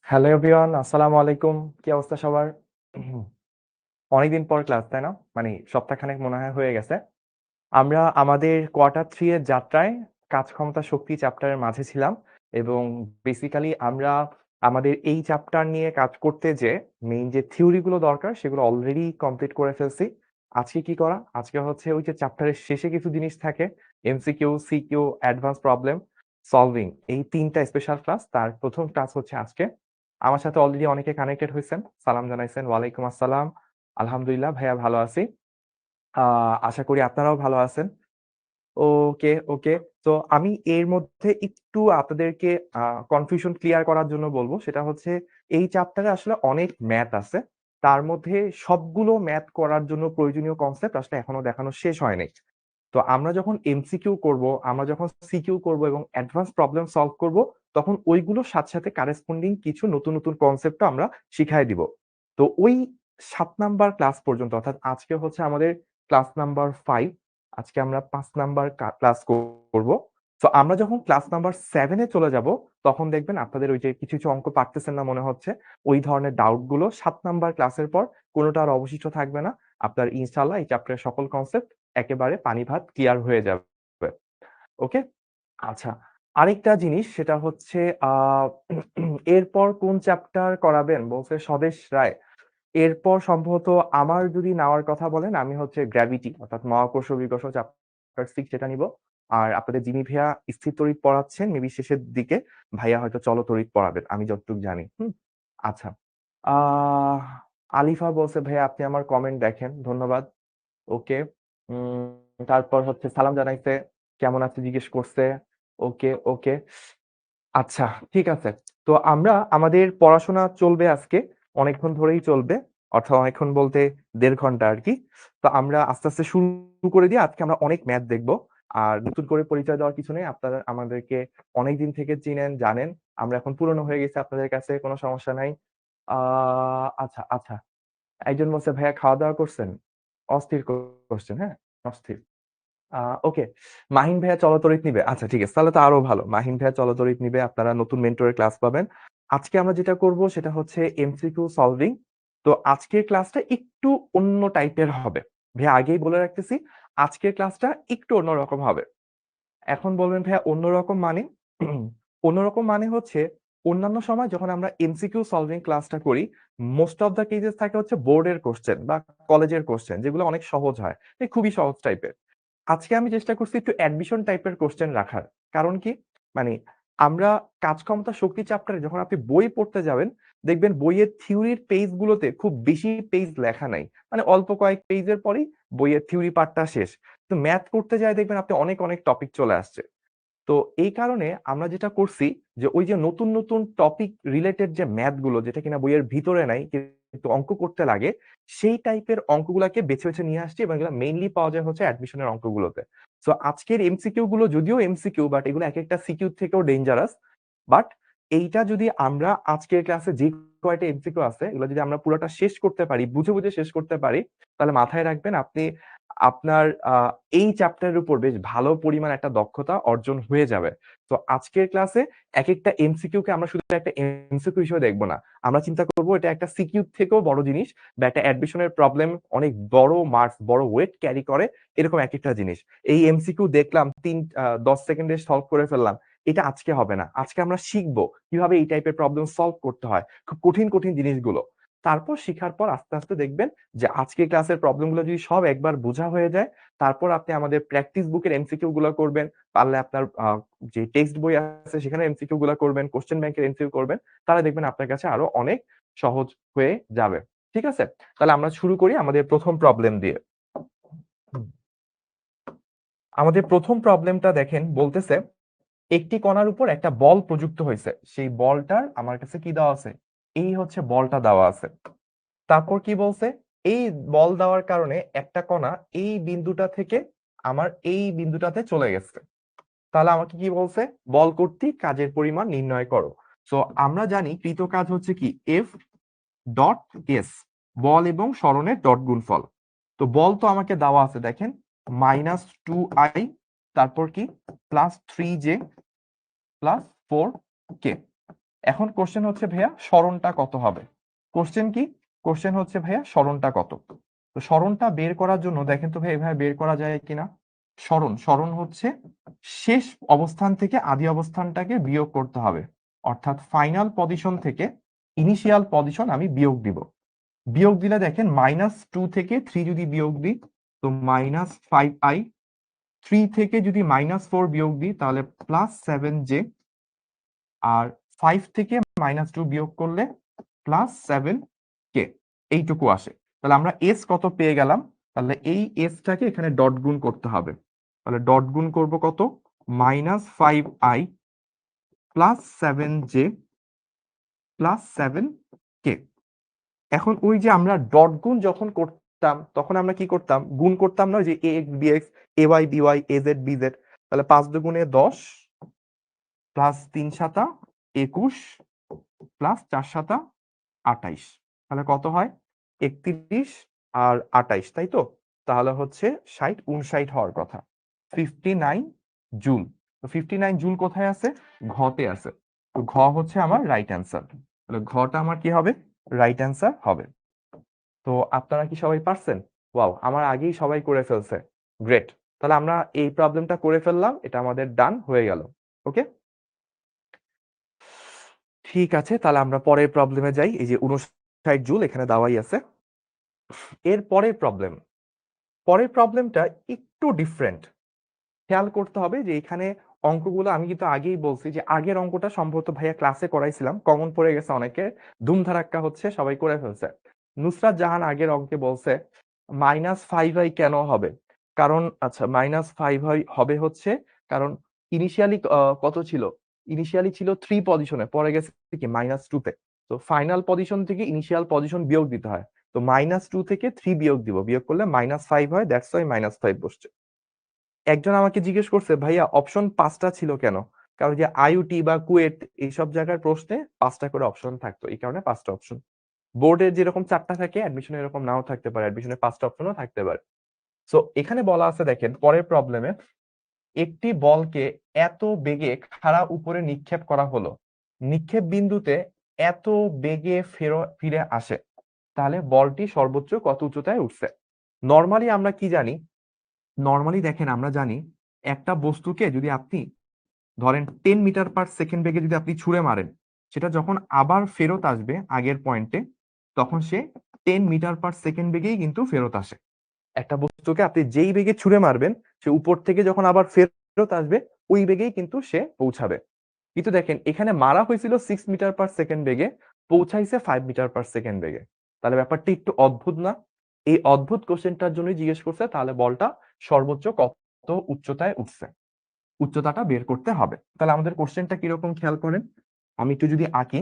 Hello everyone, আসসালামু আলাইকুম। কি অবস্থা সবার? অনেকদিন পর ক্লাস, তাই না? মানে সপ্তাহখানেক মনে হয় হয়ে গেছে। আমরা আমাদের কোয়ার্টার 3 এর যাত্রায় কাজ ক্ষমতা শক্তি চ্যাপ্টারের মাঝে ছিলাম এবং বেসিক্যালি আমরা আমাদের এই চ্যাপ্টার নিয়ে কাজ করতে যেয়ে মেইন যে থিওরি গুলো দরকার সেগুলো অলরেডি কমপ্লিট করে ফেলছি। আজকে কি করা? আজকে হচ্ছে ওই যে চ্যাপ্টারের শেষে কিছু জিনিস থাকে MCQ, CQ, advance problem solving এই ৩ টা স্পেশাল ক্লাস। তার ১ম ক্লাস হচ্ছে আজকে। আমার সাথে অলরেডি অনেকে কানেক্টেড হইছেন। সালাম জানাইছেন। ওয়ালাইকুম আসসালাম। আলহামদুলিল্লাহ ভাইয়া ভালো আছি। আ আশা করি আপনারাও ভালো আছেন। ওকে, ওকে। তো আমি এর মধ্যে একটু আপনাদেরকে আ কনফিউশন ক্লিয়ার করার জন্য বলব। সেটা হচ্ছে এই চ্যাপ্টারে আসলে অনেক ম্যাথ আছে। তার মধ্যে সবগুলো ম্যাথ করার জন্য প্রয়োজনীয় কনসেপ্ট আসলে এখনো দেখানো শেষ হয় নাই। তো আমরা যখন এমসিকিউ করব, আমরা যখন সিকিউ করব এবং অ্যাডভান্স প্রবলেম সলভ করব, তখন ওইগুলোর সাথে কারেসপন্ডিং কিছু নতুন কনসেপ্টও আমরা শিখায় দিব। তো ওই ৭ নাম্বার ক্লাস পর্যন্ত অর্থাৎ আজকে হচ্ছে আমাদের ক্লাস নাম্বার 5 আজকে আমরা ৫ নাম্বার ক্লাস করব। সো আমরা যখন ক্লাস নাম্বার 7 এ চলে যাব, তখন দেখবেন আপনাদের ওই যে কিছু অঙ্ক পারতেছেন না মনে হচ্ছে, ওই ধরনের ডাউট গুলো ৭ নাম্বার ক্লাসের পর কোনটা আর অবশিষ্ট থাকবে না। আপনার ইনশাআল্লাহ এই চ্যাপ্টারের সকল কনসেপ্ট একেবারে পানি ভাত ক্লিয়ার হয়ে যাবে। ওকে? আচ্ছা। আরেকটা জিনিস সেটা হচ্ছে আ এরপর কোন চ্যাপ্টার করাবেন? বলছে স্বদেশ রায়। এরপর সম্ভবত আমার যদি নেওয়ার কথা বলেন, আমি হচ্ছে গ্র্যাভিটি অর্থাৎ মহাকর্ষ বিকর্ষ চ্যাপ্টার 6 সেটা নিবো। আর আপনাদের জিমি ভাইয়া স্থির তড়িৎ পড়াচ্ছেন মেবি শেষের দিকে। ভাইয়া হয়তো চলতড়িৎ পড়াবেন। আমি যতটুকু জানি। আচ্ছা। আহ আলিফা বলছে, "ভাইয়া আপনি আমার কমেন্ট দেখেন। ধন্যবাদ।" ওকে। তারপর হচ্ছে সালাম জানাইছে, কেমন আছে জিজ্ঞেস করছে। ওকে, ওকে। আচ্ছা, ঠিক আছে। তো আমরা আমাদের পড়াশোনা চলবে আজকে। অনেকক্ষণ ধরেই চলবে। অর্থাৎ অনেকক্ষণ বলতে ১.৫ ঘন্টা আরকি। তো আমরা আস্তে শুরু করে দিয়ে আজকে আমরা অনেক ম্যাথ দেখব। আর নতুন করে পরিচয় দেওয়ার কিছু নেই। আপনারা আমাদেরকে অনেকদিন থেকে চিনেন, জানেন। আমরা এখন পুরনো হয়ে গেছি আপনাদের কাছে, কোনো সমস্যা নাই। আ আচ্ছা। একজন বলছে, "ভাইয়া খাওয়া-দাওয়া করছেন?" অস্থির কোয়েশ্চেন, হ্যাঁ? অস্থির। আ ওকে। মাহিন ভাইয়া চলতরিৎ নিবে। আচ্ছা ঠিক আছে। তাহলে তো আরো ভালো। মাহিন ভাইয়া চলতরিৎ নিবে। আপনারা নতুন মেন্টরের ক্লাস পাবেন। আজকে আমরা যেটা করব সেটা হচ্ছে এমসিকিউ সলভিং। তো আজকের ক্লাসটা একটু অন্য টাইপের হবে। ভাইয়া আগেই বলে রাখতেছি, আজকের ক্লাসটা একটু অন্যরকম হবে। এখন বলবেন ভাইয়া অন্যরকম মানে? অন্যরকম মানে হচ্ছে অন্যান্য সময় যখন আমরা এমসিকিউ সলভিং ক্লাসটা করি, মোস্ট অফ দ্যা কেসেস থাকে হচ্ছে বোর্ডের কোয়েশ্চেন বা কলেজের কোয়েশ্চেন যেগুলো অনেক সহজ হয়। খুবই সহজ টাইপের। আজকে আমি চেষ্টা করছি একটু অ্যাডমিশন টাইপের কোয়েশ্চেন রাখার। কারণ কি? মানে আমরা কাজ ক্ষমতা শক্তি চ্যাপ্টারে যখন আপনি বই পড়তে যাবেন, দেখবেন বইয়ের থিওরির পেজ গুলোতে খুব বেশি পেজ লেখা নাই। মানে অল্প কয়েক পেজের পরেই বইয়ের থিওরি পার্টটা শেষ। তো ম্যাথ করতে যায়ে দেখবেন আপনি অনেক টপিক চলে আসছে। তো এই কারণে আমরা যেটা করছি যে ওই যে নতুন টপিক রিলেটেড যে ম্যাথ গুলো যেটা কিনা বইয়ের ভিতরে নাই কিন্তু অঙ্ক করতে লাগে, সেই টাইপের অঙ্কগুলাকে বেছে নিয়ে আসছি এবং এগুলা মেইনলি পাওয়া যায় হচ্ছে অ্যাডমিশনের অঙ্কগুলোতে। সো আজকের এমসিকিউ গুলো যদিও এমসিকিউ বাট এগুলো একেকটা সিকিউ থেকেও ডেঞ্জারাস। বাট এইটা যদি আমরা আজকের ক্লাসে যে কয়টা এমসিকিউ আছে এগুলো যদি আমরা পুরোটা শেষ করতে পারি, বুঝে শেষ করতে পারি, তাহলে মাথায় রাখবেন আপনি আপনার এই চ্যাপ্টারের উপর বেশ ভালো পরিমাণ একটা দক্ষতা অর্জন হয়ে যাবে। তো আজকের ক্লাসে একেকটা এমসিকিউ কে আমরা শুধু একটা এমসিকিউ হিসেবে দেখব না। আমরা চিন্তা করব এটা একটা সিকিউ থেকেও বড় জিনিস বা একটা অ্যাডমিশনের প্রবলেম অনেক বড় মার্কস, বড় ওয়েট ক্যারি করে এরকম একেকটা জিনিস। এই এমসিকিউ দেখলাম ১০ সেকেন্ডে সলভ করে ফেললাম। এটা আজকে হবে না। আজকে আমরা শিখব কিভাবে এই টাইপের প্রবলেম সলভ করতে হয়। খুব কঠিন জিনিসগুলো। তারপর শিখার পর আস্তে দেখবেন যে আজকের ক্লাসের প্রবলেম গুলো যদি সব একবার বোঝা হয়ে যায়, তারপর আপনি আমাদের প্র্যাকটিস বুকের এমসিকিউ গুলা করবেন। পারলে আপনার যে টেক্সট বই আছে সেখানে এমসিকিউ গুলা করবেন, কোয়েশ্চেন ব্যাংকের এমসিকিউ করবেন। তাহলে দেখবেন আপনার কাছে আরো অনেক সহজ হয়ে যাবে। ঠিক আছে? তাহলে আমরা শুরু করি আমাদের ১ম প্রবলেম দিয়ে। আমাদের ১ম প্রবলেমটা দেখেন বলতেছে, একটি কণার উপর একটা বল প্রযুক্ত হইছে। সেই বলটার আমার কাছে কি দেওয়া আছে? এই হচ্ছে বলটা দেওয়া আছে। তারপর কি বলছে? এই বল দেওয়ার কারণে একটা কণা এই বিন্দুটা থেকে আমার এই বিন্দুটাতে চলে গেছে। তাহলে আমাকে কি বলছে? বল কর্তৃক কাজের পরিমাণ নির্ণয় করো। সো আমরা জানি কৃত কাজ হচ্ছে কি F ডট এস, বল এবং সরণের ডট গুণফল। তো বল তো আমাকে দেওয়া আছে দেখেন -2i, তারপর কি +3j +4k। এখন কোশ্চেন হচ্ছে ভাইয়া সরণটা কত হবে। কোশ্চেন কি? কোশ্চেন হচ্ছে ভাইয়া সরণটা কত। তো সরণটা বের করার জন্য দেখেন তো ভাই এভাবে বের করা যায় কিনা। সরণ হচ্ছে শেষ অবস্থান থেকে আদি অবস্থানটাকে বিয়োগ করতে হবে, অর্থাৎ ফাইনাল পজিশন থেকে ইনিশিয়াল পজিশন আমি বিয়োগ দিব। বিয়োগ দিলে দেখেন -2 থেকে 3 যদি বিয়োগ দিই তো -5i, 3 থেকে যদি -4 বিয়োগ দিই তাহলে +7j, আর 5 থেকে -2 বিয়োগ করলে +7k, এইটুকু আসে। তাহলে আমরা এস কত পেয়ে গেলাম, তাহলে এই এসটাকে এখানে ডট গুণ করতে হবে। তাহলে ডট গুণ করব কত, -5i +7j +7k। এখন ওই যে আমরা ডট গুণ যখন করতাম তখন আমরা কি করতাম, গুণ করতাম না, যে a x b x, a y b y, a z b z. তাহলে 5 দুগুণে 10 +3 সাতা 21 +4 সাতা 28, তাহলে কত হয় 31 আর 28, তাই তো? তাহলে হচ্ছে 60 59 হওয়ার কথা, 59 জুল। তো 59 জুল কোথায় আছে, ঘতে আছে। তো ঘ হচ্ছে আমার রাইট অ্যান্সার। তাহলে ঘটা আমার কি হবে, রাইট অ্যান্সার হবে। তো আপনারা কি সবাই পারছেন? ওয়াও, আমার আগেই সবাই করে ফেলছে, গ্রেট। তাহলে আমরা এই প্রবলেমটা করে ফেললাম, এটা আমাদের ডান হয়ে গেল। ওকে, ঠিক আছে, তাহলে আমরা পরের প্রবলেমে যাই। এই যে 59 জুল এখানে দেওয়াই আছে। এর পরের প্রবলেমটা একটু ডিফারেন্ট। খেয়াল করতে হবে যে এখানে অঙ্কগুলো আমি কিন্তু আগেই বলছি যে আগের অঙ্কটা সম্ভবত ভাইয়া ক্লাসে করাইছিলাম, কমন পড়ে গেছে অনেকে, ধুমধারাক্কা হচ্ছে, সবাই করে ফেলছে। নুসরাত জাহান আগের অঙ্কে বলছে -5i কেন হবে, কারণ আচ্ছা -5i হবে হচ্ছে কারণ ইনিশিয়ালি কত ছিল, ইনিশিয়ালি ছিল 3 পজিশনে, পরে গেছে কি -2 তে। তো ফাইনাল পজিশন থেকে ইনিশিয়াল পজিশন বিয়োগ দিতে হয়। তো -2 থেকে 3 বিয়োগ দিব, বিয়োগ করলে -5 হয়, দ্যাটস ওয়াই -5 বসছে। একজন আমাকে জিজ্ঞেস করছে ভাইয়া অপশন 5টা ছিল কেন, কারণ যে আইইউটি বা কুয়েট এইসব জায়গার প্রশ্নে 5টা করে অপশন থাকতো, এই কারণে 5টা অপশন। বোর্ডে যেরকম 4টা থাকে, অ্যাডমিশনে এরকম নাও থাকতে পারে, অ্যাডমিশনে 5টা অপশনও থাকতে পারে। সো এখানে বলা আছে দেখেন পরের প্রবলেমে, একটি বলকে এত বেগে খাড়া উপরে নিক্ষেপ করা হলো, নিক্ষেপ বিন্দুতে এত বেগে ফিরে আসে, তাহলে বলটি সর্বোচ্চ কত উচ্চতায় উঠছে। নরমালি আমরা কি জানি, নরমালি দেখেন আমরা জানি একটা বস্তুকে যদি আপনি ধরেন 10 মিটার পার সেকেন্ড বেগে যদি আপনি ছুঁড়ে মারেন, সেটা যখন আবার ফেরত আসবে আগের পয়েন্টে, তখন সে 10 মিটার পার সেকেন্ড বেগেই কিন্তু ফেরত আসে। একটা বস্তুকে আপনি যেই বেগে ছুঁড়ে মারবেন, সে উপর থেকে যখন আবার ফেরত আসবে ওই বেগেই কিন্তু সে পৌঁছাবে। কিন্তু দেখেন এখানে মারা হয়েছিল 6 মিটার পার সেকেন্ড বেগে, পৌঁছাইছে 5 মিটার পার সেকেন্ড বেগে। তাহলে ব্যাপারটা একটু অদ্ভুত না? এই অদ্ভুত কোশ্চেনটার জন্যই জিজ্ঞেস করছে তাহলে বলটা সর্বোচ্চ কত উচ্চতায় উঠছে, উচ্চতাটা বের করতে হবে। তাহলে আমাদের কোশ্চেনটা কিরকম খেয়াল করেন, আমি একটু যদি আঁকি,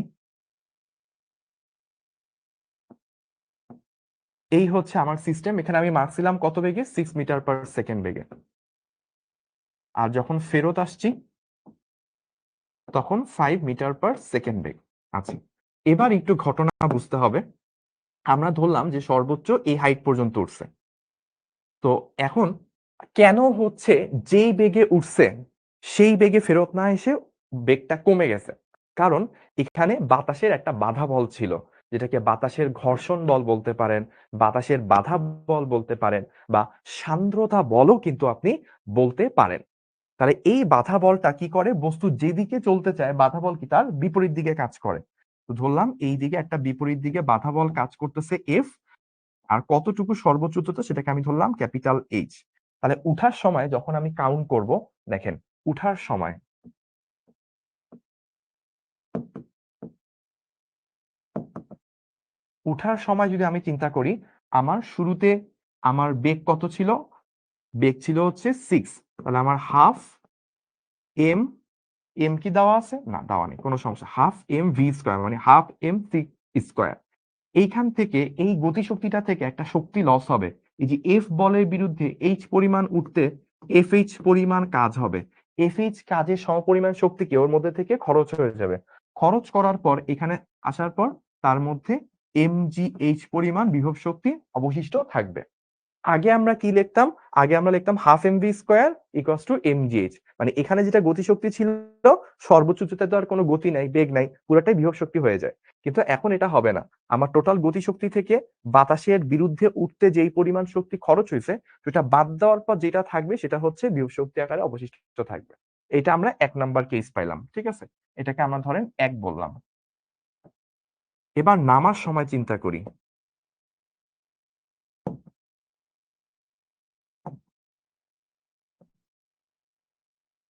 এই হচ্ছে আমার সিস্টেম। এখানে আমি মারছিলাম কত বেগে, 6 মিটার পার সেকেন্ড বেগে, আর যখন ফেরত আসছি তখন 5 মিটার পার সেকেন্ড বেগ আছে। এবার একটু ঘটনা বুঝতে হবে। আমরা ধরলাম যে সর্বোচ্চ এই হাইট পর্যন্ত উঠছে। তো এখন কেন হচ্ছে যেই বেগে উঠছে সেই বেগে ফেরত না এসে বেগটা কমে গেছে, কারণ এখানে বাতাসের একটা বাধা বল ছিল, যেটাকে বাতাসের ঘর্ষণ বল বলতে পারেন, বাতাসের বাধা বল বলতে পারেন, বা সান্দ্রতা বলও কিন্তু আপনি বলতে পারেন। তাহলে এই বাধা বলটা কি করে, বস্তু যেদিকে চলতে চায় বাধা বল কি তার বিপরীত দিকে কাজ করে। তো ধরলাম এই দিকে একটা বিপরীত দিকে বাধা বল কাজ করতেছে এফ, আর কতটুকু সর্বোচ্চ উচ্চতা সেটাকে আমি ধরলাম ক্যাপিটাল এইচ। তাহলে উঠার সময় যখন আমি কাউন্ট করব, দেখেন উঠার সময় যদি আমি চিন্তা করি, আমার শুরুতে আমার বেগ কত ছিল, বেগ ছিল হচ্ছে 6, তাহলে আমার হাফ এম, এম কি দেওয়া আছে, না দেওয়া নেই, কোনো সমস্যা, হাফ এম ভি স্কোয়ার মানে হাফ এম সি স্কোয়ার। এইখান থেকে এই গতিশক্তিটা থেকে একটা শক্তি লস হবে, এই যে এফ বলের বিরুদ্ধে এইচ পরিমাণ উঠতে এফ এইচ পরিমাণ কাজ হবে, এফ এইচ কাজের সমপরিমাণ শক্তিকে ওর মধ্যে থেকে খরচ হয়ে যাবে, খরচ করার পর এখানে আসার পর তার মধ্যে এম জি এইচ পরিমাণ বিভব শক্তি অবশিষ্ট থাকবে। আগে আমরা কি লিখতাম? আগে আমরা লিখতাম half MV square equals to MGH. মানে এখানে যেটা গতিশক্তি ছিল, সর্বোচ্চ উচ্চতায় তো আর কোনো গতি নাই, বেগ নাই, পুরাটাই বিভব শক্তি হয়ে যায়। কিন্তু এখন এটা হবে না। আমার টোটাল গতিশক্তি থেকে বাতাসের বিরুদ্ধে উঠতে যেই পরিমাণ শক্তি খরচ হইছে, সেটা বাদ দেওয়ার পর যেটা থাকবে সেটা হচ্ছে বিভব শক্তি আকারে অবশিষ্ট থাকবে। এটা আমরা ১ নাম্বার কেস পাইলাম। ঠিক আছে? এটাকে আমরা ধরেন ১ বললাম। এবার নামার সময় চিন্তা করি।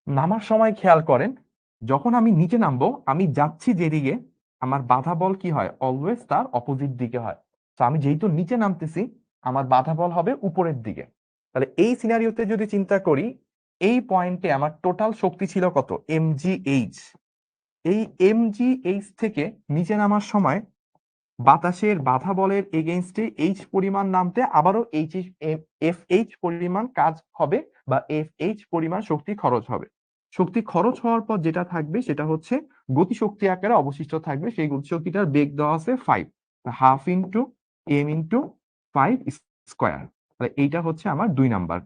নামার সময় খেয়াল করেন, যখন আমি নিচে নামবো, আমি যাচ্ছি যেদিকে, আমার বাধা বল কি হয়? অলওয়েজ তার অপোজিট দিকে হয়। তো আমি যেহেতু নিচে নামতেছি, আমার বাধা বল হবে উপরের দিকে। তাহলে এই সিনারিওতে যদি চিন্তা করি, এই পয়েন্টে আমার টোটাল শক্তি ছিল কত? mgh। এই mgh থেকে নিচে নামার সময় বাতাসের বাধা বলের এগেইনস্টে এইচ পরিমাণ নামতে আবারও এফএইচ পরিমাণ কাজ হবে, বা এফএইচ পরিমাণ শক্তি খরচ হবে। শক্তি খরচ হওয়ার পর যেটা থাকবে সেটা হচ্ছে গতিশক্তি আকারে অবশিষ্ট থাকবে। সেই গতিশক্তিটার বেগ দেওয়া আছে 5, half into M into 5 square. তাহলে এইটা হচ্ছে আমার 2 নাম্বার।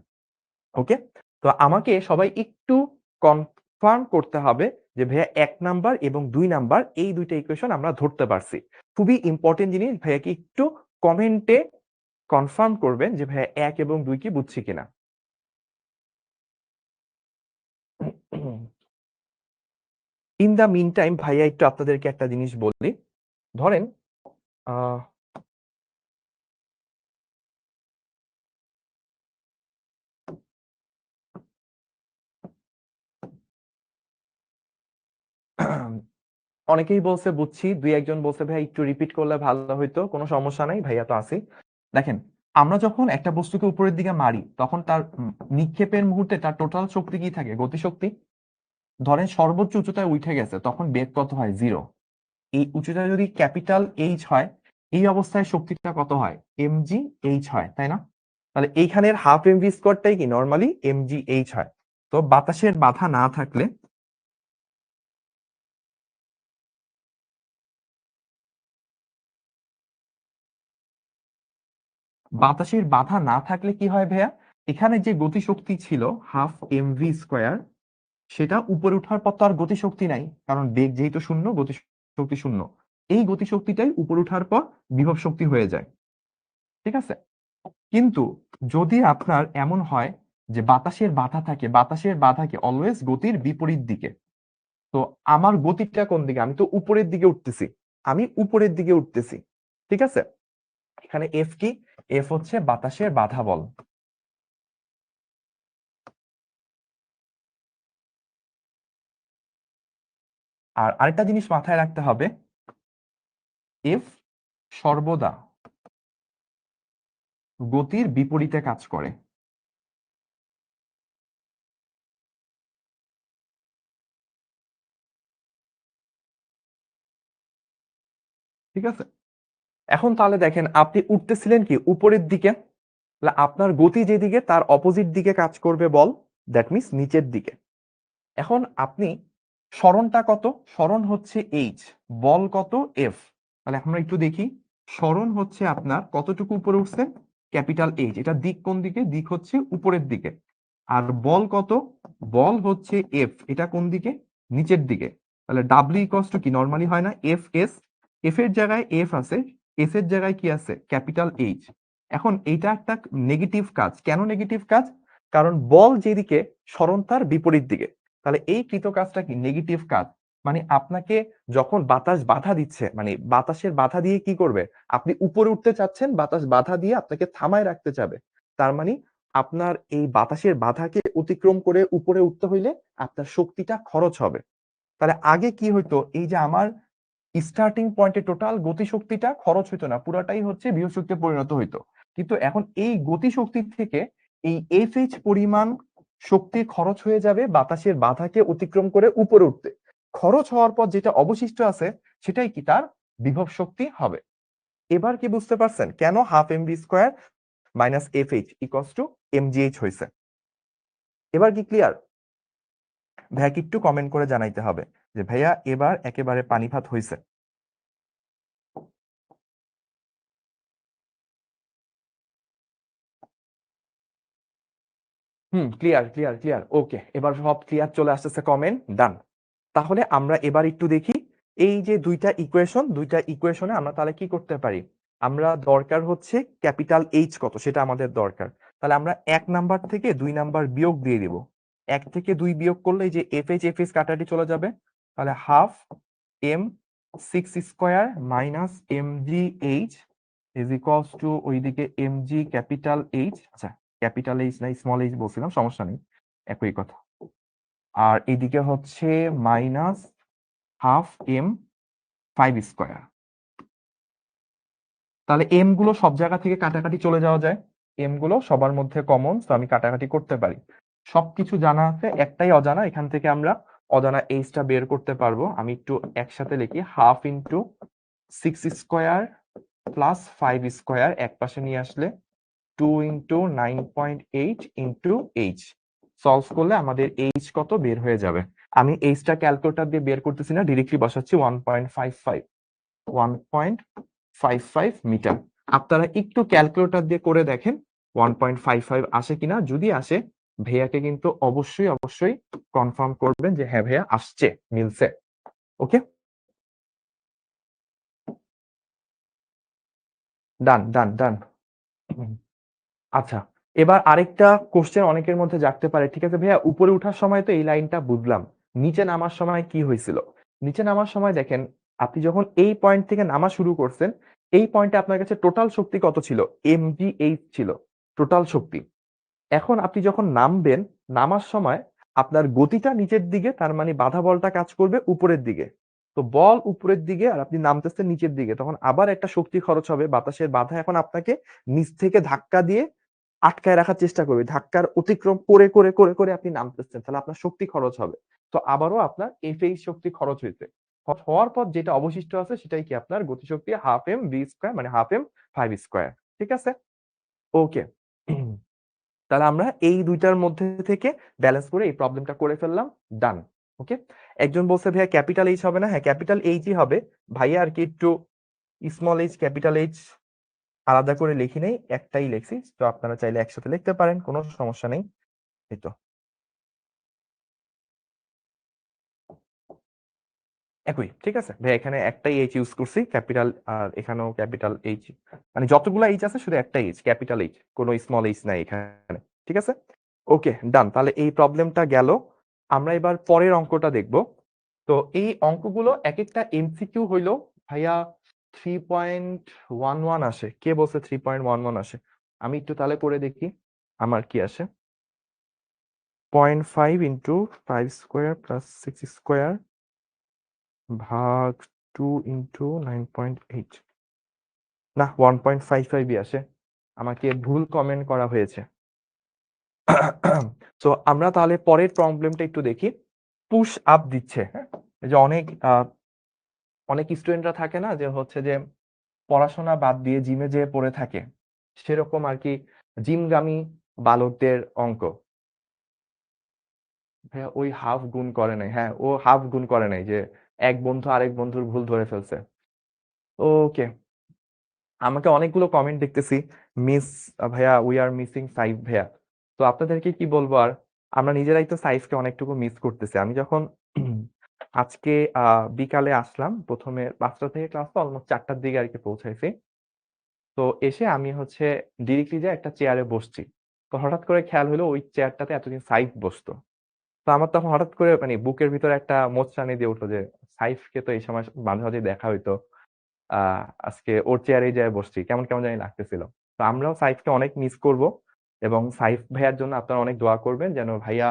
ওকে? তো আমাকে সবাই একটু কনফার্ম করতে হবে যে ভাইয়া ১ নাম্বার এবং ২ নাম্বার এই ২ টা ইকুয়েশন আমরা ধরতে পারছি। খুবই ইম্পোর্টেন্ট জিনিস, ভাইয়াকে একটু কমেন্টে কনফার্ম করবেন যে ভাইয়া ১ এবং ২ কি বুঝছি কিনা। ইন দ্য মিন টাইম ভাইয়া একটু আপনাদেরকে একটা জিনিস বলি। ধরেন আ অনেকেই বলছে বুঝছি, ২-১ জন বলছে ভাইয়া একটু রিপিট করলে ভালো হইতো। কোনো সমস্যা নাই, ভাইয়া তো আছেই। দেখেন, আমরা যখন একটা বস্তুকে উপরের দিকে মারি, তখন তার নিক্ষেপের মুহূর্তে তার টোটাল শক্তি কি থাকে? গতিশক্তি। ধরেন সর্বোচ্চ উচ্চতায় উঠে গেছে, তখন বেগ কত হয়? 0। এই উচ্চতা যদি ক্যাপিটাল এইচ হয়, এই অবস্থায় শক্তিটা কত হয়? এমজি এইচ হয়, তাই না? তাহলে এইখানের হাফ এমভি স্কোয়ারটাই কি নরমালি এমজি এইচ হয়। তো বাতাসের বাধা না থাকলে, বাতাসের বাধা না থাকলে কি হয় ভাইয়া? এখানে যে গতিশক্তি ছিল হাফ এমভি স্কোয়ার, সেটা উপরে উঠার পর তো আর গতিশক্তি নাই, কারণ বেগ যেহেতু শূন্য, গতিশক্তি শূন্য। এই গতিশক্তিটাই উপরে উঠার পর বিভব শক্তি হয়ে যায়। ঠিক আছে? কিন্তু যদি আপনার এমন হয় যে বাতাসের বাধা থাকে, বাতাসের বাধা কি অলওয়েজ গতির বিপরীত দিকে। তো আমার গতিটা কোন দিকে? আমি তো উপরের দিকে উঠতেছি, আমি উপরের দিকে উঠতেছি। ঠিক আছে? এখানে এফ কি? এফ হচ্ছে বাতাসের বাধা বল। আর আরেকটা জিনিস মাথায় রাখতে হবে, এফ সর্বদা গতির বিপরীতে কাজ করে। ঠিক আছে? এখন তাহলে দেখেন, আপনি উঠতেছিলেন কি উপরের দিকে, তাহলে আপনার গতি যেদিকে তার অপোজিট দিকে কাজ করবে বল, দ্যাট মিনস নিচের দিকে। এখন আপনি সরণটা কত? সরণ হচ্ছে এইচ, বল কত? এফ। তাহলে আমরা একটু দেখি, সরণ হচ্ছে আপনার কতটুকু উপরে উঠছে? Capital H. এটা দিক কোন দিকে? দিক হচ্ছে উপরের দিকে। আর বল কত? বল হচ্ছে এফ। এটা কোন দিকে? নিচের দিকে। তাহলে ডাব্লিউ ইকুয়ালস টু কি নরমালি হয় না এফ এস? এফ এর জায়গায় এফ আছে, এস এর জায়গায় কি আছে? Capital H. এখন এইটা একটা নেগেটিভ কাজ। কেন নেগেটিভ কাজ? কারণ বল যেদিকে, সরণ তার বিপরীত দিকে। তাহলে এই কৃত কাজটা কি নেগেটিভ কাজ। মানে আপনাকে যখন বাতাস বাধা দিচ্ছে, মানে বাতাসের বাধা দিয়ে কি করবে? আপনি উপরে উঠতে চাচ্ছেন, বাতাস বাধা দিয়ে আপনাকে থামায় রাখতে চাবে। তার মানে আপনার এই বাতাসের বাধাকে অতিক্রম করে উপরে উঠতে হইলে আপনার শক্তিটা খরচ হবে। তাহলে আগে কি হইতো? এই যে আমার স্টার্টিং পয়েন্টে টোটাল গতিশক্তিটা খরচ হইতো না, পুরাটাই হচ্ছে বিভব শক্তিতে পরিণত হইতো। কিন্তু এখন এই গতিশক্তি থেকে এই এফএইচ পরিমাণ শক্তি খরচ হয়ে যাবে বাতাসের বাধাকে অতিক্রম করে উপরে উঠতে। খরচ হওয়ার পর যেটা অবশিষ্ট আছে, সেটাই কি তার বিভব শক্তি হবে। এবার কি বুঝতে পারছেন কেন half MV square minus এফএইচ equals to MGH হয়েছে? এবার কি ক্লিয়ার? ভাইয়া একটু কমেন্ট করে জানাইতে হবে যে ভাইয়া এবার একেবারে পানি ভাত হইছে। Clear clear clear. ওকে, এবার সব ক্লিয়ার চলে আসতেছে, কমেন্ট ডান। তাহলে আমরা এবার একটু দেখি এই যে দুইটা ইকুয়েশনে আমরা তাহলে কি করতে পারি। আমরা দরকার হচ্ছে ক্যাপিটাল এইচ কত সেটা আমাদের দরকার। তাহলে আমরা 1 নাম্বার থেকে 2 নাম্বার বিয়োগ দিয়ে দিব। 1 থেকে 2 বিয়োগ করলে এই যে এফ এইচ কাটাটি চলে যাবে। তাহলে half M 6 square minus M G H is equals to ওইদিকে এম জি ক্যাপিটাল এইচ। আচ্ছা, ক্যাপিটাল এইচ নাই স্মল এইচ বলছিলাম, সমস্যা নেই, একই কথা। আর এদিকে হচ্ছে মাইনাস হাফ এম 5 স্কোয়ার। তাহলে এম গুলো সব জায়গা থেকে কাটাকাটি চলে যাওয়া যায়, এম গুলো সবার মধ্যে কমন, তো আমি কাটাকাটি করতে পারি। সবকিছু জানা আছে, একটাই অজানা, এখান থেকে আমরা অজানা এইচটা বের করতে পারবো। আমি একটু একসাথে লিখি, half into 6 square plus 5 square এক পাশে নিয়ে আসলে 2 ইন্টু 9.8 ইন্টু এইচ। সলভ করলে আমাদের এইচ কত বের হয়ে যাবে। আমি এইচটা ক্যালকুলেটর দিয়ে বের করতেছি না, ডিরেক্টলি বসাচ্ছি 1.55 মিটার। আপনারা একটু ক্যালকুলেটর দিয়ে করে দেখেন 1.55 আসে কিনা। যদি আসে ভাইয়াকে কিন্তু অবশ্যই অবশ্যই কনফার্ম করবেন যে হ্যাঁ ভাইয়া আসছে, মিলছে। ওকে, ডান ডান ডান। আচ্ছা, এবার আরেকটা কোশ্চেন অনেকের মধ্যে জাগতে পারে, ঠিক আছে ভাইয়া উপরে ওঠার সময় তো এই লাইনটা বুঝলাম, নিচে নামার সময় কি হয়েছিল। নিচে নামার সময় দেখেন, আপনি যখন এই পয়েন্ট থেকে নামা শুরু করছেন, এই পয়েন্টে আপনার কাছে টোটাল শক্তি কত ছিল, mgh ছিল টোটাল শক্তি। এখন আপনি যখন নামবেন, নামার সময় আপনার গতিটা নিচের দিকে, তার মানে বাধা বলটা কাজ করবে উপরের দিকে। তো বল উপরের দিকে আর আপনি নামতেছেন নিচের দিকে, তখন আবার একটা শক্তি খরচ হবে, বাতাসের বাধা এখন আপনাকে নিচ থেকে ধাক্কা দিয়ে আটকায় রাখার চেষ্টা করবে, ধাক্কার অতিক্রম করে করে করে করে আপনি নামতেছেন, তাহলে আপনার শক্তি খরচ হবে। তো আবারও আপনার এফএই শক্তি খরচ হয়েছে। হওয়ার পর যেটা অবশিষ্ট আছে সেটাই কি আপনার গতিশক্তি হাফ এম ভি স্কোয়ার, মানে হাফ এম 5 স্কোয়ার। ঠিক আছে, ওকে। তাহলে আমরা এই দুইটার মধ্যে থেকে ব্যালেন্স করে এই প্রবলেমটা করে ফেললাম, ডান। ওকে, একজন বলছে ভাইয়া ক্যাপিটাল এইচ হবে না, হ্যাঁ ক্যাপিটাল এইচই হবে ভাইয়া, আর কি একটু স্মল এইচ ক্যাপিটাল এইচ আলাদা করে লিখি নেই, একটাই লিখছি, তো আপনারা চাইলে একসাথে লিখতে পারেন, কোনো সমস্যা নেই। এই তো একই, ঠিক আছে ভাই, এখানে একটাই এইচ ইউজ করছি ক্যাপিটাল, আর এখানেও ক্যাপিটাল এইচ, মানে যতগুলো এইচ আছে শুধু একটাই এইচ ক্যাপিটাল এইচ, কোনো স্মল এইচ নাই এখানে। ঠিক আছে, ওকে ডান। তাহলে এই প্রবলেমটা গেল। আমরা এবার পরের অঙ্কটা দেখব। তো এই অঙ্কগুলো এক একটা এমসিকিউ হইলো ভাইয়া 3.11 আসে। কে বলছে 3.11 আসে? আমি একটু তাহলে করে দেখি আমার কি আসে। 0.5 ইন্টু 5 স্কোয়ার প্লাস 6 স্কোয়ার ভাগ 2 ইন্টু 9.8। না, 1.55ই আসে, আমাকে ভুল কমেন্ট করা হয়েছে। তো আমরা তাহলে পরের প্রবলেমটা একটু দেখি। পুশ আপ দিচ্ছে, হ্যাঁ, এই যে অনেক স্টুডেন্টরা থাকে না যে হচ্ছে যে পড়াশোনা বাদ দিয়ে জিমে যেয়ে পড়ে থাকে, সেরকম আর কি জিমগামী বালকদের অঙ্ক। ভাইয়া ওই হাফ গুণ করে নাই, হ্যাঁ ও হাফ গুণ করে নাই, যে এক বন্ধু আরেক বন্ধুর ভুল ধরে ফেলছে। ওকে, আমাকে অনেকগুলো কমেন্ট দেখতেছি, মিস ভাইয়া উই আর মিসিং সাইফ ভাইয়া। তো আপনাদেরকে কি বলবো আর, আমরা নিজেরাই তো সাইফকে অনেকটুকু মিস করতেছি। আমি যখন আজকে বিকালে আসলাম, প্রথমে 5টা থেকে ক্লাস, তো অলমোস্ট 4টার দিকে আর কি পৌঁছাইছি। তো এসে আমি হচ্ছে ডিরেক্টলি যে একটা চেয়ারে বসছি, তো হঠাৎ করে খেয়াল হলো ওই চেয়ারটাতে এতদিন সাইফ বসতো। তো আমার তখন হঠাৎ করে মানে বুকের ভিতরে একটা মোচড়ানি দিয়ে উঠলো যে সাইফকে তো এই সময় মাঝে মাঝে দেখা হইতো, আজকে ওর চেয়ারেই যায় বসছি, কেমন কেমন জানি লাগতেছিল। তো আমরাও সাইফকে অনেক মিস করব, এবং সাইফ ভাইয়ার জন্য আপনারা অনেক দোয়া করবেন যেন ভাইয়া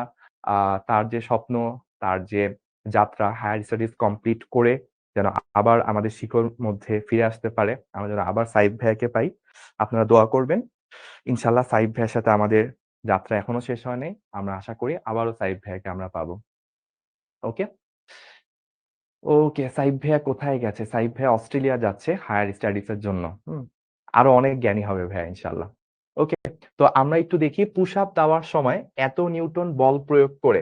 তার যে স্বপ্ন, তার যে যাত্রা, হায়ার স্টাডিজ কমপ্লিট করে যেন আবার আমাদের শিকড় মধ্যে ফিরে আসতে পারে, আমরা যেন আবার সাইফ ভাইয়াকে পাই। আপনারা দোয়া করবেন, ইনশাল্লাহ সাইফ ভাইয়ের সাথে আমাদের যাত্রা এখনো শেষ হয়নি, আমরা আশা করি আবারও সাইফ ভাইয়াকে আমরা পাবো। ওকে, ওকে, সাইফ ভাইয়া কোথায় গেছে? সাইফ ভাইয়া অস্ট্রেলিয়া যাচ্ছে হায়ার স্টাডিজ এর জন্য। আরো অনেক জ্ঞানী হবে ভাইয়া ইনশাল্লাহ। ওকে, তো আমরা একটু দেখি পুশ আপ দেওয়ার সময় এত নিউটন বল প্রয়োগ করে,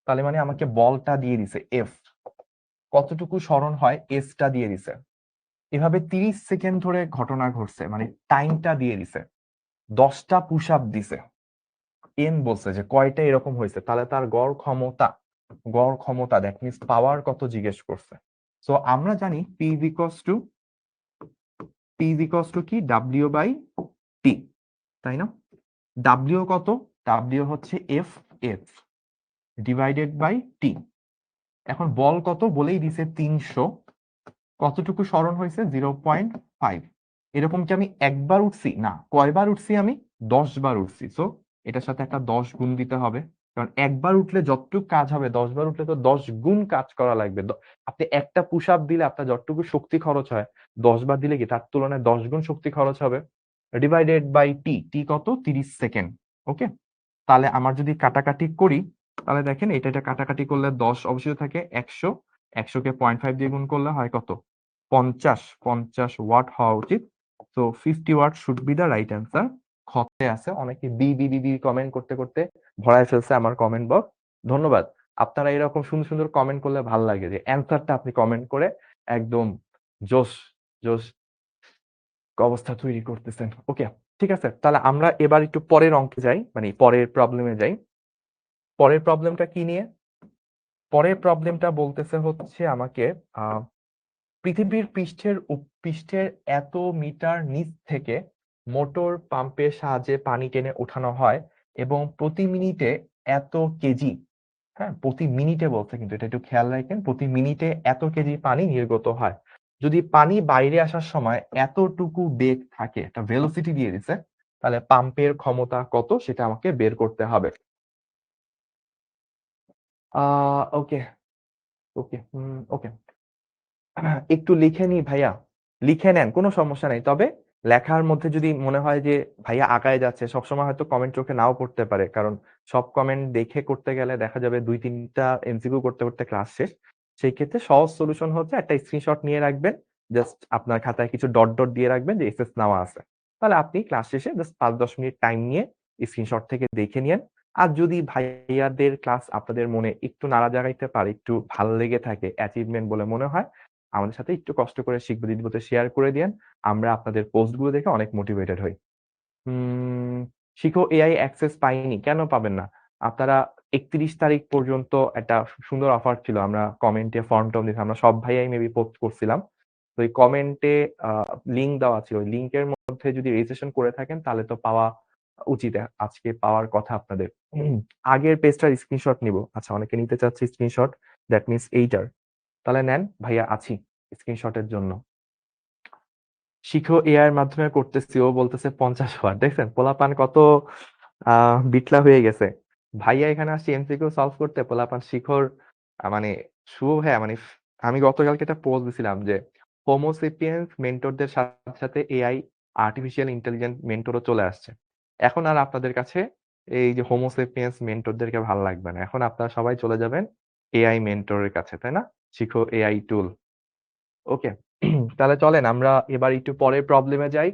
তাহলে মানে আমাকে বলটা দিয়ে দিছে এফ, কতটুকু সরণ হয় এসটা দিয়ে দিছে। এভাবে 30 সেকেন্ড ধরে ঘটনা ঘটছে, মানে টাইমটা দিয়ে দিছে, 10টা পুশ আপ দিছে। এন বলছে যে কয়টা এরকম হয়েছে, তাহলে তার গড় ক্ষমতা দ্যাট মিনস পাওয়ার কত জিজ্ঞেস করছে। সো আমরা জানি পি ইজ টু কি ডাব্লিউ বাই টি, তাই না? ডাব্লিউ কত? ডাব্লিউ হচ্ছে F F divided by T. এখন বল কত বলেই দিছে 300, কতটুকু স্মরণ হয়েছে 0.5। এরকম কি আমি একবার উঠছি? না, কয়বার উঠছি আমি? 10 বার উঠছি। সো এটার সাথে একটা 10 গুণ দিতে হবে, কারণ একবার উঠলে যতটুকু কাজ হবে 10 বার উঠলে তো 10 গুণ কাজ করা লাগবে। আপনি একটা পুশ আপ দিলে আপনার যতটুকু শক্তি খরচ হয় 10 বার দিলে কি তার তুলনায় 10 গুণ শক্তি খরচ হবে। ডিভাইডেড বাই টি, টি কত? 30 সেকেন্ড। ওকে, তাহলে আমার যদি কাটাকাটি করি, তাহলে দেখেন এটা কাটাকাটি করলে 10 অবশ্যই থাকে 100, 100 কে 0.5 দিয়ে গুণ করলে হয় কত? 50 ওয়াট হওয়া উচিত। তো 50 watt should be the right answer. খতে আছে অনেকে B B B B comment করতে করতে ভরায় ফেলছে আমার কমেন্ট বক্স। ধন্যবাদ। আপনারা এরকম সুন্দর সুন্দর কমেন্ট করলে ভালো লাগে যে অ্যান্সারটা আপনি কমেন্ট করে একদম জোশ জোশ অবস্থা তৈরি করতেছেন। ওকে, ঠিক আছে, তাহলে আমরা এবার একটু পরের অঙ্কে যাই, মানে পরের প্রবলেমে যাই। পরের প্রবলেমটা কি নিয়ে? পরের প্রবলেমটা বলতেছে হচ্ছে আমাকে পৃথিবীর পৃষ্ঠের এত মিটার নিচ থেকে মোটর পাম্পের সাহায্যে পানি টেনে ওঠানো হয় এবং প্রতি মিনিটে এত কেজি, হ্যাঁ প্রতি মিনিটে বলছে, কিন্তু এটা একটু খেয়াল রাখেন, প্রতি মিনিটে এত কেজি পানি নির্গত হয়। যদি পানি বাইরে আসার সময় এতটুকু বেগ থাকে, একটা ভেলোসিটি দিয়ে দিছে, তাহলে পাম্পের ক্ষমতা কত সেটা আমাকে বের করতে হবে। ওকে ওকে ওকে, একটু লিখে নি ভাইয়া, লিখে নেন, কোনো সমস্যা নাই। তবে লেখার মধ্যে যদি মনে হয় যে ভাইয়া আগায় যাচ্ছে, সবসময় হয়তো কমেন্ট চোখে নাও পড়তে পারে, কারণ সব কমেন্ট দেখে করতে গেলে দেখা যাবে 2-3টা এমসিকিউ করতে করতে ক্লাস শেষ। সেই ক্ষেত্রে সহজ সলিউশন হচ্ছে একটা স্ক্রিনশট নিয়ে রাখবেন, জাস্ট আপনার খাতায় কিছু ডট ডট দিয়ে রাখবেন যে এসএস নেওয়া আছে। তাহলে আপনি ক্লাস শেষে জাস্ট 5-10 মিনিট টাইম নিয়ে স্ক্রিনশট থেকে দেখে নিয়েন। আর যদি ভাইয়াদের ক্লাস আপনাদের মনে একটু নাড়া জাগাইতে পারে, একটু ভালো লেগে থাকে, অ্যাচিভমেন্ট বলে মনে হয়, আমাদের সাথে একটু কষ্ট করে শিখবো দিদি বলতে শেয়ার করে দিয়েন। আমরা আপনাদের পোস্ট গুলো দেখে অনেক মোটিভেটেড হই। শিখো এআই অ্যাক্সেস পাইনি, কেন পাবেন না? আপনারা 31 তারিখ পর্যন্ত একটা সুন্দর অফার ছিল, আমরা কমেন্টে ফর্ম টর্ম দিয়েছি, আমরা সব ভাইয়াই মেবি পোস্ট করছিলাম। তো এই কমেন্টে লিংক দেওয়া ছিল, ওই লিংকের মধ্যে যদি রেজিস্ট্রেশন করে থাকেন তাহলে তো পাওয়া উচিত, আজকে পাওয়ার কথা আপনাদের। আগের পেজটার স্ক্রিনশট নিব। আচ্ছা, অনেকে নিতে চাচ্ছে স্ক্রিনশট, দ্যাট মিনস এইটার, তাহলে নেন ভাইয়া, আছি স্ক্রিনশটের জন্য। শিখো এআই এর মাধ্যমে করতেছি, ও বলতেছে 50 ওয়াট। দেখছেন পোলাপান কত বিটলা হয়ে গেছে। ভাইয়া এখানে আসছি এমসিকিউ সলভ করতে, পোলাপান শিখর মানে শুভ ভাইয়া মানে আমি গতকালকে একটা পোস্ট দিছিলাম যে হোমোসেপিয়েন্স মেন্টরদের সাথে সাথে এআই আর্টিফিশিয়াল ইন্টেলিজেন্স মেন্টরও চলে আসছে। এখন আর আপনাদের কাছে এই যে হোমোসেপিয়েন্স মেন্টরদেরকে ভালো লাগবে না, এখন আপনারা সবাই চলে যাবেন এআই মেন্টরের কাছে, তাই না? শিখো এআই টুল। ওকে, তাহলে চলেন আমরা এবার একটু পরের প্রবলেমে যাই।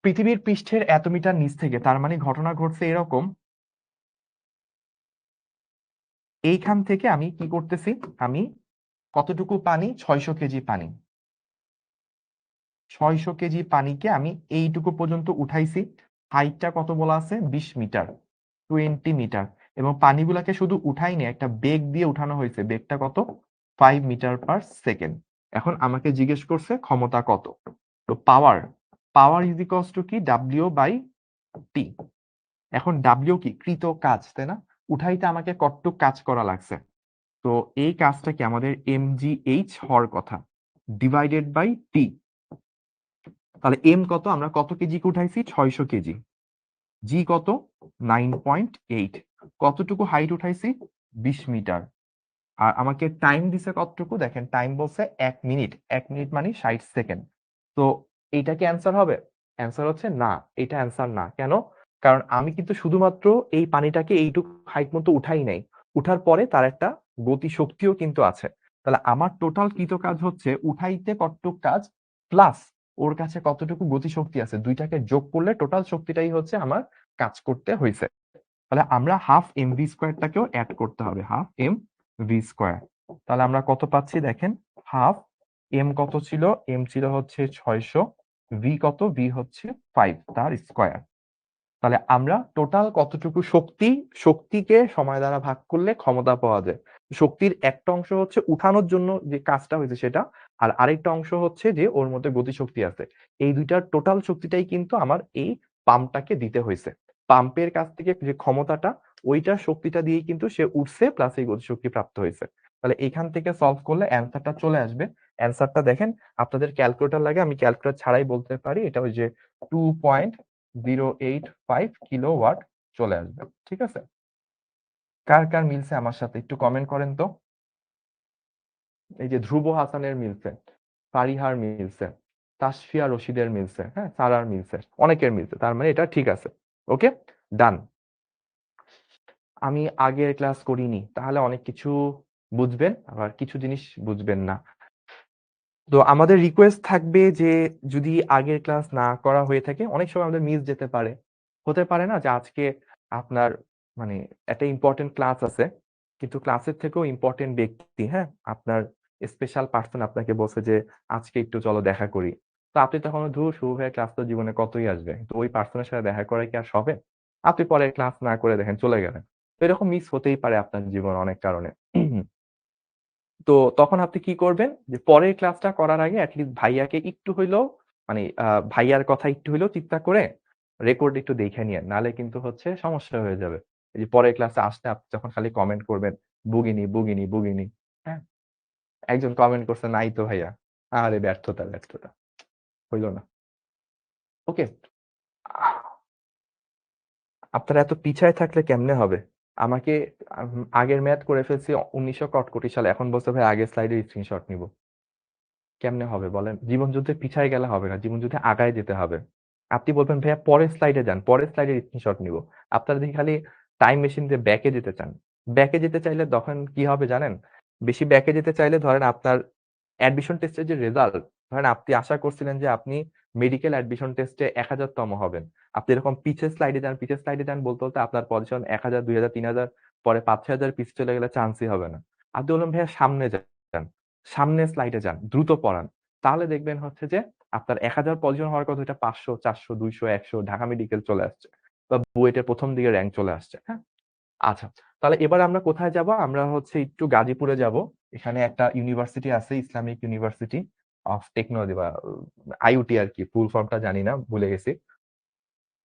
পৃথিবীর পৃষ্ঠের এত মিটার নিচ থেকে, তার মানে ঘটনা ঘটছে এরকম, এইখান থেকে আমি কি করতেছি, আমি কতটুকু পানি, 600 কেজি পানি, 600 কেজি পানিকে আমি এইটুকু পর্যন্ত উঠাইছি। হাইটটা কত বলা আছে? 20 মিটার, 20 মিটার। এবং পানিগুলাকে শুধু উঠাইনি, একটা বেগ দিয়ে উঠানো হয়েছে, বেগটা কত? 5 মিটার পার সেকেন্ড। এখন আমাকে জিজ্ঞেস করছে ক্ষমতা কত। তো পাওয়ার, পাওয়ার ইজ ইকুয়ালস টু কি? ডাব্লিউ বাই টি। এখন ডাব্লিউ কি? কৃত কাজ, তাই না? উঠাইতে আমাকে কতটুক কাজ করা লাগছে, তো এই কাজটা কি আমাদের mgh হওয়ার কথা, ডিভাইডেড বাই টি। তাহলে এম কত? আমরা কত কেজি কে উঠাইছি? 600 কেজি। জি কত? 9.8। কতটুকু হাইট উঠাইছি? 20 মিটার। আর আমাকে টাইম দিছে কতটুকু? দেখেন টাইম বলছে 1 মিনিট, 1 মিনিট মানে 60 সেকেন্ড। তো এইটা কি অ্যান্সার হবে? অ্যান্সার হচ্ছে না, এটা অ্যান্সার না। কেন? কারণ আমি কিন্তু শুধুমাত্র এই পানিটাকে এইটুকু হাইট মতো উঠাই নাই, উঠার পরে তার একটা গতি শক্তিও কিন্তু আছে। তাহলে আমার টোটাল কৃত কাজ হচ্ছে উঠাইতে কতটুক কাজ প্লাস ওর কাছে কতটুকু গতি শক্তি আছে, দুইটাকে যোগ করলে টোটাল শক্তিটাই হচ্ছে আমার কাজ করতে হয়েছে। তাহলে আমরা হাফ এম ভি স্কোয়ারটাকেও অ্যাড করতে হবে, হাফ এম ভি স্কোয়ার। তাহলে আমরা কত পাচ্ছি দেখেন, হাফ এম কত ছিল? এম ছিল হচ্ছে 600, ভি কত? ভি হচ্ছে 5 তার স্কোয়ার। তাহলে আমরা টোটাল কতটুকু শক্তিকে সময় দ্বারা ভাগ করলে ক্ষমতা পাওয়া যায়। শক্তির একটা অংশ হচ্ছে উঠানোর জন্য যে কাজটা হয়েছে সেটা, আর আরেকটা অংশ হচ্ছে যে ওর মধ্যে গতিশক্তি আছে। এই ২ টার টোটাল শক্তিটাই কিন্তু আমার এই পাম্পটাকে দিতে হইছে। পাম্পের কাছ থেকে যে ক্ষমতাটা, ওইটার শক্তিটা দিয়েই কিন্তু সে উঠছে প্লাস এই গতিশক্তি প্রাপ্ত হইছে। তাহলে এখান থেকে সলভ করলে অ্যান্সারটা চলে আসবে। অ্যান্সারটা দেখেন, আপনাদের ক্যালকুলেটর লাগে, আমি ক্যালকুলেটর ছাড়াই বলতে পারি। এটা ওই যে 2.085 কিলোওয়াট চলে আসবে। ঠিক আছে? কার মিলছে আমার সাথে একটু কমেন্ট করেন তো। এই যে ধ্রুব হাসানের মিলছে, ফারিহার মিলছে, তাসফিয়া রশিদের মিলছে, হ্যাঁ, সারার মিলছে, অনেকের মিলছে। তার মানে এটা ঠিক আছে। ওকে, ডান। আমি আগের ক্লাস করিনি, তাহলে অনেক কিছু বুঝবেন, আবার কিছু জিনিস বুঝবেন না। তো আমাদের রিকোয়েস্ট থাকবে যে যদি আগের ক্লাস না করা হয়ে থাকে, অনেক সময় আমাদের মিস যেতে পারে। হতে পারে না যে আজকে আপনার মানে একটা ইম্পর্টেন্ট ক্লাস আছে, কিন্তু ক্লাসের থেকেও ইম্পর্টেন্ট ব্যক্তি, হ্যাঁ, আপনার স্পেশাল পার্সন আপনাকে বলছে যে আজকে একটু চলো দেখা করি। তো আপনি তখন ধুর শুভ ভাইয়ের ক্লাস তো জীবনে কতই আসবে, তো ওই পার্সনের সাথে দেখা করে কি আর হবে? আপনি পরে ক্লাস না করে দেখেন চলে গেলেন। তো এরকম মিস হতেই পারে আপনার জীবনে অনেক কারণে। তো তখন আপনি কি করবেন? যে পরের ক্লাসটা করার আগে এটলিস্ট ভাইয়াকে একটু হইলেও মানে ভাইয়ার কথা একটু হইলেও চিন্তা করে রেকর্ড একটু দেখে নিয়েন। নাহলে কিন্তু হচ্ছে সমস্যা হয়ে যাবে। এই যে পরের ক্লাসে আসলে আপনি যখন খালি কমেন্ট করবেন, "বুগিনি, বুগিনি, বুগিনি।" হ্যাঁ? একজন কমেন্ট করছে, "নাই তো ভাইয়া।" আরে ব্যর্থতা, ব্যর্থতা। হইল না। ওকে? আপনারা এত পিছায় থাকলে কেমনে হবে? আমাকে আগের ম্যাথ করে ফেলছি ১৯০০ কটকটি সালে। এখন বলছে ভাই আগের স্লাইডের স্ক্রিনশট নিবো। কেমনে হবে বলেন? জীবনযুদ্ধে পিছায় গেলে হবে না। জীবনযুদ্ধে আগায় যেতে হবে। আপনি বলবেন ভাইয়া পরের স্লাইডে যান। পরের স্লাইডের স্ক্রিনশট নিবো। আপনারা দেখি খালি টাইম মেশিন দিয়ে ব্যাকে যেতে চান। ব্যাকে যেতে চাইলে তখন কি হবে জানেন? বেশি ব্যাকে যেতে চাইলে ধরেন আপনার অ্যাডমিশন টেস্টের যে রেজাল্ট, ধরেন আপনি আশা করছিলেন যে আপনি মেডিকেল অ্যাডমিশন টেস্টে ১০০০ তম হবেন। আপনি এরকম পিছের স্লাইডে যান বলতে বলতে আপনার পজিশন ১০০০, ২০০০, ৩০০০ পরে ৫-৬০০০ পিছে চলে গেলে চান্সই হবে না। আপনি বললেন ভাইয়া সামনে যান। সামনের স্লাইডে যান। দ্রুত পড়ান। তাহলে দেখবেন হচ্ছে যে আপনার ১০০০ পজিশন হওয়ার কথা, এটা ৫০০, ৪০০, ২০০, ১০০ ঢাকা মেডিকেল চলে আসছে। বা বুয়েটের ১ম দিকে র‍্যাংক চলে আসছে। হ্যাঁ? আচ্ছা। তাহলে এবার আমরা কোথায় যাব? আমরা হচ্ছে একটু গাজীপুরে যাব। এখানে একটা ইউনিভার্সিটি আছে, ইসলামিক ইউনিভার্সিটি অফ টেকনোলজি বা আইইউটি আরকি। ফুল ফর্মটা জানি না, ভুলে গেছি।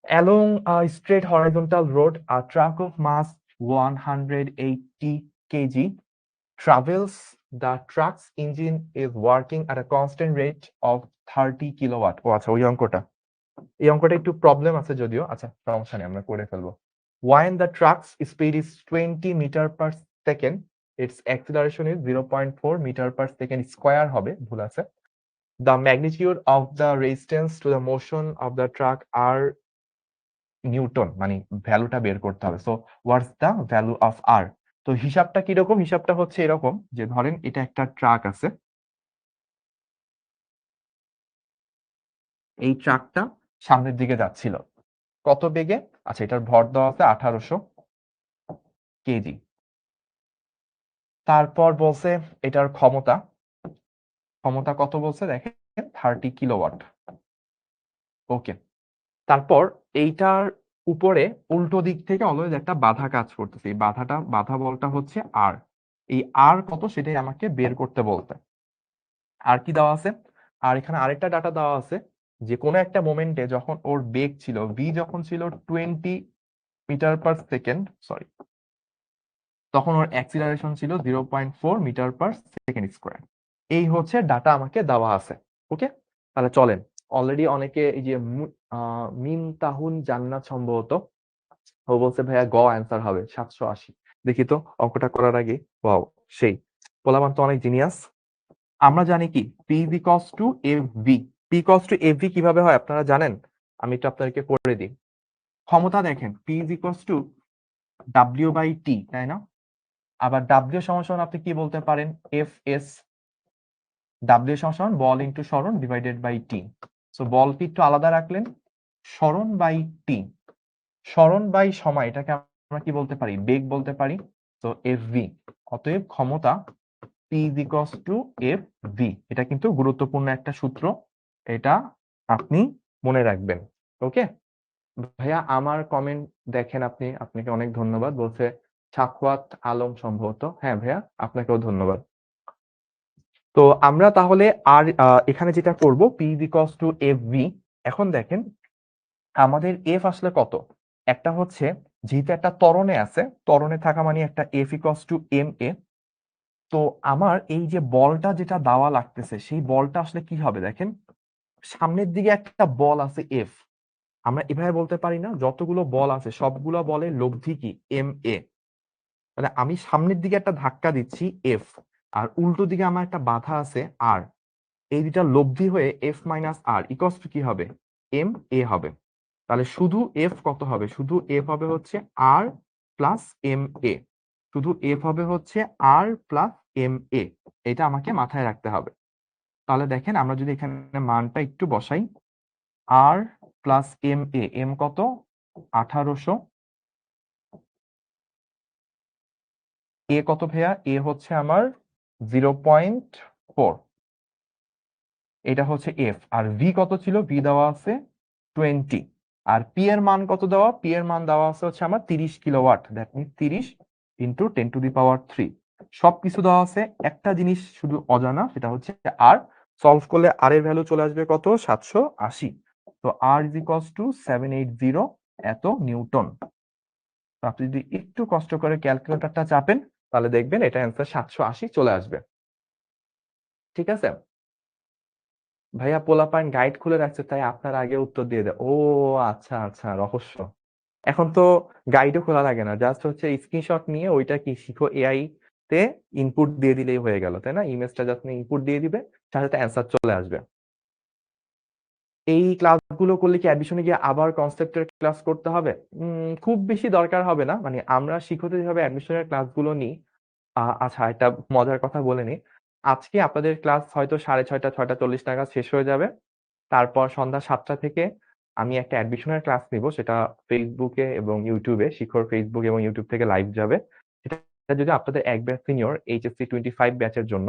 Along a straight horizontal road, a truck of mass 180 kg travels. The truck's engine is working at a constant rate of 30 kilowatt. ও আচ্ছা, ওই অঙ্কটা। এই অঙ্কটা একটু প্রবলেম আছে যদিও। আচ্ছা, সমস্যা নেই, আমরা করে ফেলবো। When the truck's speed is 20 meter per second, its acceleration is 0.4 meter per second square হবে, ভুল আছে। The magnitude of the resistance to the motion of the truck are newton, মানে ভ্যালুটা বের করতে হবে। So what's the value of R? তো হিসাবটা কিরকম? হিসাবটা হচ্ছে এরকম যে ধরেন এটা একটা ট্রাক আছে। এই ট্রাকটা সামনের দিকে যাচ্ছিল। কত বেগে? আচ্ছা, এটার ভর দেওয়া আছে 1800 কেজি। তারপর বলছে এটার ক্ষমতা কত বলছে দেখেন, 30 কিলোওয়াট। ওকে। তারপর এইটার উপরে উল্টো দিক থেকে অলওয়েজ একটা বাধা কাজ করতেছে। এই বাধা বলটা হচ্ছে আর। এই আর কত সেটাই আমাকে বের করতে বলতে। আর কি দেওয়া আছে? আর এখানে আরেকটা ডাটা দেওয়া আছে যে কোনো একটা মোমেন্টে যখন ওর বেগ ছিল, ভি যখন ছিল 20 মিটার পার সেকেন্ড, সরি, তখন ওর অ্যাক্সিলারেশন ছিল 0.4 মিটার পার সেকেন্ড স্কোয়ার। এই হচ্ছে ডাটা আমাকে দেওয়া আছে। ওকে, তাহলে চলেন। অলরেডি অনেকে এই যে মিম তাহুন জান্নাত সম্ভবত, ও বলছে ভাইয়া গ অ্যান্সার হবে 780। দেখি তো অঙ্কটা করার আগে। ওয়াও, সেই পোলাপান তো অনেক জিনিয়াস। আমরা জানি কি P is equals to F V. P equals to F V কিভাবে হয় আপনারা জানেন? আমি একটু আপনাদেরকে করে দিই। ক্ষমতা দেখেন, P is equals to W by T, তাই না? আবার ডাব্লিউ সমান সমান আপনি কি বলতে পারেন? F S. ডাব্লিউ সমান সমান বল ইন্টু সরণ ডিভাইডেড বাই টি। সো বলকে একটু আলাদা রাখলেন, সরণ বাই টি। সরণ বাই সময়, এটাকে আমরা কি বলতে পারি? বেগ বলতে পারি। তো এফ ভি। অতএব ক্ষমতা P is equals to F V. এটা কিন্তু গুরুত্বপূর্ণ একটা সূত্র, এটা আপনি মনে রাখবেন। ওকে, ভাইয়া আমার কমেন্ট দেখেন আপনি, আপনাকে অনেক ধন্যবাদ। বলছে সাখাওয়াত আলম সম্ভবত। হ্যাঁ ভাইয়া, আপনাকেও ধন্যবাদ। তো আমরা তাহলে আর এখানে যেটা করব P ইকুয়ালস টু FV। এখন দেখেন আমাদের F আসলে কত? একটা হচ্ছে যেহেতু একটা ত্বরণে আছে, ত্বরণে থাকা মানে একটা F ইকুয়ালস টু MA। তো আমার এই যে বলটা যেটা দেওয়া লাগতেছে সেই বলটা আসলে কি হবে দেখেন, সামনের দিকে একটা বল আছে F। আমরা এভাবে বলতে পারি না যতগুলো বল আছে সবগুলো বলের লব্ধি কি MA। মানে আমি সামনের দিকে একটা ধাক্কা দিচ্ছি F, আর উল্টো দিকে আমার একটা বাধা আছে R। এই দুটা লব্ধি হয়ে F minus R equals to কি হবে? MA হবে। তাহলে শুধু F কত হবে? শুধু F হবে হচ্ছে R প্লাস MA। শুধু F হবে হচ্ছে R প্লাস MA। এটা আমাকে মাথায় রাখতে হবে। তাহলে দেখেন আমরা যদি এখানে মানটা একটু বসাই, R প্লাস MA, M কত? 1800। এ কত ভাইয়া? এ হচ্ছে আমার 0.4। এটা হচ্ছে এফ। আর ভি কত ছিল? ভি দেওয়া আছে 20। আর পি এর মান কত দেওয়া? পি এর মান দেওয়া আছে হচ্ছে আমার 30 কিলোওয়াট। দ্যাট মিনস 30 ইন্টু 10⁻³ সবকিছু দেওয়া আছে। একটা জিনিস শুধু অজানা, সেটা হচ্ছে আর। সলভ করলে আর এর ভ্যালু চলে আসবে কত? 780। তো আর ইজ ইকুয়ালস টু 780 এত নিউটন। তো আপনি যদি একটু কষ্ট করে ক্যালকুলেটরটা চাপেন তাহলে দেখবেন এটা অ্যান্সার 780 চলে আসবে। ঠিক আছে ভাইয়া, পোলাপাইন গাইড খুলে রাখছে তাই আপনার আগে উত্তর দিয়ে দেয়। ও আচ্ছা আচ্ছা, রহস্য। এখন তো গাইডও খোলা লাগে না, জাস্ট হচ্ছে স্ক্রিনশট নিয়ে ওইটা কি শিখো এআই তে ইনপুট দিয়ে দিলেই হয়ে গেল, তাই না? ইমেজটা জাস্ট ইনপুট দিয়ে দিবে, সাথে সাথে অ্যান্সার চলে আসবে। এই ক্লাসগুলো করলে কি অ্যাডমিশনে গিয়ে আবার কনসেপ্টের ক্লাস করতে হবে? খুব বেশি দরকার হবে না। মানে আমরা শিখতে যেভাবে অ্যাডমিশনের ক্লাসগুলো নিই, আচ্ছা একটা মজার কথা বলে নিই। আজকে আপনাদের ক্লাস হয়তো 6:30, 6:40 নাগাদ শেষ হয়ে যাবে। তারপর সন্ধ্যা 7টা থেকে আমি একটা অ্যাডমিশনের ক্লাস নিব, সেটা ফেসবুকে এবং ইউটিউবে, শিখর ফেসবুক এবং ইউটিউব থেকে লাইভ যাবে। এটা যদি আপনাদের এক ব্যাচ সিনিয়র HSC 25 ব্যাচের জন্য।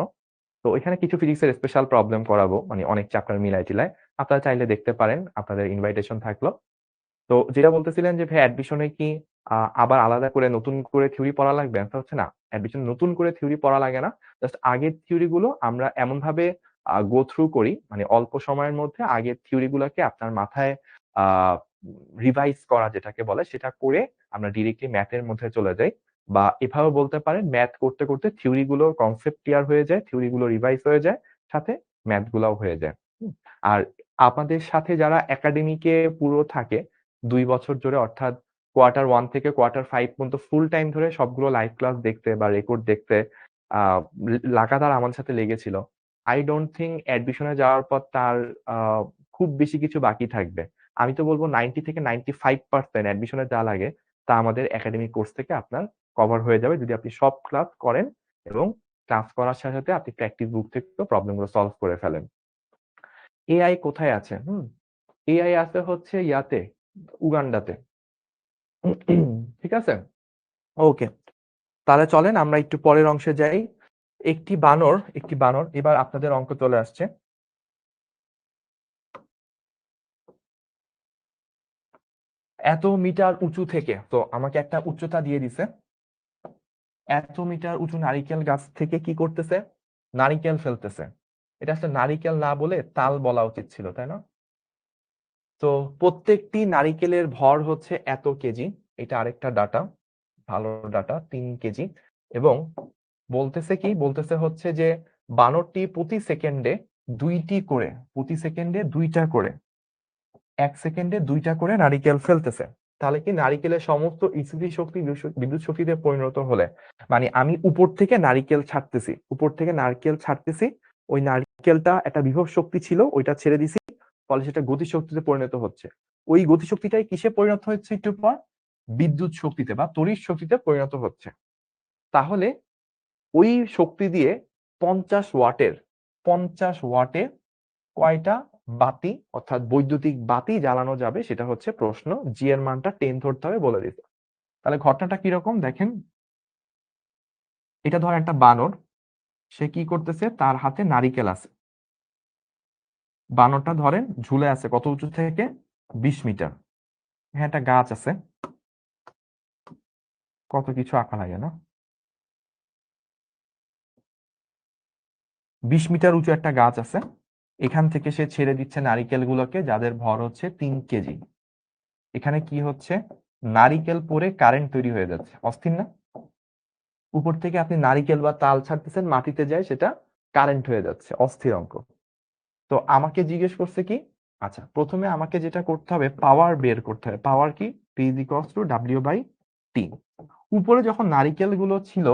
তো এখানে কিছু ফিজিক্সের স্পেশাল প্রবলেম করাবো, মানে অনেক চ্যাপ্টার মিলাই টিলাই। আপনারা চাইলে দেখতে পারেন, আপনাদের ইনভাইটেশন থাকলো। তো যেটা বলতেছিলেন যে ভাই অ্যাডমিশনে কি আবার আলাদা করে নতুন করে থিওরি পড়া লাগবে? অ্যান্সার হচ্ছে না। অ্যাডমিশন নতুন করে থিওরি পড়া লাগে না। জাস্ট আগের থিওরি গুলো আমরা এমন ভাবে গো থ্রু করি, মানে অল্প সময়ের মধ্যে আগের থিওরি গুলাকে আপনার মাথায় আ রিভাইজ করা যেটাকে বলে, সেটা করে আমরা ডিরেক্টলি ম্যাথের মধ্যে চলে যাই। বা এভাবে বলতে পারেন ম্যাথ করতে করতে থিওরি গুলোর কনসেপ্ট ক্লিয়ার হয়ে যায়, থিওরি গুলো রিভাইজ হয়ে যায়, সাথে ম্যাথ গুলাও হয়ে যায়। আর আমাদের সাথে যারা একাডেমিকে পুরো থাকে ২ বছর ধরে, অর্থাৎ কোয়ার্টার 1 থেকে কোয়ার্টার 5 পর্যন্ত ফুল টাইম ধরে সবগুলো লাইভ ক্লাস দেখতে বা রেকর্ড দেখতে আ লাগাতার আমাদের সাথে লেগেছিল। আই ডোন্ট থিংক অ্যাডমিশনে যাওয়ার পর তার আ খুব বেশি কিছু বাকি থাকবে। আমি তো বলব 90 থেকে 95% অ্যাডমিশনে যা লাগে তা আমাদের একাডেমিক কোর্স থেকে আপনার কভার হয়ে যাবে যদি আপনি সব ক্লাস করেন এবং ক্লাস করার সাথে, সাথে আপনি প্র্যাকটিস বুক থেকেও প্রবলেমগুলো সলভ করে ফেলেন। এআই কোথায় আছে? এআই আছে হচ্ছে ইয়াতে, উগান্ডাতে। ঠিক আছে? ওকে। তাহলে চলেন আমরা একটু পরের অংশে যাই। একটি বানর, এবার আপনাদের অঙ্ক চলে আসছে। এত মিটার উঁচু থেকে, তো আমাকে একটা উচ্চতা দিয়ে দিছে। এত মিটার উঁচু নারিকেল গাছ থেকে কি করতেছে? নারিকেল ফেলতেছে। এটা আসলে নারিকেল না বলে তাল বলা উচিত ছিল, তাই না? তো প্রত্যেকটি নারিকেলের ভর হচ্ছে এত কেজি। এটা আরেকটা ডাটা, ভালো ডাটা, 3 কেজি। এবং বলতেছে কি? বলতেছে হচ্ছে যে বানরটি প্রতি সেকেন্ডে প্রতি সেকেন্ডে 2টা করে, 1 সেকেন্ডে 2টা করে নারিকেল ফেলতেছে। তাহলে কি নারিকেলের সমস্ত স্থিতি শক্তি বিদ্যুৎ শক্তিতে পরিণত হলে, মানে আমি উপর থেকে নারকেল ছাড়তেছি, ওই নারকেলটা একটা বিভব শক্তি ছিল, ওইটা ছেড়ে দিছি, ফলে সেটা গতি শক্তিতে পরিণত হচ্ছে। ওই গতি শক্তিটাই কিসে পরিণত হচ্ছে একটু পর? বিদ্যুৎ শক্তিতে বা তড়িৎ শক্তিতে পরিণত হচ্ছে। তাহলে ওই শক্তি দিয়ে 50 ওয়াটের কয়টা বাতি, অর্থাৎ বৈদ্যুতিক বাতি জ্বালানো যাবে, সেটা হচ্ছে প্রশ্ন। জি এর মানটা 10 ধরতে হবে, বলে দিতে। তাহলে ঘটনাটা কিরকম দেখেন। এটা ধর একটা বানর, সে কি করতেছে, তার হাতে নারিকেল আছে। বানরটা ধরেন ঝুলে আছে কত উঁচু থেকে? 20 মিটার। হ্যাঁ, একটা গাছ আছে। কত কিছু আঁকা লাগে না? 20 মিটার উঁচু একটা গাছ আছে। এখান থেকে সে ছেড়ে দিচ্ছে নারিকেলগুলোকে, যাদের ভর হচ্ছে 3 কেজি। এখানে কি হচ্ছে? নারিকেল পরে কারেন্ট তৈরি হয়ে যাচ্ছে। অস্থির না? উপর থেকে আপনি নারিকেল বা তাল ছাড়তেছেন, মাটিতে যায় সেটা কারেন্ট হয়ে যাচ্ছে। অস্থির অঙ্ক। তো আমাকে জিজ্ঞেস করছে কি, আচ্ছা প্রথমে আমাকে যেটা করতে হবে, পাওয়ার বের করতে হবে। পাওয়ার কি? P is equals to W by T। উপরে যখন নারিকেল গুলো ছিল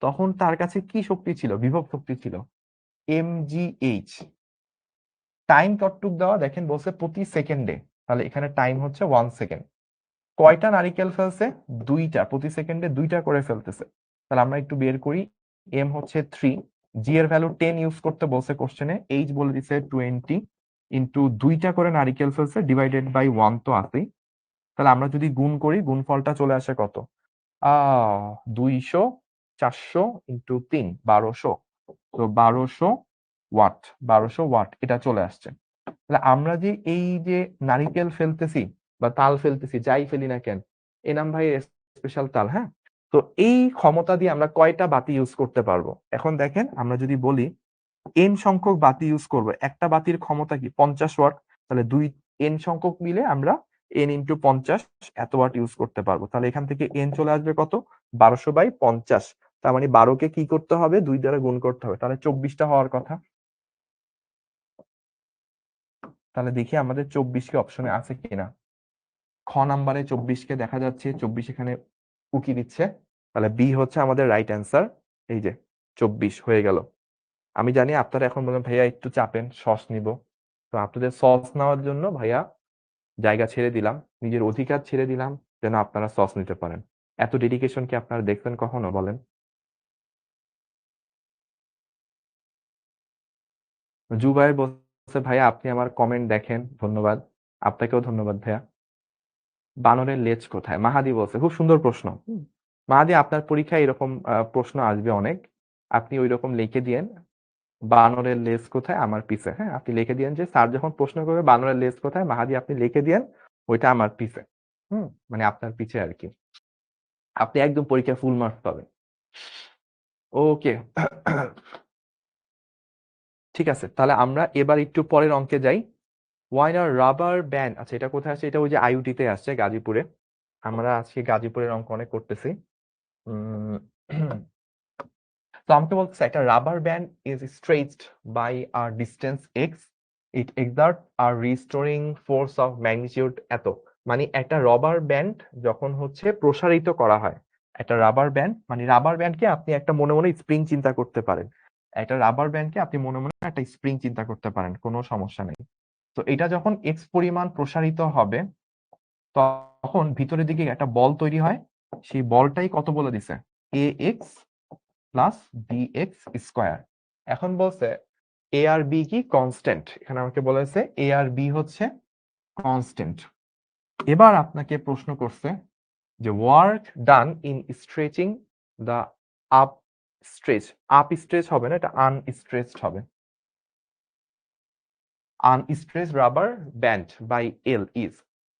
তখন তার কাছে কি শক্তি ছিল? বিভব শক্তি ছিল mgh। টাইম কতটুক দেওয়া দেখেন, বলছে প্রতি সেকেন্ডে, তাহলে এখানে টাইম হচ্ছে 1 সেকেন্ড। কয়টা নারিকেল ফেলছে? 2টা। প্রতি সেকেন্ডে 2টা করে ফেলতেছে। তাহলে আমরা একটু বের করি। এম হচ্ছে 3, জি এর ভ্যালু 10 ইউজ করতে বলছে কোশ্চেনে, এইচ বলে দিছে 20 ইন্টু 2টা করে নারিকেল ফেলছে ডিভাইডেড বাই 1 তো আছেই। তাহলে আমরা যদি গুণ করি, গুণফলটা চলে আসে কত? 200, 400 ইন্টু 3, 1200। তো 1200 ওয়াট, 1200 ওয়াট এটা চলে আসছে। তাহলে আমরা যে এই যে নারিকেল ফেলতেছি বা তাল ফেলতেছি, যাই ফেলি না কেন, এ নাম ভাই স্পেশাল তাল, হ্যাঁ। তো এই ক্ষমতা দিয়ে আমরা কয়টা বাতি ইউজ করতে পারবো? এখন দেখেন, আমরা যদি বলি এন সংখ্যক বাতি ইউজ করব, একটা বাতির ক্ষমতা কি 50 ওয়াট, তাহলে এন সংখ্যক মিলে আমরা এন ইন্টু 50 এত ওয়াট ইউজ করতে পারবো। তাহলে এখান থেকে এন চলে আসবে কত? 1200/50। তার মানে 12কে কি করতে হবে? 2 দ্বারা গুণ করতে হবে, তাহলে 24টা হওয়ার কথা। তাহলে দেখি আমাদের 24 কি অপশনে আছে কিনা। খ নাম্বারে 24 কে দেখা যাচ্ছে, 24 এখানে উকি দিচ্ছে। তাহলে বি হচ্ছে আমাদের রাইট অ্যান্সার। এই যে 24 হয়ে গেল। আমি জানি আপনারা এখন বলবেন ভাইয়া একটু চাপেন, সস নিব। তো আপনাদের সস নেওয়ার জন্য ভাইয়া জায়গা ছেড়ে দিলাম, নিজের অধিকার ছেড়ে দিলাম, যেন আপনারা সস নিতে পারেন। এত ডেডিকেশন কি আপনারা দেখবেন কখনো বলেন? জুবাইর বলছে ভাইয়া আপনি আমার কমেন্ট দেখেন, ধন্যবাদ। আপনাকেও ধন্যবাদ ভাইয়া। বানরের লেজ কোথায়? মাহাদি বলছে, খুব সুন্দর প্রশ্ন। মাহাদি, আপনার পরীক্ষায় এরকম প্রশ্ন আসবে অনেক। আপনি ওই রকম লিখে দিয়েন, বানরের লেজ কোথায়? আমার পিছে। হ্যাঁ, আপনি লিখে দিয়েন যে স্যার যখন প্রশ্ন করবে বানরের লেজ কোথায়, মাহাদি আপনি লিখে দিয়েন ওইটা আমার পিছে। মানে আপনার পিছে আর কি। আপনি একদম পরীক্ষায় ফুল মার্কস পাবেন। ওকে। ঠিক আছে, তাহলে আমরা এবার একটু পরের অঙ্কে যাই। ওয়াইনার রাবার ব্যান্ড, আচ্ছা এটা কোথায় আছে? এটা ওই যে আইউটিতে আসছে, গাজীপুরে। আমরা আজকে গাজীপুরের অঙ্ক অনেক করতেছি। উম, তো আমাকে বলতেছে একটা rubber band is stretched by a distance X, it exert a restoring force of magnitude এত। মানে একটা রাবার ব্যান্ড যখন হচ্ছে প্রসারিত করা হয়, একটা রাবার ব্যান্ড, মানে রাবার ব্যান্ডকে আপনি একটা মনে মনে স্প্রিং চিন্তা করতে পারেন। একটা রাবার ব্যান্ডকে আপনি মনে মনে একটা স্প্রিং চিন্তা করতে পারেন, কোনো সমস্যা নেই। তো এটা যখন এক্স পরিমাণ প্রসারিত হবে, তখন ভিতরের দিকে একটা বল তৈরি হয়। সেই বলটাই কত বলে দিছে? A x plus b x square. এখন বলছে এ আর বি কি কনস্ট্যান্ট, এখানে আমাকে বলেছে এ আর বি হচ্ছে কনস্ট্যান্ট। এবার আপনাকে প্রশ্ন করছে যে work done in stretching the up stretch. Up stretch হবে না, এটা আনস্ট্রেচড হবে। Unstretch rubber band by l is,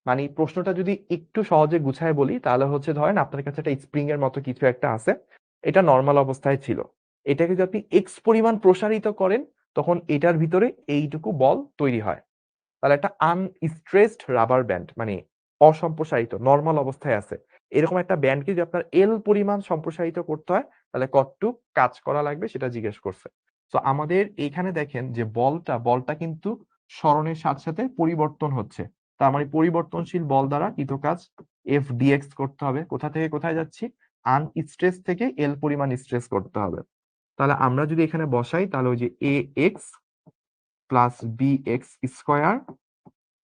মানে প্রশ্নটা যদি একটু সহজে গুছায় বলি তাহলে হচ্ছে, ধরেন আপনার কাছে একটা স্প্রিং এর মতো কিছু একটা আছে, এটা নর্মাল অবস্থায় ছিল। এটাকে যদি আপনি এক্স পরিমাণ প্রসারিত করেন, তখন এটার ভিতরে এইটুকু বল তৈরি হয়। তাহলে একটা আনস্ট্রেসড রাবার ব্যান্ড মানে অসম্প্রসারিত, নর্মাল অবস্থায় আছে, এরকম একটা ব্যান্ডকে যদি আপনার এল পরিমাণ সম্প্রসারিত করতে হয়, তাহলে কতটুক কাজ করা লাগবে সেটা জিজ্ঞেস করছে। তো আমাদের এইখানে দেখেন যে বলটা কিন্তু স্মরণের সাথে সাথে পরিবর্তন হচ্ছে। তার মানে পরিবর্তনশীল বল দ্বারা কৃত কাজ এফ ডিএক্স করতে হবে। কোথা থেকে কোথায় যাচ্ছি? আনস্ট্রেস থেকে এল পরিমাণ স্ট্রেস করতে হবে। তাহলে আমরা যদি এখানে বসাই, তাহলে ওই যে a x plus b x square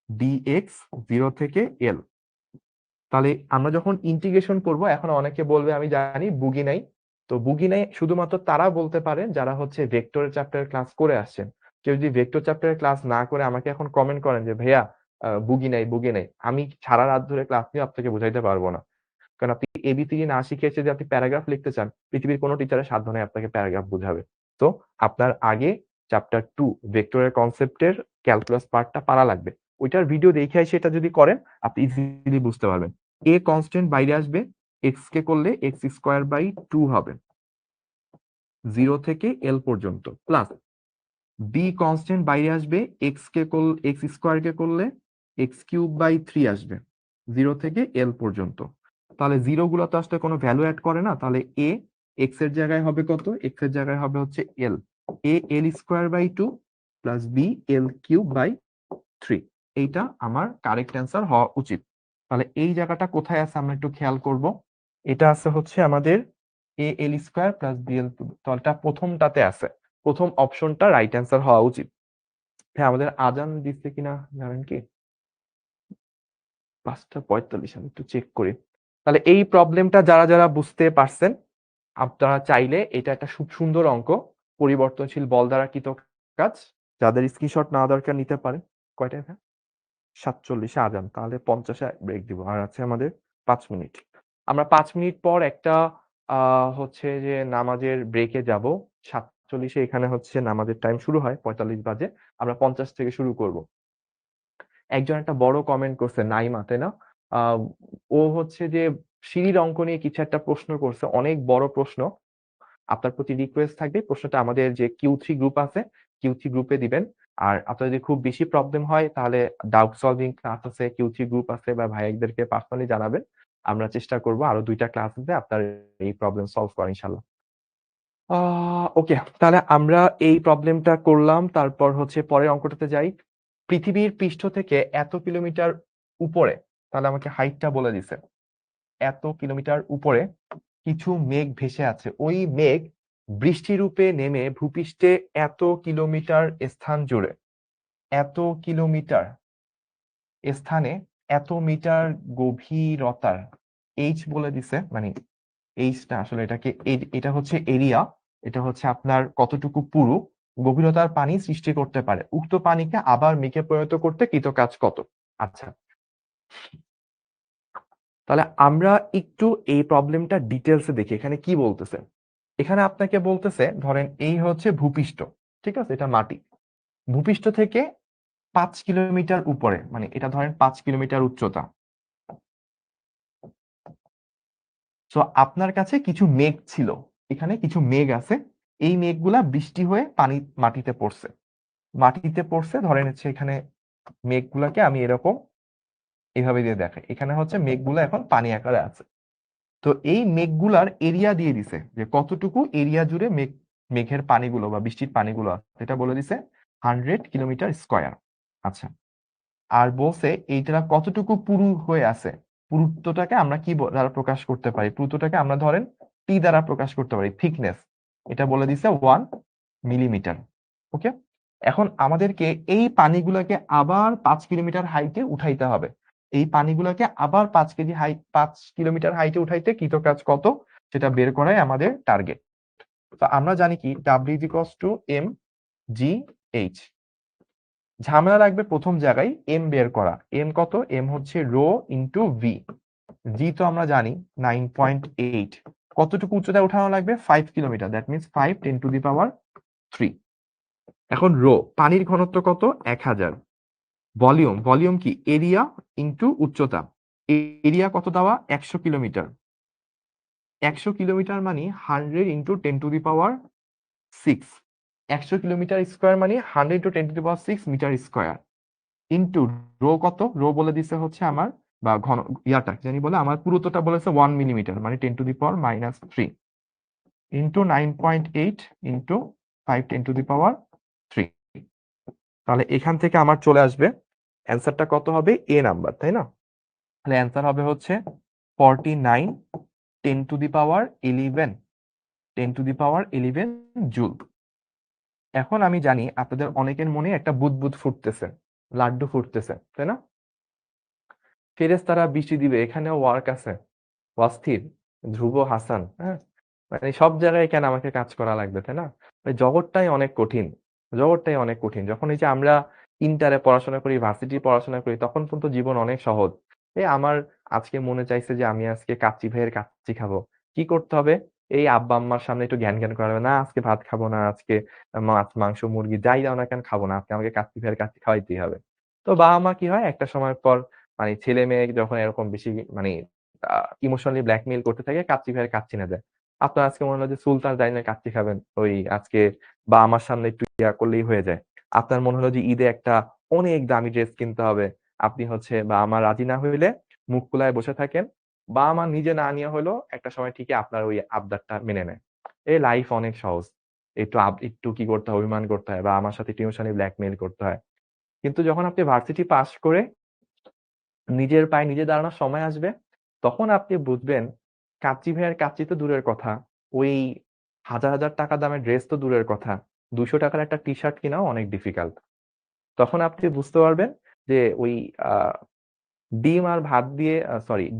dx 0 থেকে এল। তাহলে আমরা যখন ইন্টিগ্রেশন করব, এখন অনেকে বলবে আমি জানি বুগি নাই। তো বুগি নাই শুধুমাত্র তারা বলতে পারে যারা হচ্ছে ভেক্টরের চ্যাপ্টারের ক্লাস করে আসছেন। কেউ যদি ভেক্টর চ্যাপ্টারের ক্লাস না করে আমাকে এখন কমেন্ট করেন যে ভাইয়া বুগি নাই বুগি নাই, আমি সারা রাত ধরে ক্লাস নিয়ে আপনাকে বুঝাইতে পারবো না। কারণ আপনি এবিসিডি না শিখে যদি আপনি প্যারাগ্রাফ লিখতে চান, পৃথিবীর কোনো টিচারের সাধ্য নেই আপনাকে প্যারাগ্রাফ বুঝাবে। তো আপনার আগে চ্যাপ্টার 2 ভেক্টরের কনসেপ্টের ক্যালকুলাস পার্টটা পারা লাগবে। ওইটার ভিডিও দেখে এসে এটা যদি করেন আপনি ইজিলি বুঝতে পারবেন। এ কনস্ট্যান্ট বাইরে আসবে, এক্স কে করলে এক্স স্কোয়ার বাই 2 হবে 0 থেকে এল পর্যন্ত, প্লাস বি কনস্ট্যান্ট বাইরে আসবে, এক্স স্কোয়ার কে করলে এক্স কিউব বাই 3 আসবে 0 থেকে এল পর্যন্ত। তাহলে জিরো গুলো তো আসলে কোনো ভ্যালু অ্যাড করে না, তাহলে এ এক্স এর জায়গায় হবে কত, এক্স এর জায়গায় হবে হচ্ছে l, a l square by 2 plus b l cube by 3। এইটা আমার কারেক্ট অ্যান্সার হওয়া উচিত। তাহলে এই জায়গাটা কোথায় আছে আমরা একটু খেয়াল করব। এটা আছে হচ্ছে আমাদের a l square plus b l cube, তাহলে প্রথমটাতে আছে, প্রথম অপশনটা রাইট অ্যান্সার হওয়া উচিত। হ্যাঁ, আমাদের আজান দিচ্ছে কিনা জানেন কি? 5:45, আমি একটু চেক করি। তাহলে এই প্রবলেমটা যারা যারা বুঝতে পারছেন, আপনারা চাইলে এটা একটা খুব সুন্দর অঙ্ক, পরিবর্তনশীল বল দ্বারা কৃত কাজ, যাদের স্ক্রিনশট নেওয়া দরকার নিতে পারেন। কয়টায় ভাই? 47-এ আজান, তাহলে 50-এ ব্রেক দিব, আর আছে আমাদের 5 মিনিট। আমরা 5 মিনিট পর একটা হচ্ছে যে নামাজের ব্রেকে যাব। 47-এ এখানে হচ্ছে নামাজের টাইম শুরু হয়, 45 বাজে, আমরা 50 থেকে শুরু করব। একজন একটা বড় কমেন্ট করছে, নাইমা, তাই না? আহ, ও হচ্ছে যে সিঁড়ির অঙ্ক নিয়ে কিছু একটা প্রশ্ন করছে, অনেক বড় প্রশ্ন। আপনার প্রতি রিকোয়েস্ট থাকবে প্রশ্নটা আমাদের যে কিউ3 গ্রুপ আছে, কিউ3 গ্রুপে দিবেন। আর আপনার যদি খুব বেশি প্রবলেম হয় তাহলে ডাউট সলভিং ক্লাস আছে, কিউ3 গ্রুপ আছে, বা ভাইদেরকে পার্সোনালি জানাবেন। আমরা চেষ্টা করব আরো 2টা ক্লাস দিতে আপনার এই প্রবলেম সলভ করা, ইনশাল্লাহ। ওকে, তাহলে আমরা এই প্রবলেমটা করলাম, তারপর হচ্ছে পরের অঙ্কটাতে যাই। পৃথিবীর পৃষ্ঠ থেকে এত কিলোমিটার উপরে, তাহলে আমাকে হাইটটা বলে দিছে, এত কিলোমিটার উপরে কিছু মেঘ ভেসে আছে, ওই মেঘ বৃষ্টিরূপে নেমে ভূপৃষ্ঠে এত কিলোমিটার স্থান জুড়ে, এত কিলোমিটার স্থানে এত মিটার গভীরতার, এইচ বলে দিছে, মানে এইচটা আসলে এটাকে এটা হচ্ছে এরিয়া, এটা হচ্ছে আপনার কতটুকু পুরু গভীরতার পানি সৃষ্টি করতে পারে, উক্ত পানিকে আবার মেঘে পরিণত করতে কৃত কাজ কত। আচ্ছা, তাহলে আমরা একটু এই প্রবলেমটা ডিটেলসে দেখি এখানে কি বলতেছে। এখানে আপনাকে বলতেছে, ধরেন এই হচ্ছে ভূপৃষ্ঠ, ঠিক আছে, এটা মাটি, ভূপৃষ্ঠ থেকে 5 কিলোমিটার উপরে, মানে এটা ধরেন 5 কিলোমিটার উচ্চতা। তো আপনার কাছে কিছু মেঘ ছিল, এখানে কিছু মেঘ আছে, এই মেঘগুলা বৃষ্টি হয়ে পানি মাটিতে পড়ছে, মাটিতে পড়ছে, ধরেন হচ্ছে এখানে মেঘগুলাকে আমি এরকম এভাবে দিয়ে দেখাই, এখানে হচ্ছে মেঘগুলা এখন পানি আকারে আছে। তো এই মেঘগুলার এরিয়া দিয়ে দিছে যে কতটুকু এরিয়া জুড়ে মেঘের পানিগুলো বা বৃষ্টির পানিগুলো আছে, এটা বলে দিছে 100 কিলোমিটার স্কোয়ার। আচ্ছা, আর বলছে এইটা কতটুকু পুরু হয়ে আছে, পুরুত্বটাকে আমরা কি দ্বারা প্রকাশ করতে পারি, পুরুত্বটাকে আমরা ধরেন টি দ্বারা প্রকাশ করতে পারি, থিকনেস, এটা বলে দিছে 1 মিলিমিটার। ওকে, এখন আমাদেরকে এই পানিগুলোকে আবার 5 কিলোমিটার হাইটে উঠাইতে হবে, এই পানিগুলোকে আবার 5 কিলোমিটার হাইটে উঠাইতে কৃত কাজ কত, সেটা বের করাই আমাদের টার্গেট। তো আমরা জানি কি W=mgh, ঝামেলা লাগবে প্রথম জায়গায় এম বের করা, এম কত, এম হচ্ছে রো ইন্টু ভি, জি তো আমরা জানি 9.8, কতটুকু উচ্চতায় উঠানো লাগবে 5 কিলোমিটার, দ্যাট মিনস 5 × 10⁻³ এখন রো, পানির ঘনত্ব কত 1000, ভলিউম কি এরিয়া ইন্টু উচ্চতা, এরিয়া কত দেওয়া 100 কিলোমিটার, 100 কিলোমিটার মানে 100 × 10⁻6, 100 কিলোমিটার স্কোয়ার মানে 100 × 10⁻6 মিটার স্কোয়ার, ইন্টু রো কত, রো বলে দিছে হচ্ছে আমার, বা ঘন ইয়াটা জানি বলে আমার পুরুত্বটা বলেছে 1 মিলিমিটার মানে 10⁻³ ইন্টু 9.8 ইন্টু 5 × 10⁻³ তাহলে এখান থেকে আমার চলে আসবে অ্যান্সারটা কত হবে, এ নাম্বার, তাই না? তাহলে অ্যান্সার হবে হচ্ছে 49 10⁻11 10⁻11 জুল। এখন আমি জানি আপনাদের অনেকের মনে একটা বুদবুদ ফুটতেছে, লাড্ডু ফুটতেছে, তাই না? ফেরেশতারা বৃষ্টি দিবে, এখানেও ওয়ার্ক আছে, অস্থির, ধ্রুব হাসান, হ্যাঁ, মানে সব জায়গায় কেন আমাকে কাজ করা লাগবে, তাই না? ভাই, জগৎটাই অনেক কঠিন, জগৎটাই অনেক কঠিন। যখন এই যে আমরা ইন্টারে পড়াশোনা করি, ভার্সিটি পড়াশোনা করি, তখন কিন্তু জীবন অনেক সহজ। এই আমার আজকে মনে চাইছে যে আমি আজকে কাচ্চি ভাইয়ের কাচ্চি খাবো, কি করতে হবে, এই আব্বা আম্মার সামনে একটু জ্ঞান জ্ঞান করা হবে, না আজকে ভাত খাবো না, আজকে মাছ মাংস মুরগি যাই দাও না কেন খাবো না, আজকে আমাকে কাচ্চি ভাইয়ের কাচ্চি খাওয়াইতেই হবে। তো বাবা-মা কি হয় একটা সময় পর মানে ছেলে-মেয়ে যখন এরকম বেশি মানে আ ইমোশনালি ব্ল্যাকমেইল করতে থাকে, কাচ্চি ভাইয়ের কাচ্চি না যায়। আপনার আজকে মনে হলো যে সুলতান ডাইনের কাচ্চি খাবেন। ওই আজকে বাবা-মার সামনে একটু ইয়া করলেই হয়ে যায়। আপনার মনে হলো যে ঈদে একটা অনেক দামি ড্রেস কিনতে হবে। আপনি হচ্ছে বাবা-মা রাজি না হইলে মুখ ফুলায় বসে থাকেন। বাবা-মা নিজে না নিয়া হইলেও একটা সময় ঠিকই আপনার ওই আবদারটা মেনে নেয়। এই লাইফ অনেক সহজ। একটু কি করতে হয়, অভিমান করতে হয় বা আমার সাথে একটু ইমোশনালি ব্ল্যাকমেইল করতে হয়। কিন্তু যখন আপনি ভার্সিটি পাস করে নিজের পায়ে নিজে দাঁড়ানোর সময় আসবে, তখন আপনি বুঝবেন কাচ্চি ভাইয়ের কাচ্চি তো দূরের কথা। ওই হাজার টাকা দামের ড্রেস তো দূরের কথা। ৳২০০ র একটা টি-শার্ট কিনাও অনেক ডিফিকাল্ট। তখন আপনি বুঝতে পারবেন যে ওই আ ডিম আর ভাত দিয়ে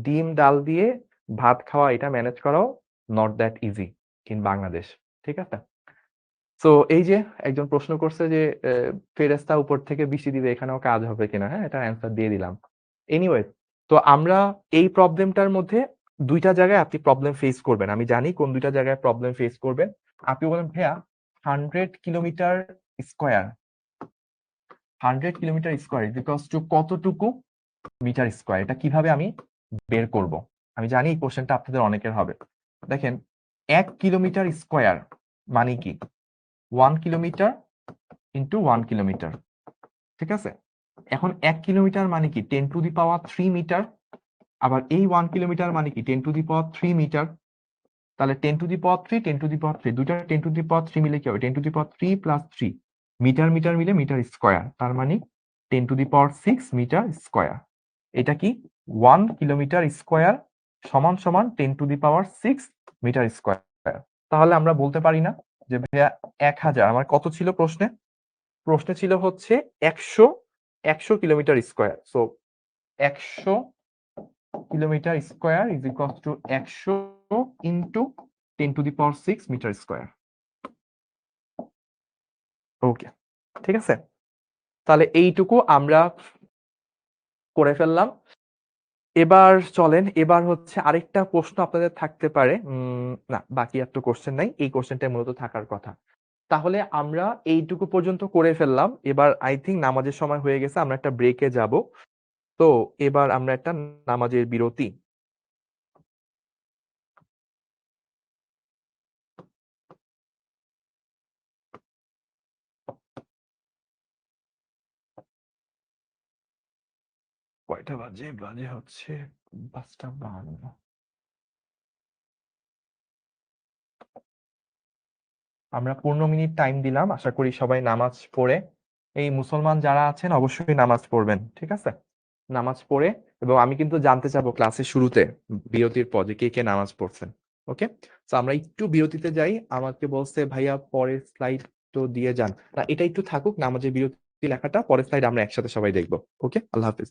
ডিম, ডাল দিয়ে ভাত খাওয়া এটা ম্যানেজ করাও not that easy in Bangladesh. ঠিক আছে? সো এই যে একজন প্রশ্ন করছে যে ফেরেশতা উপর থেকে বৃষ্টি দিবে এখানেও কাজ হবে কিনা? হ্যাঁ? এটার অ্যান্সার দিয়ে দিলাম। এনিওয়েজ তো আমরা এই প্রবলেমটার মধ্যে ২ টা জায়গায় আপনি প্রবলেম ফেস করবেন। আমি জানি কোন ২ টা জায়গায় প্রবলেম ফেস করবেন। আপনি বলবেন, "ভাইয়া 100 kilometre square, 100 kilometre square is equals two কতটুকু মিটার স্কয়ার? এটা কিভাবে আমি বের করব?" আমি জানি এই কোয়েশ্চেনটা আপনাদের অনেকের হবে। দেখেন ১ কিলোমিটার স্কয়ার মানে কি? 1 কিলোমিটার ইন্টু 1 কিলোমিটার। ঠিক আছে? এখন ১ কিলোমিটার মানে কি? 10 টু দি পাওয়ার 3 মিটার। আবার এই 1 কিলোমিটার মানে কি? 10 টু দি পাওয়ার 3 মিটার। তাহলে 10 to the power 3, 10 to the power 3 দুইটা 10 টু দি পাওয়ার 3 মিলে কি হবে? 10 to the power 3 plus 3 metre মিলে মিটার স্কয়ার। তার মানে 10 to the power 6 metre square. এটা কি? 1 কিলোমিটার স্কয়ার সমান 10 to the power 6 metre square. তাহলে আমরা বলতে পারি না যে ভাইয়া ১০০০ আমার কত ছিল প্রশ্নে? প্রশ্নে ছিল হচ্ছে ১০০ kilometre square. So ১০০ kilometre square is equals to ১০০ into 10 to the power 6 metre square. Okay. ঠিক আছে? তাহলে এইটুকু আমরা করে ফেললাম। এবার চলেন, এবার হচ্ছে আরেকটা প্রশ্ন আপনাদের থাকতে পারে। না বাকি আর তো কোয়েশ্চেন নাই। এই কোয়েশ্চেনটাই মূলত থাকার কথা। তাহলে আমরা এইটুকু পর্যন্ত করে ফেললাম। এবার আই থিংক নামাজের সময় হয়ে গেছে। আমরা একটা ব্রেকে যাব। তো এবার আমরা একটা নামাজের বিরতি। কয়টা বাজে? বাজে হচ্ছে ৫টা ৫২। আমরা ১৫ মিনিট টাইম দিলাম। আশা করি সবাই নামাজ পড়ে এই মুসলমান যারা আছেন অবশ্যই নামাজ পড়বেন। ঠিক আছে? নামাজ পড়ে এবং আমি কিন্তু জানতে চাবো ক্লাসের শুরুতে বিরতির পর যে কে নামাজ পড়ছেন। ওকে? সো আমরা একটু বিরতিতে যাই। আমাকে বলছে ভাইয়া পরের স্লাইড তো দিয়ে যান। না এটা একটু থাকুক নামাজের বিরতি লেখাটা পরের স্লাইড আমরা একসাথে সবাই দেখব। ওকে? আল্লাহ হাফেজ।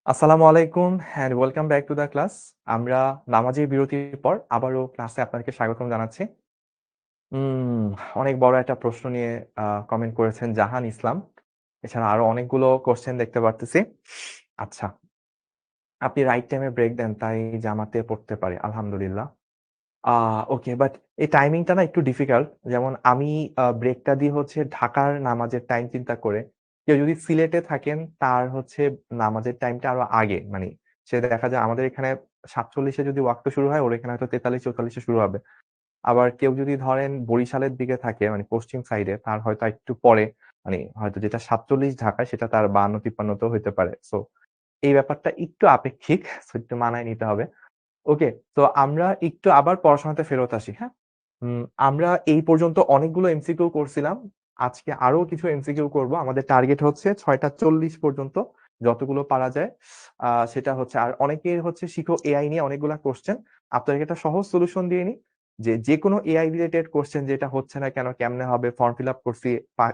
আসসালামু আলাইকুম and welcome back to the class. আমরা নামাজের বিরতির পর আবারও ক্লাসে আপনাদেরকে স্বাগতম জানাচ্ছি। উম অনেক বড় একটা প্রশ্ন নিয়ে কমেন্ট করেছেন জাহান ইসলাম। এছাড়া আরো অনেকগুলো কোয়েশ্চেন দেখতে পারতেছি। আচ্ছা, আপনি রাইট টাইমে ব্রেক দেন তাই জামাতে পড়তে পারে। আলহামদুলিল্লাহ। আ ওকে, বাট এই টাইমিংটা না একটু ডিফিকাল্ট। যেমন আমি ব্রেকটা দিই হচ্ছে ঢাকার নামাজের টাইম চিন্তা করে। কেউ যদি সিলেটে থাকেন তার হচ্ছে নামাজের টাইমটা আরো আগে। মানে সে দেখা যায় আমাদের এখানে ৪৭ এ যদি ওয়াক্ত শুরু হয়, ওর এখানে হয়তো ৪৩-৪৪ এ শুরু হবে। আবার কেউ যদি ধরেন বরিশালের দিকে থাকে মানে পশ্চিম সাইডে তার হয়তো একটু পরে মানে হয়তো যেটা ৪৭ ঢাকায় সেটা তার ৫২-৫৩ তেও হইতে পারে। সো এই ব্যাপারটা একটু আপেক্ষিক। সো একটু মানায় নিতে হবে। ওকে, তো আমরা একটু আবার পড়াশোনাতে ফেরত আসি, হ্যাঁ? আমরা এই পর্যন্ত অনেকগুলো এমসিকিউ করছিলাম। আজকে আরো কিছু এমসিকিউ করব। আমাদের টার্গেট হচ্ছে ৬টা ৪০ পর্যন্ত যতগুলো পারা যায়। সেটা হচ্ছে আর অনেকের হচ্ছে শিখো এআই নিয়ে অনেকগুলা কোয়েশ্চেন। আপনাদেরকে একটা সহজ সলিউশন দিয়ে নিই। যেকোনো এআই রিলেটেড কোয়েশ্চেন যেটা হচ্ছে না কেন, কেমনে হবে, ফর্ম ফিল আপ করছি,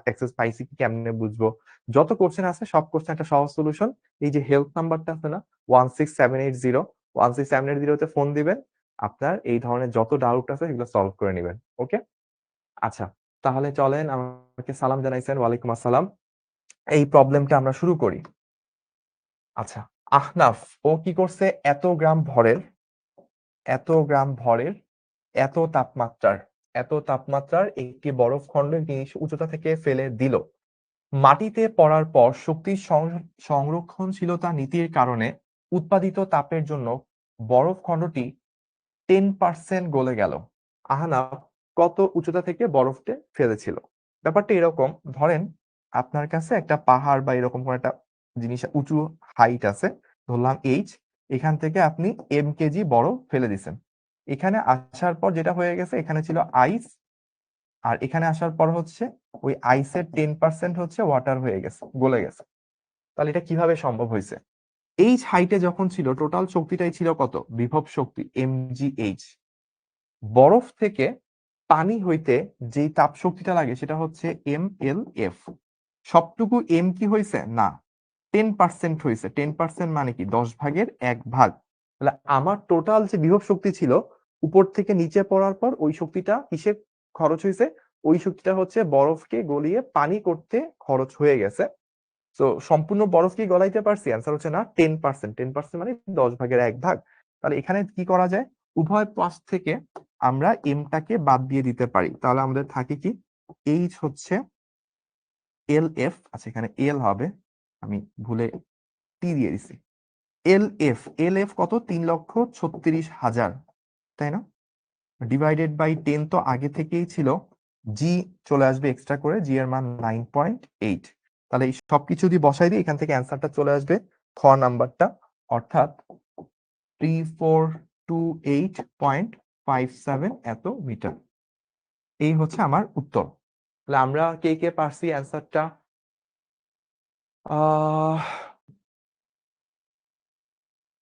অ্যাক্সেস পাইছি কি কেমনে বুঝবো? যত কোয়েশ্চেন আছে সব কোয়েশ্চেন একটা সহজ সলিউশন। এই যে হেল্প নাম্বারটা আছে না? 16780 16780 তে ফোন দিবেন। আপনার এই ধরনের যত ডাউট আছে সেগুলো সলভ করে নিবেন। ওকে? আচ্ছা। তাহলে চলেন আমাকে সালাম জানাইছেন। ওয়ালাইকুম আসসালাম। এই প্রবলেমটা আমরা শুরু করি। আচ্ছা। আহনাফ ও কি করছে এত গ্রাম ভরের, এত তাপমাত্রার একটি বরফখণ্ড জিনিস উচ্চতা থেকে ফেলে দিল। মাটিতে পড়ার পর শক্তির সংরক্ষণশীলতা নীতির কারণে উৎপাদিত তাপের জন্য বরফখণ্ডটি 10% গলে গেল। আহনাফ কত উচ্চতা থেকে বরফকে ফেলেছিল? ব্যাপারটা এরকম, ধরেন আপনার কাছে একটা পাহাড় বা এরকম কোন একটা জিনিস উঁচু হাইট আছে, ধরলাম এইচ। এখান থেকে আপনি কেজি বরফ ফেলে দিছেন। এখানে আসার পর যেটা হয়ে গেছে, এখানে ছিল আইস, আর এখানে আসার পর হচ্ছে ওই আইসের 10% হচ্ছে ওয়াটার হয়ে গেছে, গলে গেছে। তাহলে এটা কিভাবে সম্ভব হয়েছে? এইচ হাইটে যখন ছিল টোটাল শক্তিটাই ছিল কত? বিভব শক্তি mgh। বরফ থেকে পানি হইতে যেই তাপ শক্তিটা লাগে সেটা হচ্ছে mlf। সবটুকু এম কি হয়েছে? না, 10% হয়েছে। 10% মানে কি? 10 ভাগের 1 ভাগ। তাহলে আমার টোটাল যে বিভব শক্তি ছিল উপর থেকে নিচে পড়ার পর ওই শক্তিটা কিসে খরচ হয়েছে? ওই শক্তিটা হচ্ছে বরফকে গলিয়ে পানি করতে খরচ হয়ে গেছে। তো সম্পূর্ণ বরফ কি গলাইতে পারছি? অ্যান্সার হচ্ছে না, 10%। 10% মানে 10 ভাগের 1 ভাগ। তাহলে এখানে কি করা যায়? উভয় পাশ থেকে আমরা এমটাকে বাদ দিয়ে দিতে পারি। তাহলে আমাদের থাকে কি? এইচ হচ্ছে এল এফ। আচ্ছা, এখানে এল হবে, আমি ভুলে টি দিয়ে দিছি। এল এফ কত? ৩,৩৬,০০০, তাই না? ডিভাইডেড বাই 10 তো আগে থেকেই ছিল। জি চলে আসবে এক্সট্রা করে, জি এর মান 9.8। তাহলে এই সবকিছু যদি বসাই দিই এখান থেকে অ্যান্সারটা চলে আসবে খ নাম্বারটা, অর্থাৎ 3428.57 এত মিটার। এই হচ্ছে আমার উত্তর। তাহলে আমরা কে কে পারছি অ্যান্সারটা? আহ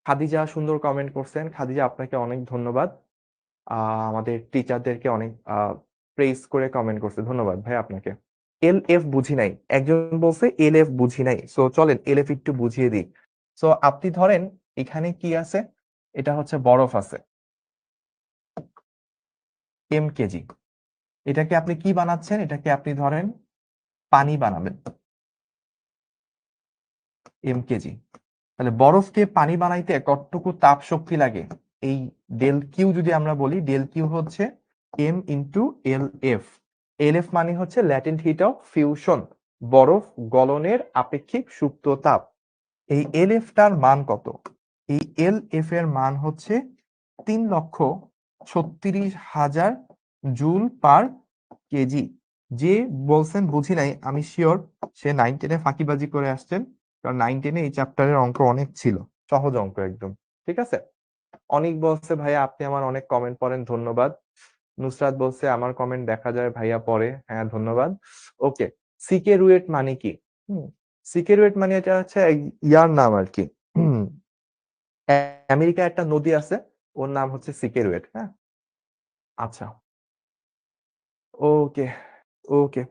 খাদিজা সুন্দর কমেন্ট করছেন। খাদিজা, আপনাকে অনেক ধন্যবাদ। আমাদের টিচারদেরকে অনেক প্রেইজ করে কমেন্ট করছে। ধন্যবাদ ভাই আপনাকে। এলএফ বুঝি নাই। একজন বলছে এলএফ বুঝি নাই। সো চলেন এলএফ একটু বুঝিয়ে দিই। সো আপনি ধরেন এখানে কি আছে? এটা হচ্ছে বরফ আছে কেজি। এটাকে আপনি কি বানাচ্ছেন? এটাকে আপনি ধরেন পানি বানাবেন কেজি। তাহলে বরফকে পানি বানাইতে কতটুকু তাপ শক্তি লাগে? এই ডেল কিউ যদি আমরা বলি, ডেল কিউ হচ্ছে M into L F. L F মানে হচ্ছে ল্যাটেন্ট হিট অফ ফিউশন, বরফ গলনের আপেক্ষিক সুপ্ত তাপ। এই এল এফ টার মান কত? এই এল এফ এর মান হচ্ছে ৩,৩৬,০০০ জুল পার কেজি। যে বলছেন বুঝি নাই, আমি শিওর সে 9-10-এ ফাঁকিবাজি করে আসছেন, কারণ 9-10-এ এই চ্যাপ্টারের অঙ্ক অনেক ছিল, সহজ অঙ্ক একদম। ঠিক আছে। অনেক বলছে ভাইয়া আপনি আমার অনেক কমেন্ট পড়েন, ধন্যবাদ। নুসরাত বলছে আমার কমেন্ট দেখা যায় ভাইয়া পড়ে, হ্যাঁ ধন্যবাদ। ওকে, সিকে রুয়েট মানে কি? সিকে রুয়েট মানে এটা হচ্ছে ইয়ার নাম আর কি। আমেরিকা একটা নদী আছে, ওর নাম হচ্ছে সিকে রুয়েট। হ্যাঁ, আচ্ছা, ওকে ওকে।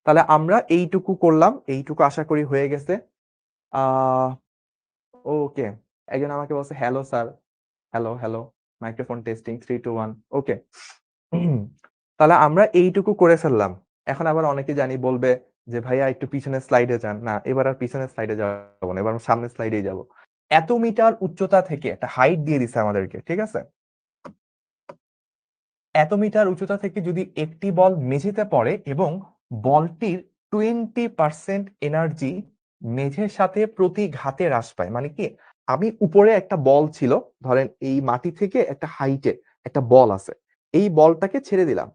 তাহলে আমরা এইটুকু করলাম, এইটুকু আশা করি হয়ে গেছে। আহ ওকে, একজন আমাকে বলছে hello sir, hello hello, microphone testing 3 2 1। ওকে, তাহলে আমরা এইটুকু করে ফেললাম। এখন আবার অনেকে জানি বলবে যে ভাইয়া একটু পিছনের স্লাইডে যান। না, এবার আর পিছনের স্লাইডে যাবো না, এবার আমরা সামনের স্লাইডেই যাব। এত মিটার উচ্চতা থেকে একটা হাইট দিয়ে দিছে আমাদেরকে, ঠিক আছে? এত মিটার উচ্চতা থেকে যদি একটি বল মেঝেতে পড়ে এবং বলটির 20% এনার্জি মেঝের সাথে প্রতি ঘাতে হ্রাস পায়, মানে কি, আমি উপরে একটা বল ছিল, ধরেন এই মাটি থেকে একটা হাইটে একটা বল আছে, এই বলটাকে ছেড়ে দিলাম,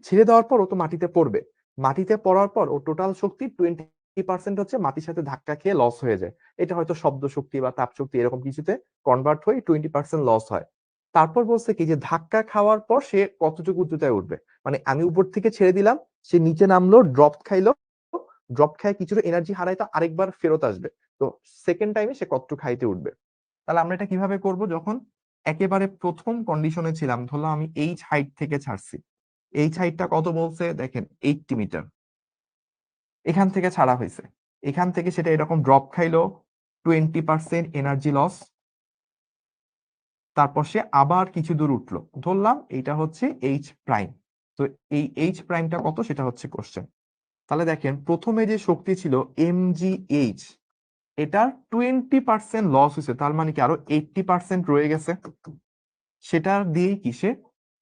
ছেড়ে দেওয়ার পর ও তো মাটিতে পড়বে, মাটিতে পড়ার পর ও টোটাল শক্তি 20% হচ্ছে মাটির সাথে ধাক্কা খেয়ে লস হয়ে যায়। এটা হয়তো শব্দ শক্তি বা তাপ শক্তি এরকম কিছুতে কনভার্ট হয়ে 20% লস হয়। তারপর বলছে কি যে ধাক্কা খাওয়ার পর সে কতটুকু উচ্চতায় উঠবে, মানে আমি উপর থেকে ছেড়ে দিলাম, সে নিচে নামলো, ড্রপ খাইলো, ড্রপ খায় কিছুটা এনার্জি হারায়, তো আরেকবার ফেরত আসবে, তো সেকেন্ড টাইমে সে কতটুকু হাইটে উঠবে। তাহলে আমরা এটা কিভাবে করব? যখন একেবারে প্রথম কন্ডিশনে ছিলাম, ধরলাম আমি এইচ হাইট থেকে ছাড়ছি, এইচ হাইটটা কত বলছে দেখেন, 80 মিটার, এখান থেকে ছাড়া হয়েছে, এখান থেকে সেটা এরকম ড্রপ খাইলো, 20% এনার্জি লস, তারপর সে আবার কিছু দূর উঠলো, ধরলাম এইটা হচ্ছে এইচ প্রাইম। তো এই এইচ প্রাইমটা কত সেটা হচ্ছে কোশ্চেন। তাহলে দেখেন প্রথমে যে শক্তি ছিল mgh, এটার 20% লস হয়েছে, তার মানে কি আরো 80% রয়ে গেছে, সেটা দিয়েই কি সে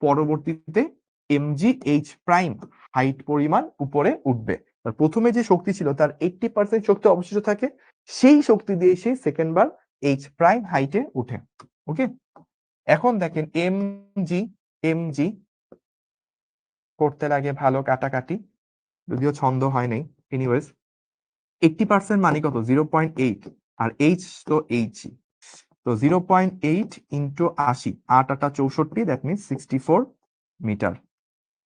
পরবর্তীতে mgh প্রাইম হাইট পরিমাণ উপরে উঠবে। প্রথমে যে শক্তি ছিল তার 80% শক্তি অবশিষ্ট থাকে, সেই শক্তি দিয়ে সে সেকেন্ড বার এইচ প্রাইম হাইটে উঠে। ওকে, এখন দেখেন mg mg করতে লাগে ভালো কাটাকাটি, যদিও ছন্দ হয় নাই, এনিওয়েজ 80% মানে কত, 0.8, আর এইচ তো এইচ, তো 0.8 ইন্টু 80, 8 8 64, দ্যাট মিনস 64 মিটার।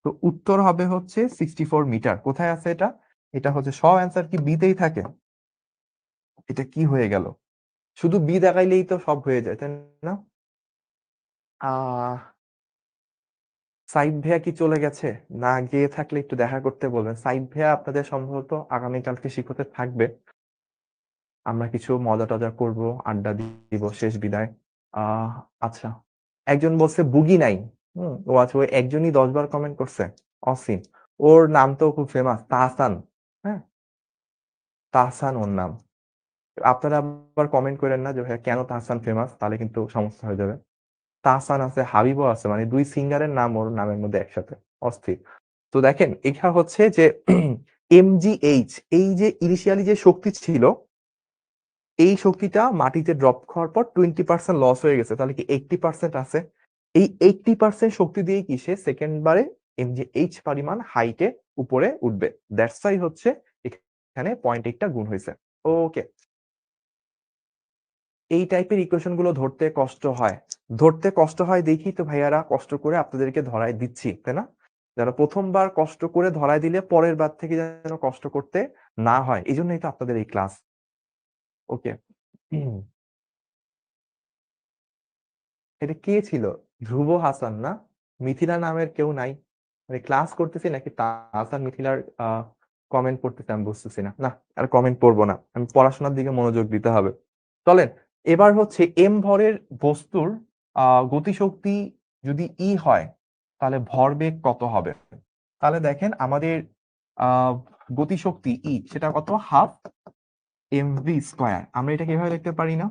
তো উত্তর হবে হচ্ছে 64 মিটার। কোথায় আছে এটা? এটা হচ্ছে সব অ্যান্সার কি বিতেই থাকে? এটা কি হয়ে গেল? শুধু বি দেখাইলেই তো সব হয়ে যায়, তাই না? আহ সাইদ ভাইয়া কি চলে গেছে? না গিয়ে থাকলে একটু দেখা করতে বলবেন। সাইদ ভাইয়া আপনাদের সম্ভবত আগামীকালকে শিক্ষকদের থাকবে, আমরা কিছু মজা টজা করব, আড্ডা দিব, শেষ বিদায়। আহ আচ্ছা, একজন বলছে বুগি নাই। ও আচ্ছা, ওই একজনই 10 বার কমেন্ট করছে, অসীম, ওর নাম তো খুব ফেমাস, তাহসান। হ্যাঁ, তাহসান ওর নাম। আপনারা আবার কমেন্ট করেন না যে ভাইয়া কেন তাহসান ফেমাস, তাহলে কিন্তু সমস্যা হয়ে যাবে। তাহসান আছে, হাবিবও আছে, মানে দুই সিঙ্গারের নাম ওর নামের মধ্যে একসাথে, অস্থির। তো দেখেন এটা হচ্ছে যে mgh, এই যে ইনিশিয়ালি যে শক্তি ছিল, এই শক্তিটা মাটিতে ড্রপ খাওয়ার পর 20% লস হয়ে গেছে, তাহলে কি 80% আছে, এই 80% শক্তি দিয়ে কি সে সেকেন্ড বারে mgh পরিমাণ হাইটে উপরে উঠবে। দ্যাটস ওয়াই হচ্ছে এখানে 0.8টা গুণ হয়েছে। ওকে, এই টাইপের ইকুয়েশন গুলো ধরতে কষ্ট হয়, ধরতে কষ্ট হয় দেখি তো ভাইয়ারা কষ্ট করে আপনাদেরকে ধরায় দিচ্ছি, তাই না? যেন প্রথমবার কষ্ট করে ধরায় দিলে পরের বার থেকে যেন কষ্ট করতে না হয়, এই জন্যই তো আপনাদের এই ক্লাস। ওকে, এটা কে ছিল? ধ্রুব হাসান না? মিথিলা নামের কেউ নাই? মানে ক্লাস করতেছি নাকি তাহসান মিথিলার কমেন্ট পড়তেছি, আমি বুঝতেছি না। না, আর কমেন্ট পড়বো না, আমি পড়াশোনার দিকে মনোযোগ দিতে হবে। চলেন, এবার হচ্ছে এম ভরের বস্তুর গতিশক্তি যদি ই হয়, তাহলে ভরবেগ কত হবে? তাহলে দেখেন আমাদের আহ গতিশক্তি ই, সেটা কত, হাফ mv স্কয়ার। আমরা এটা কিভাবে লিখতে পারি না,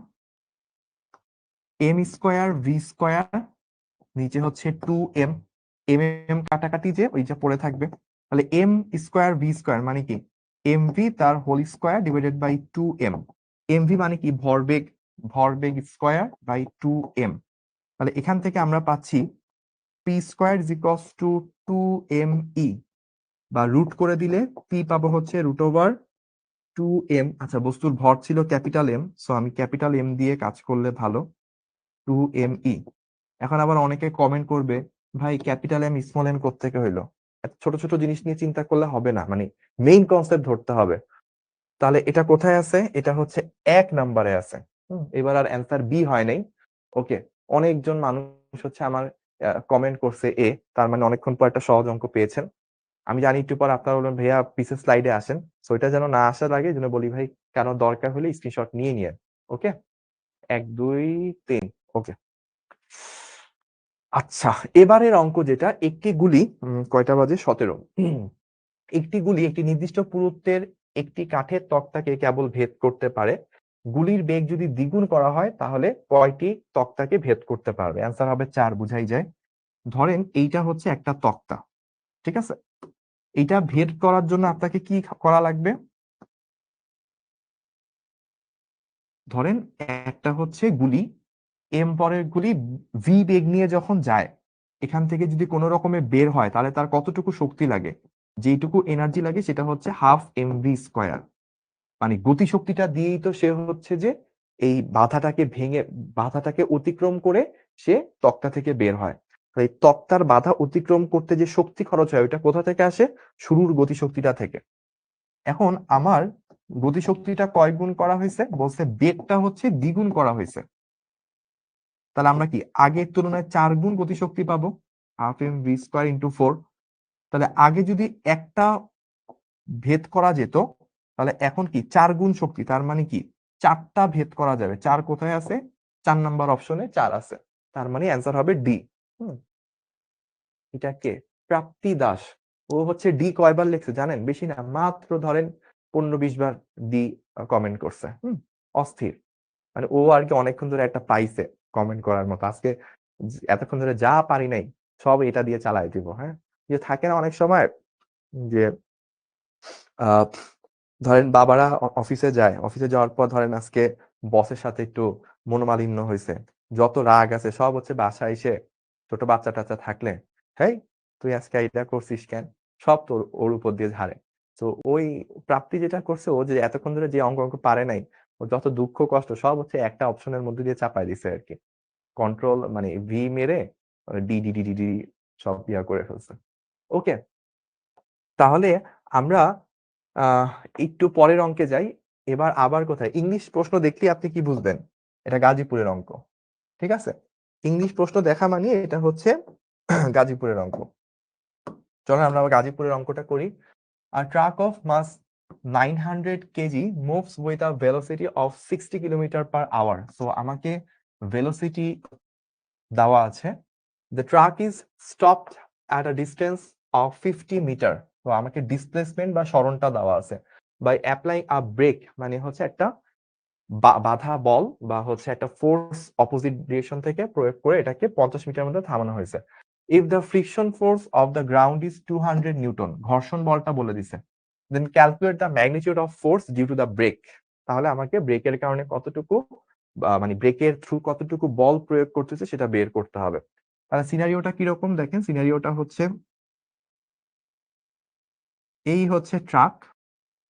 এম স্কয়ার ভি স্কয়ার, নিচে হচ্ছে 2m, এম এম কাটাকাটি যে ওই যে পড়ে থাকবে, তাহলে এম স্কয়ার ভি স্কয়ার মানে কি mv তার whole square divided by 2m। mv মানে কি ভরবেগ, ভরবেগ স্কয়ার বাই 2m। তাহলে এখান থেকে আমরা পাচ্ছি P square is equals two 2me, বা রুট করে দিলে পি পাবো হচ্ছে √2m। আচ্ছা, বস্তুর ভর ছিল ক্যাপিটাল এম, সো আমি ক্যাপিটাল এম দিয়ে কাজ করলে ভালো, 2me। এখন আবার অনেকে কমেন্ট করবে ভাই ক্যাপিটাল এম স্মল এম কোত্থেকে হইলো? এত ছোট ছোট জিনিস নিয়ে চিন্তা করলে হবে না, মানে মেইন কনসেপ্ট ধরতে হবে। তাহলে এটা কোথায় আছে? এটা হচ্ছে 1 নম্বরে আছে। এবার আর অ্যান্সার বি হয় নাই। ওকে, অনেকজন মানুষ হচ্ছে আমার কমেন্ট করছে এ, তার মানে অনেকক্ষণ পর একটা সহজ অঙ্ক পেয়েছেন। আমি জানি একটু পর আপনারা বলবেন ভাইয়া পিসের স্লাইডে আসেন, সো এটা যেন না আসার আগে যেন বলি ভাই কেন দরকার হলে স্ক্রিনশট নিয়ে নিয়ে। ওকে, 1 2 3 ওকে। আচ্ছা, এবারের অঙ্ক যেটা, একটি গুলি কয়টা বাজে? 17। একটি গুলি একটি নির্দিষ্ট পুরুত্বের একটি কাঠের তক্তাকে কেবল ভেদ করতে পারে। গুলির বেগ যদি দ্বিগুণ করা হয় তাহলে কয়টি তক্তাকে ভেদ করতে পারবে? অ্যান্সার হবে 4, বুঝাই যায়। ধরেন এইটা হচ্ছে একটা তক্তা, ঠিক আছে? এইটা ভেদ করার জন্য আপনাকে কি করা লাগবে? ধরেন একটা হচ্ছে গুলি, এম পরের গুলি ভি বেগ নিয়ে যখন যায়, এখান থেকে যদি কোনো রকমে বের হয় তাহলে তার কতটুকু শক্তি লাগে? যেটুকু এনার্জি লাগে সেটা হচ্ছে হাফ এম ভি স্কোয়ার। মানে গতি শক্তিটা দিয়েই তো সে হচ্ছে যে এই বাধাটাকে ভেঙে, বাধাটাকে অতিক্রম করে সে তক্তা থেকে বের হয়। এই তক্তার বাধা অতিক্রম করতে যে শক্তি খরচ হয় ওইটা কোথা থেকে আসে? শুরুর গতি শক্তিটা থেকে। এখন আমার গতি শক্তিটা কয় গুণ করা হয়েছে? বলছে বেগটা হচ্ছে দ্বিগুণ করা হয়েছে। তাহলে আমরা কি আগের তুলনায় 4 গুণ গতি শক্তি পাবো, half M V square into 4। তাহলে আগে যদি একটা ভেদ করা যেত, তাহলে এখন কি 4 গুণ শক্তি, তার মানে কি 4টা ভেদ করা যাবে। 4 কোথায় আছে? 4 নাম্বার অপশনে 4 আছে। তার মানে অ্যান্সার হবে ডি। এটা কে? প্রাপ্তি দাস। ও হচ্ছে ডি কয়বার লিখছে জানেন? বেশি না, মাত্র ধরেন 15-20 বার ডি কমেন্ট করছে। অস্থির। মানে ও আর কি অনেকক্ষণ ধরে একটা পাইছে কমেন্ট করার মতো। আজকে এতক্ষণ ধরে যা পারি নাই সব এটা দিয়ে চালাই দিব। হ্যাঁ, যে থাকে না অনেক সময় যে আহ ধরেন বাবারা অফিসে যায়, অফিসে যাওয়ার পর ধরেন আজকে বসের সাথে একটু মনোমালিন্য হয়েছে, যত রাগ আছে সব হচ্ছে বাসায় এসে, ছোট বাচ্চা টাচ্চা থাকলে, হেই তুই আজকে এটা করছিস কেন, সব তোর ওর উপর দিয়ে ঝাড়ে। তো ওই প্রাপ্তি যেটা করছে, ও যে এতক্ষণ ধরে যে অঙ্ক অঙ্ক পারে নাই, ও যত দুঃখ কষ্ট সব হচ্ছে একটা অপশনের মধ্যে দিয়ে চাপাই দিছে আর কি। কন্ট্রোল মানে ভি মেরে D D D D D সব ইয়া করে ফেলছে। ওকে, তাহলে আমরা আহ একটু পরের অঙ্কে যাই। এবার আবার কোথায় ইংলিশ প্রশ্ন দেখলে আপনি কি বুঝবেন? এটা গাজীপুরের অঙ্ক, ঠিক আছে? ইংলিশ প্রশ্ন দেখা মানে এটা হচ্ছে গাজীপুরের অঙ্ক। চলো আমরা আবার গাজীপুরের অঙ্কটা করি। A truck of mass 900 kg moves with a velocity of 60 km/h. So আমাকে velocity দেওয়া আছে। The truck is stopped at a distance of 50 metre. তো আমাকে ডিসপ্লেসমেন্ট বা সরণটা দেওয়া আছে। বাই অ্যাপ্লাইং আ ব্রেক মানে হচ্ছে একটা বাধা বল বা হচ্ছে একটা ফোর্স অপোজিট ডিরেকশন থেকে প্রয়োগ করে এটাকে 50 মিটার মধ্যে থামানো হয়েছে। If the friction force of the ground is 200 newton, ঘর্ষণ বলটা বলে দিছে। Then calculate the magnitude of force due to the brake. তাহলে আমাকে ব্রেকের কারণে কতটুকু মানে ব্রেকের থ্রু কতটুকু বল প্রয়োগ করতেছে সেটা বের করতে হবে। তাহলে সিনারিওটা কিরকম দেখেন, সিনারিওটা হচ্ছে এই হচ্ছে ট্রাক,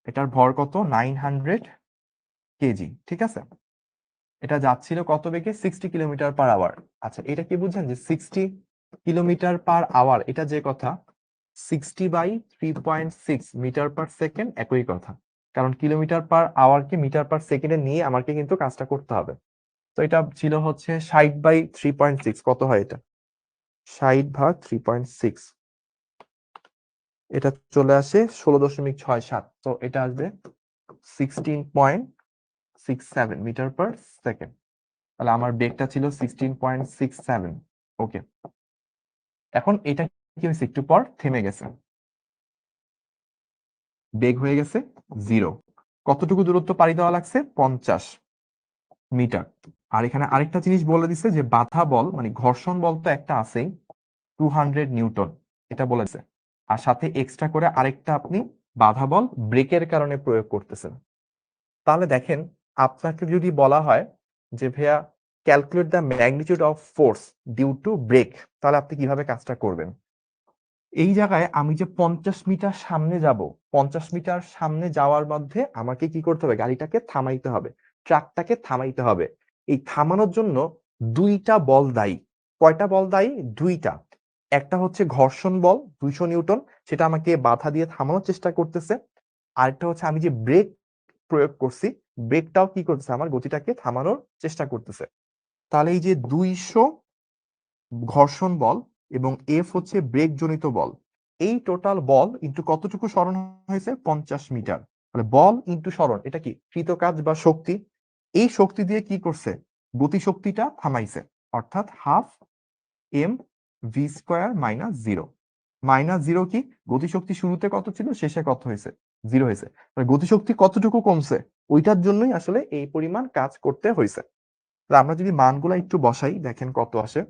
এটার ভর কত? 900 কেজি, ঠিক আছে? এটা যাচ্ছিল কত বেগে? 60 কিলোমিটার/আওয়ার। আচ্ছা, এটা কি বুঝছেন যে 60 কিলোমিটার/আওয়ার এটা যে কথা, 60/3.6 মিটার/সেকেন্ড একই কথা। কারণ কিলোমিটার/আওয়ার কে মিটার/সেকেন্ডে নিয়ে আমাকে কিন্তু কাজটা করতে হবে। তো এটা ছিল হচ্ছে 60/3.6। কত হয় এটা? 60/3.6, এটা চলে আসে 16.67। তো এটা আসবে 16.67 মিটার/সেকেন্ড। তাহলে আমার বেগটা ছিল 16.67। ওকে, এখন এটা কি হয়েছে? একটু পর থেমে গেছে, বেগ হয়ে গেছে 0। কতটুকু দূরত্ব পাড়ি দেওয়া লাগছে? 50 মিটার। আর এখানে আরেকটা জিনিস বলে দিছে যে বাধা বল মানে ঘর্ষণ বল তো একটা আছেই, 200 নিউটন, এটা বলেছে। আর সাথে এক্সট্রা করে আরেকটা আপনি বাধা বল ব্রেকের কারণে প্রয়োগ করতেছেন। তাহলে দেখেন, আপনাকে যদি বলা হয় যে ভাইয়া calculate the magnitude of force due to brake, তাহলে আপনি কিভাবে কাজটা করবেন? এই জায়গায় আমি যে 50 মিটার সামনে যাব, 50 মিটার সামনে যাওয়ার মধ্যে আমাকে কি করতে হবে? গাড়িটাকে থামাইতে হবে, ট্রাকটাকে থামাইতে হবে। এই থামানোর জন্য দুইটা বল দায়ী। কয়টা বল দায়ী? দুইটা। একটা হচ্ছে ঘর্ষণ বল 200 নিউটন, সেটা আমাকে বাধা দিয়ে থামানোর চেষ্টা করতেছে। আরেকটা হচ্ছে আমি যে ব্রেক প্রয়োগ করছি, ব্রেকটাও কি করতেছে? আমার গতিটাকে থামানোর চেষ্টা করতেছে। তাহলে এই যে 200 ঘর্ষণ বল এবং এফ হচ্ছে ব্রেক জনিত বল, এই টোটাল বল ইন্টু কতটুকু সরণ হয়েছে? 50 মিটার। তাহলে বল ইন্টু সরণ, এটা কি কৃত কাজ বা শক্তি? এই শক্তি দিয়ে কি করছে? গতিশক্তিটা থামাইছে, অর্থাৎ half M V square minus zero. Minus zero কি, গতিশক্তি শুরুতে কত ছিল, শেষে কত হয়েছে, জিরো হয়েছে। গতিশক্তি কতটুকু কমছে, ওইটার জন্যই আসলে এই পরিমাণ কাজ করতে হয়েছে। আমরা যদি মানগুলা একটু বসাই, দেখেন কত আসে।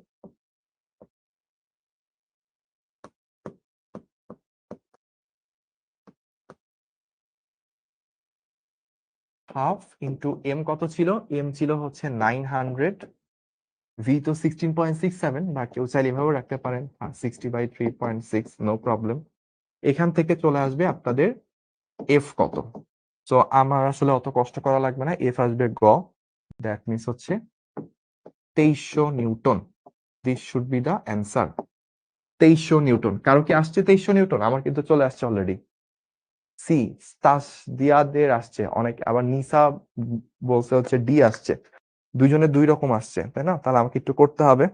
হাফ ইন্টু এম কত ছিল, এম ছিল হচ্ছে 900, ভি তো 16.67, বা কেউ চাইলে এভাবেও রাখতে পারেন 60/3.6, নো প্রবলেম। এখান থেকে চলে আসবে আপনাদের এফ কত। তো আমার আসলে অত কষ্ট করা লাগবে না, এফ আসবে গ, দ্যাট মিনস হচ্ছে 2300 newton. This should be the answer. 2300 newton. কারো কি আসছে 2300 নিউটন? আমার কিন্তু চলে আসছে অলরেডি। সি স্তাস দিয়াদের আসছে অনেক, আবার নিসা বলছে হচ্ছে ডি আসছে। দুইজনের দুই রকম আসছে, তাই না? তাহলে আমাকে একটু করতে হবে।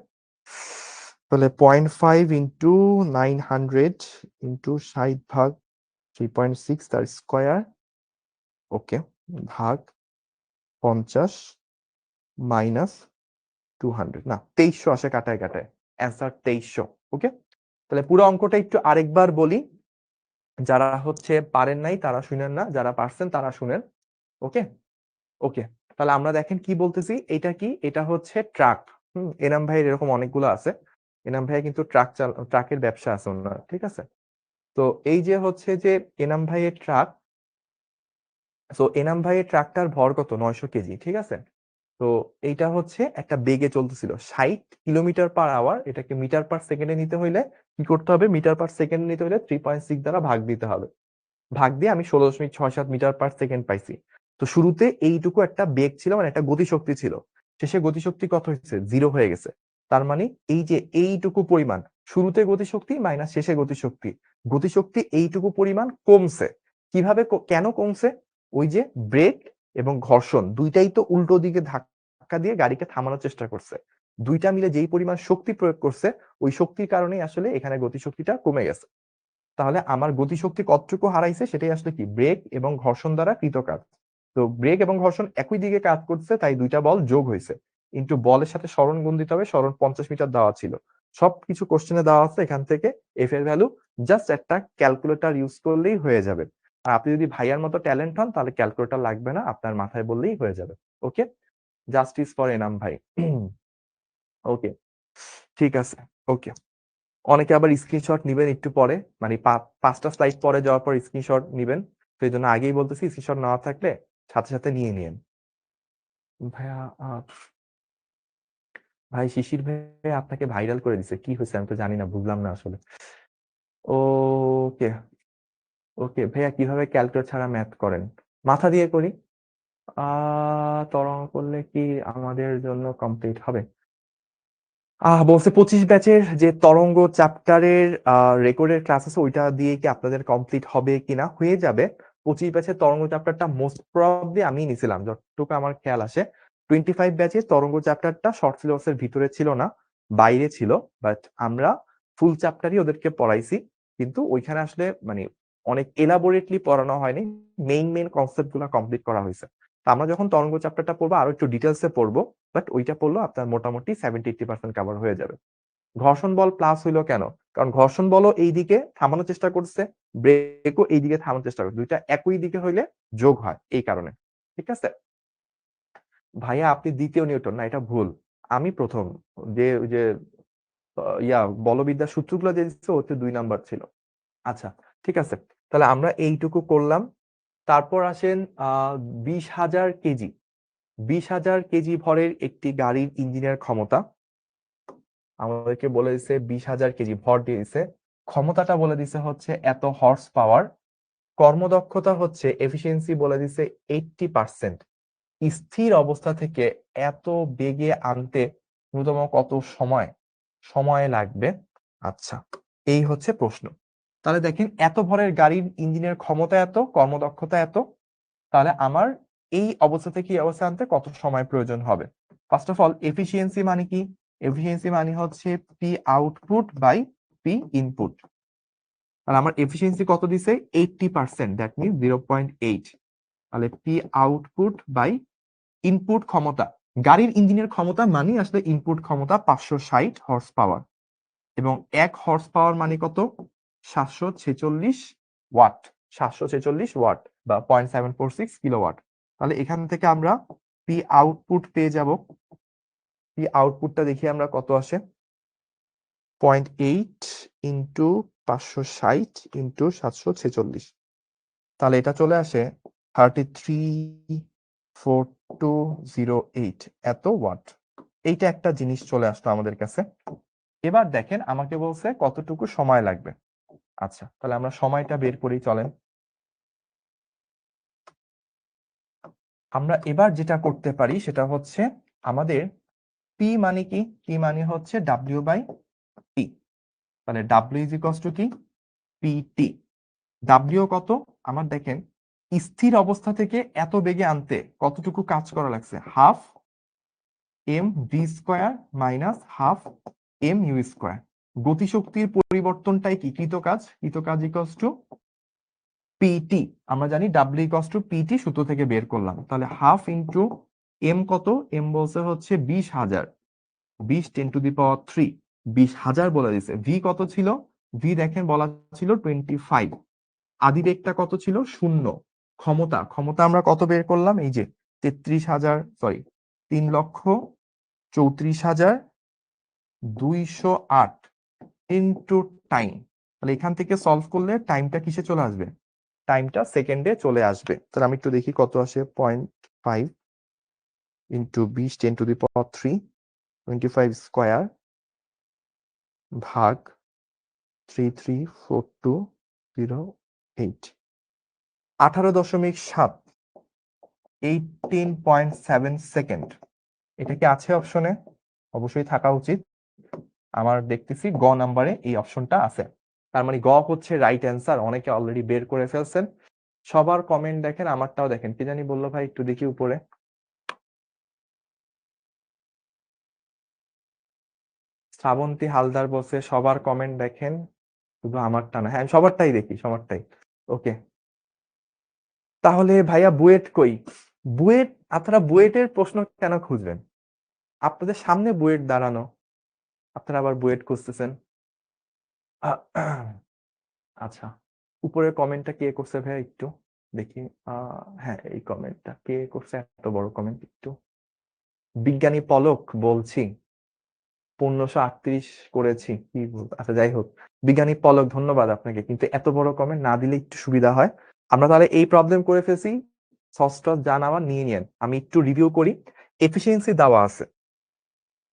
তাহলে 0.5 ইন্টু 900 ইন্টু 60 ভাগ 3.6 তার স্কোয়ার, ওকে, ভাগ 50 মাইনাস 200, না 2300 আসে কাটায় কাটায়, অ্যান্সার 2300। ওকে, তাহলে পুরো অঙ্কটা একটু আরেকবার বলি, যারা হচ্ছে পারেন নাই তারা শুনেন না, যারা পারছেন তারা শুনেন। ওকে ওকে, তাহলে আমরা দেখেন কি বলতেছি, এটা কি, এটা হচ্ছে ট্রাক। এনাম ভাইয়ের এরকম অনেকগুলো আছে, এনাম ভাইয়ের কিন্তু ট্রাকের ব্যবসা আছে ওনার, ঠিক আছে? তো এই যে হচ্ছে যে এনাম ভাইয়ের ট্রাক, তো এনাম ভাইয়ের ট্রাকটার ভর কত, 900 কেজি, ঠিক আছে? তো এইটা হচ্ছে একটা বেগে চলতেছিল 60 কিলোমিটার/আওয়ার, এটাকে মিটার পার সেকেন্ডে নিতে হইলে কি করতে হবে, মিটার পার সেকেন্ড নিতে হইলে 3.6 দ্বারা ভাগ দিতে হবে। ভাগ দিয়ে আমি 16.67 মিটার পার সেকেন্ড পাইছি। তো শুরুতে এইটুকু একটা বেগ ছিল, মানে একটা গতিশক্তি ছিল, শেষে গতিশক্তি কত হয়েছে, জিরো হয়ে গেছে। তার মানে এই যে এইটুকু পরিমাণ, শুরুতে গতিশক্তি মাইনাস শেষে গতিশক্তি, গতিশক্তি এইটুকু পরিমাণ কমছে। কিভাবে কেন কমছে? ওই যে ব্রেক এবং ঘর্ষণ দুইটাই তো উল্টো দিকে ধাক্কা দিয়ে গাড়িকে থামানোর চেষ্টা করছে, দুইটা মিলে যেই পরিমাণ শক্তি প্রয়োগ করছে, ওই শক্তির কারণেই আসলে এখানে গতিশক্তিটা কমে গেছে। তাহলে আমার গতিশক্তি কতটুকু হারাইছে, সেটাই আসলে কি, ব্রেক এবং ঘর্ষণ দ্বারা কৃত কাজ। তো ব্রেক এবং ঘর্ষণ একই দিকে কাজ করছে, তাই দুইটা বল যোগ হয়েছে। কিন্তু বলের সাথে সরণ গুণ দিতে হবে, সরণ 50 মিটার দেওয়া ছিল। সবকিছু কোশ্চেনে দেওয়া আছে, এখান থেকে এফ এর ভ্যালু জাস্ট একটা ক্যালকুলেটর ইউজ করলেই হয়ে যাবে। আর আপনি যদি ভাইয়ার মতো ট্যালেন্ট হন, তাহলে ক্যালকুলেটর লাগবে না, আপনার মাথায় বললেই হয়ে যাবে। ওকে, জাস্টিস ফর এনাম ভাই। ওকে, ঠিক আছে। ওকে, অনেকে আবার স্ক্রিনশট নিবেন একটু পরে, মানে 5টা স্লাইড পরে যাওয়ার পর স্ক্রিনশট নিবেন। তো এই জন্য আগেই বলতেছি, স্ক্রিনশট নেওয়া থাকলে সাথে সাথে নিয়ে নিন। ভাইয়া ভাই শিশির ভাই আপনাকে ভাইরাল করে দিছে, কি হয়েছে আমি তো জানি না, বুঝলাম না আসলে। ওকে ওকে ভাইয়া, কিভাবে ক্যালকুলেটর ছাড়া ম্যাথ করেন? মাথা দিয়ে করি। তরঙ্গ করলে কি আমাদের জন্য কমপ্লিট হবে? বলছে 25 ব্যাচের যে তরঙ্গ চ্যাপ্টারের রেকর্ডের ক্লাস আছে, ওইটা দিয়ে কি আপনাদের কমপ্লিট হবে কিনা? হয়ে যাবে। 25 ব্যাচের তরঙ্গ চ্যাপ্টারটা মোস্ট প্রবাবলি আমি নিছিলাম, যতটুকু আমার খেয়াল আসে। 25 ব্যাচের তরঙ্গ চ্যাপ্টারটা শর্ট সিলেবাসের ভিতরে ছিল না, বাইরে ছিল। বাট আমরা ফুল চ্যাপ্টারই ওদেরকে পড়াইছি, কিন্তু ওইখানে আসলে মানে অনেক এলাবোরেটলি পড়ানো হয়নি, মেইন মেইন কনসেপ্ট গুলা কমপ্লিট করা হয়েছে। আমরা যখন তরঙ্গ চ্যাপ্টারটা পড়বো আরো একটু ডিটেলসে পড়বো, বাট ওইটা পড়লো আপনার মোটামুটি 70-80% কভার হয়ে যাবে। ঘর্ষণ বল প্লাস হইলো কেন? কারণ ঘর্ষণ বলও এইদিকে থামানোর চেষ্টা করছে, ব্রেকও এইদিকে থামানোর চেষ্টা করছে, দুইটা একই দিকে হইলে যোগ হয়, এই কারণে। ঠিক আছে ভাইয়া, আপনি দ্বিতীয় নিউটন না, এটা ভুল। আমি প্রথম। যে ওই যে বলবিদ্যার সূত্রগুলো যে দিচ্ছে, হচ্ছে 2 নাম্বার ছিল। আচ্ছা, ঠিক আছে, তাহলে আমরা এইটুকু করলাম। তারপর আসেন 20,000 কেজি। 20,000 কেজি ভরের একটি গাড়ির ইঞ্জিনের ক্ষমতা আমাদেরকে বলে দিছে, 20,000 কেজি ভর দিয়ে দিছে, ক্ষমতাটা বলে দিছে হচ্ছে এত হর্স পাওয়ার, কর্মদক্ষতা হচ্ছে এফিসিয়েন্সি বলে দিছে 80%। স্থির অবস্থা থেকে এত বেগে আনতে ন্যূনতম কত সময় লাগবে? আচ্ছা, এই হচ্ছে প্রশ্ন। তাহলে দেখেন, এত ভরের গাড়ির ইঞ্জিনের ক্ষমতা এত, কর্মদক্ষতা এত, তাহলে আমার এই অবস্থা থেকে এই অবস্থা আনতে কত সময় প্রয়োজন হবে? ফার্স্ট অফ অল, এফিসিয়েন্সি মানে কি? এফিসিয়েন্সি মানে হচ্ছে P output by P input. আর আমার এফিসিয়েন্সি কত দিছে, 80%, দ্যাট মিনস 0.8। তাহলে পি আউটপুট বাই ইনপুট ক্ষমতা, গাড়ির ইঞ্জিনের ক্ষমতা মানে আসলে ইনপুট ক্ষমতা 560 হর্স পাওয়ার, এবং 1 হর্স পাওয়ার মানে কত? 746 ওয়াট। 746 ওয়াট বা 0.746 কিলোওয়াট। তাহলে এখান থেকে আমরা পি আউটপুট পেয়ে যাব। পি আউটপুটটা দেখি আমরা কত আসে, 0.8 ইন্টু 560 ইন্টু 746, তাহলে এটা চলে আসে 334208 এত ওয়াট। এইটা একটা জিনিস চলে আসলো আমাদের কাছে। এবার দেখেন আমাকে বলছে কতটুকু সময় লাগবে। আচ্ছা, তাহলে আমরা সময়টা বের করি, চলেন। আমরা এবার যেটা করতে পারি সেটা হচ্ছে আমাদের পি মানে কি? পি মানে হচ্ছে ডাব্লিউ বাই টি। তাহলে ডাব্লিউ ইজ ইকুয়ালস টু কি? পিটি। ডাব্লিউ কত? আমার দেখেন স্থির অবস্থা থেকে এত বেগে আনতে কতটুকু কাজ করা লাগছে? Half M V square minus half M U square. গতিশক্তির পরিবর্তনটাই কি? কৃতকাজ। কৃতকাজ ইকুয়ালস টু পিটি। আমরা জানি ডাব্লিউ ইকুয়ালস টু পিটি সূত্র থেকে বের করলাম। তাহলে হাফ ইন্টু এম কত? এম বলছে হচ্ছে 20,000, 20 10⁻³ 20,000 বলে দিছে। ভি কত ছিল? ভি দেখেন বলা ছিল 25। আদি বেগটা কত ছিল? 0। ক্ষমতা, ক্ষমতা আমরা কত বের করলাম? এই যে 3,34,208 ইন্টু টাইম। তাহলে এখান থেকে সলভ করলে টাইমটা কিসে চলে আসবে? টাইমটা সেকেন্ডে চলে আসবে। তাহলে আমি একটু দেখি কত আসে। 0.5 ইন্টু 20 10⁻³ 25 স্কোয়ার ভাগ 334208, 18.7, 18.7 সেকেন্ড। এটা কি আছে অপশনে? অবশ্যই থাকা উচিত। আমার দেখতেছি গ নাম্বারে এই অপশনটা আছে, তার মানে গ হচ্ছে রাইট অ্যান্সার। অনেকে অলরেডি বের করে ফেলছেন। সবার কমেন্ট দেখেন, আমারটাও দেখেন। কি জানি বললো ভাই, একটু দেখি উপরে। শ্রাবন্তী হালদার বলছে সবার কমেন্ট দেখেন, শুধু আমারটা না। হ্যাঁ, সবারটাই দেখি, সবারটাই। ওকে, তাহলে ভাইয়া বুয়েট কই? বুয়েট, আপনারা বুয়েটের প্রশ্ন কেন খুঁজবেন? আপনাদের সামনে বুয়েট দাঁড়ানো, আপনারা আবার বুয়েট খুঁজতেছেন। আচ্ছা, উপরের কমেন্টটা কে করছে ভাইয়া একটু দেখি। হ্যাঁ, এই কমেন্টটা কে করছে? এত বড় কমেন্ট। একটু বিজ্ঞানী পলক বলছি 1538 করেছি, কি বলবো। আচ্ছা, যাই হোক, বিজ্ঞানী পলক ধন্যবাদ আপনাকে, কিন্তু এত বড় কমেন্ট না দিলে একটু সুবিধা হয়। আমরা তাহলে এই প্রবলেম করে ফেলছি। ষষ্ঠ যা নেওয়া নিয়ে নিয়েন, আমি একটু রিভিউ করি। এফিসিয়েন্সি দেওয়া আছে,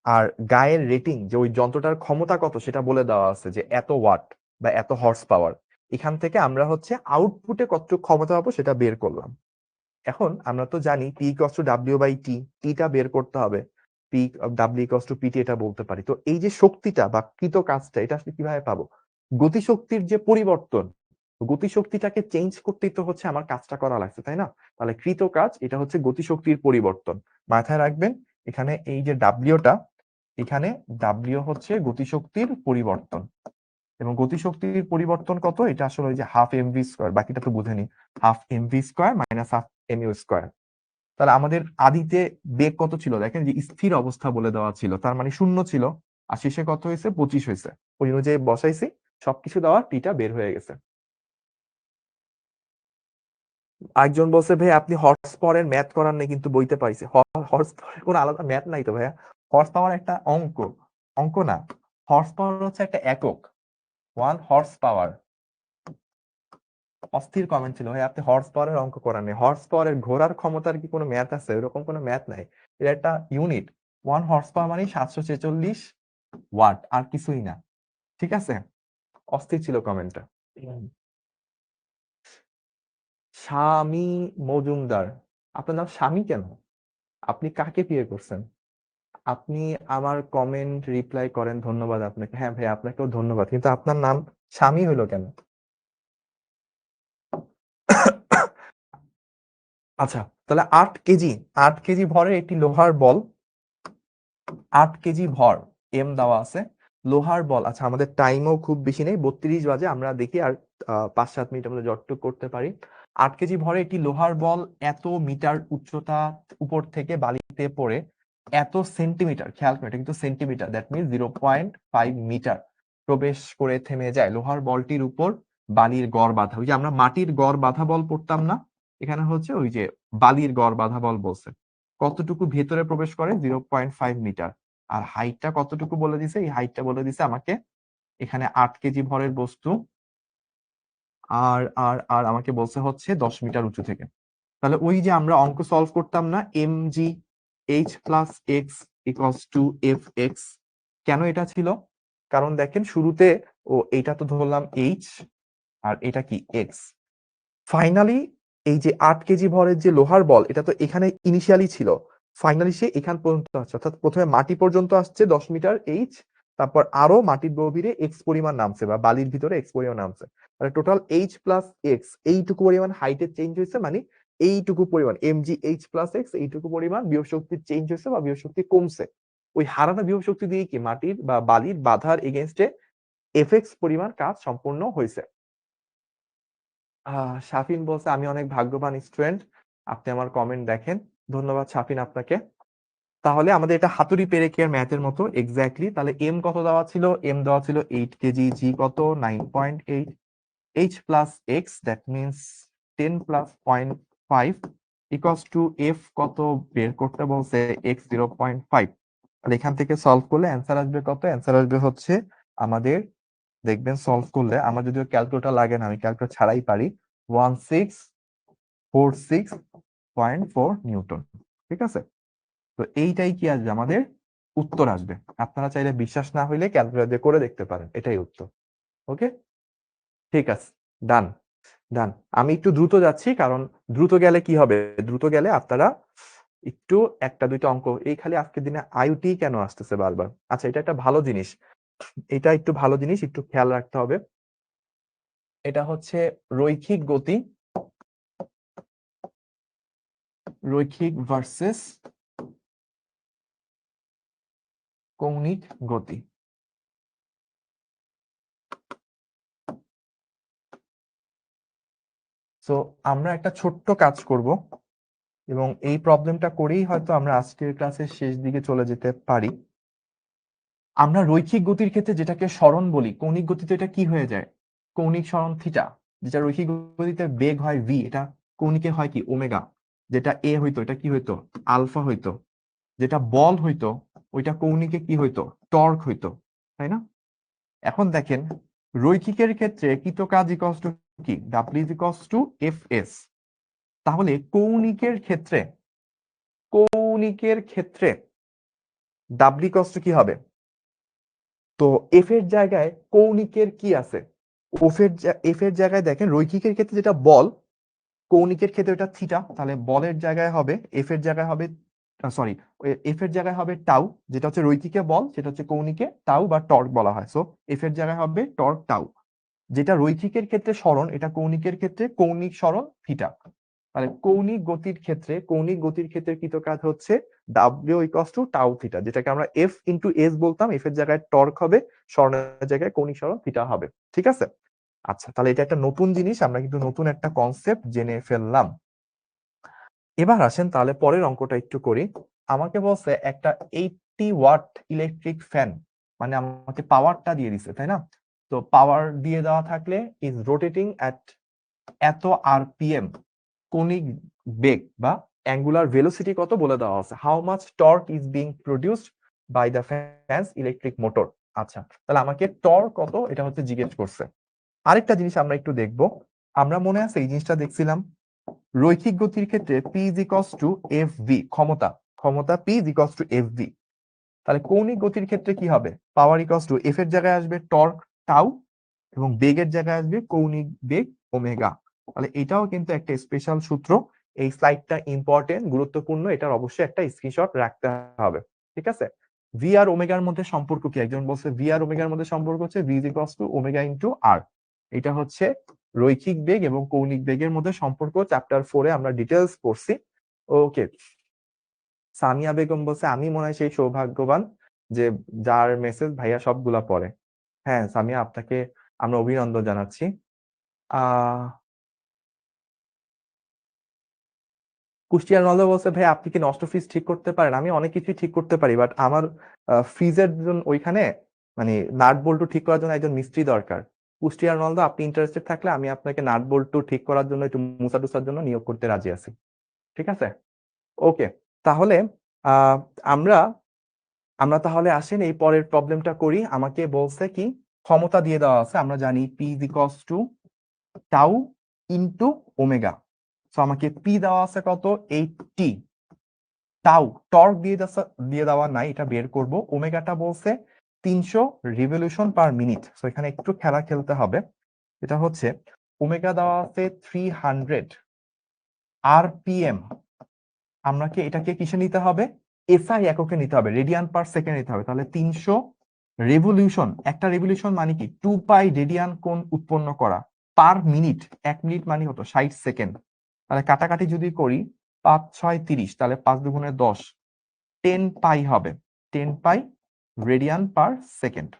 আর গায়ের রেটিং, যে ওই যন্ত্রটার ক্ষমতা কত সেটা বলে দেওয়া আছে, যে এত ওয়াট বা এত হর্স পাওয়ার। এখান থেকে আমরা হচ্ছে আউটপুটে কতটুকু ক্ষমতা পাবো সেটা বের করলাম। এখন আমরা তো জানি P equals to W by T, টিটা বের করতে হবে। P W equals to P T এটা বলতে পারি। তো এই যে শক্তিটা বা কৃত কাজটা, এটা আসলে কিভাবে পাবো? গতিশক্তির যে পরিবর্তন, গতিশক্তিটাকে চেঞ্জ করতেই তো হচ্ছে আমার কাজটা করা লাগছে, তাই না? তাহলে কৃত কাজ এটা হচ্ছে গতিশক্তির পরিবর্তন। মাথায় রাখবেন এখানে এই যে ডাব্লিউটা, এখানে ডাব্লিউ হচ্ছে গতিশক্তির পরিবর্তন, এবং গতিশক্তির পরিবর্তন কত? এটা আসলে ওই যে হাফ এম ভি স্কোয়ার, বাকিটা তো বুঝেনি। Half M V square minus half M U square. তাহলে আমাদের আদিতে বেগ কত ছিল? দেখেন যে স্থির অবস্থা বলে দেওয়া ছিল, তার মানে 0 ছিল। আর শেষে কত হয়েছে? 25 হয়েছে। ওই অনুযায়ী বসাইছি, সবকিছু দেওয়া, টিটা বের হয়ে গেছে। একজন বলছে ভাই আপনি হর্স পাওয়ারের ম্যাথ করার নেই, কিন্তু বইতে পাইছে। হর্স পাওয়ারের কোনো আলাদা ম্যাথ নাই তো ভাইয়া। হর্স পাওয়ার একটা অঙ্ক, অঙ্ক না। হর্স পাওয়ার হচ্ছে একটা একক, 1 হর্স পাওয়ার। অস্থির কমেন্ট ছিল ভাই, আপনি হর্স পাওয়ারের অঙ্ক করার নেই। হর্স পাওয়ারের ঘোড়ার ক্ষমতার কি কোনো ম্যাথ আছে? এরকম কোনো ম্যাথ নাই। এটা একটা ইউনিট। 1 হর্স পাওয়ার মানে 746 ওয়াট, আর কিছুই না। ঠিক আছে, অস্থির ছিল কমেন্টটা। স্বামী মজুমদার, আপনার নাম স্বামী কেন? আপনি কাকে বিয়ে করছেন? আপনি আমার কমেন্ট রিপ্লাই করেন, ধন্যবাদ আপনাকে। হ্যাঁ ভাই, আপনাকেও ধন্যবাদ, কিন্তু আপনার নাম স্বামী হলো কেন? আচ্ছা, তাহলে 8 কেজি, 8 কেজি ভরের একটি লোহার বল, 8 কেজি ভর, এম দেওয়া আছে, লোহার বল। আচ্ছা, আমাদের টাইমও খুব বেশি নেই, 32 বাজে। আমরা দেখি আর 5-7 মিনিট আমাদের যতটুকু করতে পারি। 8 কেজি ভরে একটি লোহার বল এত মিটার উচ্চতা উপর থেকে বালিতে পড়ে এত সেন্টিমিটার, খেয়াল করে এটা কিন্তু সেন্টিমিটার, দ্যাট মিনস 0.5 মিটার প্রবেশ করে থেমে যায় লোহার বলটির উপর বালির গড় বাঁধা। ওই যে আমরা মাটির গড় বাঁধা বল পড়তাম না, এখানে হচ্ছে ওই যে বালির গড় বাঁধা বল বলছে। কতটুকু ভেতরে প্রবেশ করে? 0.5 মিটার। আর হাইটটা কতটুকু বলে দিছে? এই হাইটটা বলে দিছে আমাকে, এখানে 8 কেজি ভরের বস্তু, আর আর আর আমাকে বলছে হচ্ছে 10 মিটার উঁচু থেকে। তাহলে ওই যে আমরা অঙ্ক সলভ করতাম না, mg h plus x equals to F x, কেন এটা ছিল? কারণ দেখেন শুরুতে এইটা তো ধরলাম h, আর এটা কি এক্স। ফাইনালি এই যে 8 কেজি ভরের যে লোহার বল, এটা তো এখানে ইনিশিয়ালি ছিল, ফাইনালি সে এখান পর্যন্ত আসছে, অর্থাৎ প্রথমে মাটি পর্যন্ত আসছে 10 মিটার এইচ, তারপর আরো মাটির গভীরে এক্স পরিমাণ নামছে, বা বালির ভিতরে এক্স পরিমাণ নামছে। মানে টোটাল এইচ প্লাস এক্স এইটুকু পরিমাণ হাইটের চেঞ্জ হয়েছে, মানে এইটুকু পরিমাণ এমজি এইচ প্লাস এক্স এইটুকু পরিমাণ বিভব শক্তির চেঞ্জ হয়েছে বা বিভব শক্তি কমছে। ওই হারানো বিভব শক্তি দিয়ে কি মাটির বা বালির বাধার এগেনস্টে এফএক্স পরিমাণ কাজ সম্পূর্ণ হয়েছে। শাফিন বলছে আমি অনেক ভাগ্যবান স্টুডেন্ট, আপনি আমার কমেন্ট দেখেন। ধন্যবাদ শাফিন আপনাকে। তাহলে আমাদের এটা হাতুড়ি পেরেকের ম্যাথের মতো এক্স্যাক্টলি। তাহলে এম কত দেওয়া ছিল? এম দেওয়া ছিল 8 কেজি, জি কত 9.8, H plus x that means 10 plus 0.5 equals to F কত বের করতে বলছে? এক্স 0.5। তাহলে এখান থেকে সলভ করলে অ্যান্সার আসবে কত? অ্যান্সার আসবে হচ্ছে আমাদের, দেখবেন সলভ করলে, আমার যদিও ক্যালকুলেটর লাগে না, আমি ক্যালকুলেটর ছাড়াই পারি, 1646.4 নিউটন। ঠিক আছে, তো এইটাই কি আসবে আমাদের উত্তর আসবে। আপনারা চাইলে বিশ্বাস না হইলে ক্যালকুলেটর দিয়ে করে দেখতে পারেন, এটাই উত্তর। ওকে, ঠিক আছে, ডান ডান। আমি একটু দ্রুত যাচ্ছি, কারণ দ্রুত গেলে কি হবে, দ্রুত গেলে আপনারা একটু একটা দুইটা অঙ্ক, এই খালি আজকের দিনে আইওটি কেন আসতেছে বারবার? আচ্ছা, এটা একটা ভালো জিনিস, এটা একটু ভালো জিনিস, একটু খেয়াল রাখতে হবে। এটা হচ্ছে রৈখিক গতি, রৈখিক ভার্সেস কৌণিক গতি। সো আমরা একটা ছোট্ট কাজ করব, এবং এই প্রবলেমটা করেই হয়তো আমরা আজকের ক্লাসের শেষ দিকে চলে যেতে পারি। আমরা রৈখিক গতির ক্ষেত্রে যেটাকে সরণ বলি, কৌণিক গতিতে এটা কি হয়ে যায়? কৌণিক সরণ থিটা। যেটা রৈখিক গতিতে বেগ হয় ভি, এটা কৌণিকে হয় কি? ওমেগা। যেটা এ হইতো এটা কি হইতো? আলফা হইতো। যেটা বল হইতো ওইটা কৌণিকে কি হইতো? টর্ক হইতো, তাই না? এখন দেখেন রৈখিকের ক্ষেত্রে কৃত কাজ ইকুয়ালস টু কি? W equals to F S. তাহলে কৌণিকের ক্ষেত্রে ডাব্লিউ ইকুয়ালস টু কি হবে? তো এফ এর জায়গায় কৌণিকের কি আছে? এফ এর জায়গায় দেখেন রৈখিকের ক্ষেত্রে যেটা বল, কৌণিকের ক্ষেত্রে এটা থিটা, তাহলে বলের জায়গায় হবে, এফ এর জায়গায় হবে, সরি, এফ এর জায়গায় হবে টাউ, যেটা হচ্ছে রৈখিকে বল, সেটা হচ্ছে কৌণিকে টাউ বা টর্ক বলা হয়। সো এফ এর জায়গায় হবে টর্ক টাউ। যেটা রৈখিকের ক্ষেত্রে সরণ, এটা কৌণিকের ক্ষেত্রে কৌণিক সরণ থিটা। মানে কৌণিক গতির ক্ষেত্রে কৃত কাজ হচ্ছে W equals two tau theta, যেটাকে আমরা এফ ইন্টু এস বলতাম। এফ এর জায়গায় টর্ক হবে, সরণের জায়গায় কৌণিক সরণ থিটা হবে। ঠিক আছে, আচ্ছা, তাহলে এটা একটা নতুন জিনিস, আমরা কিন্তু নতুন একটা কনসেপ্ট জেনে ফেললাম। এবার আসেন তাহলে পরের অঙ্কটা একটু করি। আমাকে বলছে একটা 80 ওয়াট ইলেকট্রিক ফ্যান, মানে আমাকে পাওয়ারটা দিয়ে দিছে, তাই না? তো পাওয়ার দিয়ে দেওয়া থাকলে ইজ রোটেটিং অ্যাট এত আরপিএম, কৌণিক বেগ বা অ্যাঙ্গুলার ভেলোসিটি কত বলে দেওয়া আছে, how much torque is being produced by the fan's electric motor. আচ্ছা, তাহলে আমাকে টর্ক কত এটা হচ্ছে জিজ্ঞেস করছে। আরেকটা জিনিস আমরা একটু দেখব, আমরা মনে আছে এই জিনিসটা দেখছিলাম রৈখিক গতির ক্ষেত্রে P is equals to F V, ক্ষমতা P is equals to F V. তাহলে কৌণিক গতির ক্ষেত্রে কি হবে? পাওয়ার ইকুয়ালস টু এফ এর জায়গায় আসবে টর্ক টাউ, এবং বেগের জায়গায় আসবে কৌণিক বেগ ওমেগা। তাহলে এটাও কিন্তু একটা স্পেশাল সূত্র। এই স্লাইডটা ইম্পর্টেন্ট, গুরুত্বপূর্ণ, এটার অবশ্যই একটা স্ক্রিনশট রাখতে হবে। ঠিক আছে, ভি আর ওমেগার মধ্যে সম্পর্ক কি? একজন বলছে ভি আর ওমেগার মধ্যে সম্পর্ক হচ্ছে V is equals to omega into R. এটা হচ্ছে রৈখিক বেগ এবং কৌণিক বেগের মধ্যে সম্পর্ক, চ্যাপ্টার 4-এ আমরা ডিটেলস পড়ছি। ওকে, সামিয়া বেগম বলছে আমি মনে হয় সেই সৌভাগ্যবান যে যার মেসেজ ভাইয়া সবগুলা পড়ে। হ্যাঁ সামিয়া, আপনাকে আমরা অভিনন্দন জানাচ্ছি। আহ কুষ্টিয়ার রোনালদো বলছে ভাই আপনি কি নষ্ট ফ্রিজ ঠিক করতে পারেন? আমি অনেক কিছুই ঠিক করতে পারি, বাট আমার ফ্রিজের জন্য ওইখানে মানে নাট বল্টু ঠিক করার জন্য একজন মিস্ত্রি দরকার। কুষ্টিয়ার রোনালদো, আপনি ইন্টারেস্টেড থাকলে আমি আপনাকে নাট বল্টু ঠিক করার জন্য একটু মুছা টুসার জন্য নিয়োগ করতে রাজি আছি। ঠিক আছে? ওকে। তাহলে আহ আমরা আমরা তাহলে আসেন এই পরের প্রবলেমটা করি। আমাকে বলছে কি ক্ষমতা দিয়ে দেওয়া আছে, আমরা জানি P is equals two tau into omega. So আমাকে পি দেওয়া আছে কত, 8t। টাউ টর্ক দিয়ে দেওয়া নাই, এটা বের করব। ওমেগাটা বলছে 300 রিভলিউশন পার মিনিট। সো এখানে একটু খেলা খেলতে হবে। এটা হচ্ছে ওমেগা দেওয়া আছে 300 আরপিএম। আমাকে এটাকে কিসে নিতে হবে, এসআই এককে নিতে হবে, রেডিয়ান পার সেকেন্ড নিতে হবে। তাহলে 300 রেভলিউশন, একটা রেভলিউশন মানে কি 2 পাই রেডিয়ান কোণ উৎপন্ন করা পার মিনিট। 1 মিনিট মানে হতো 60 সেকেন্ড। তাহলে কাটাকাটি যদি করি 5 6 30, তাহলে 5 দুগুণে 10, 10 পাই হবে, 10 পাই রেডিয়ান পার সেকেন্ড।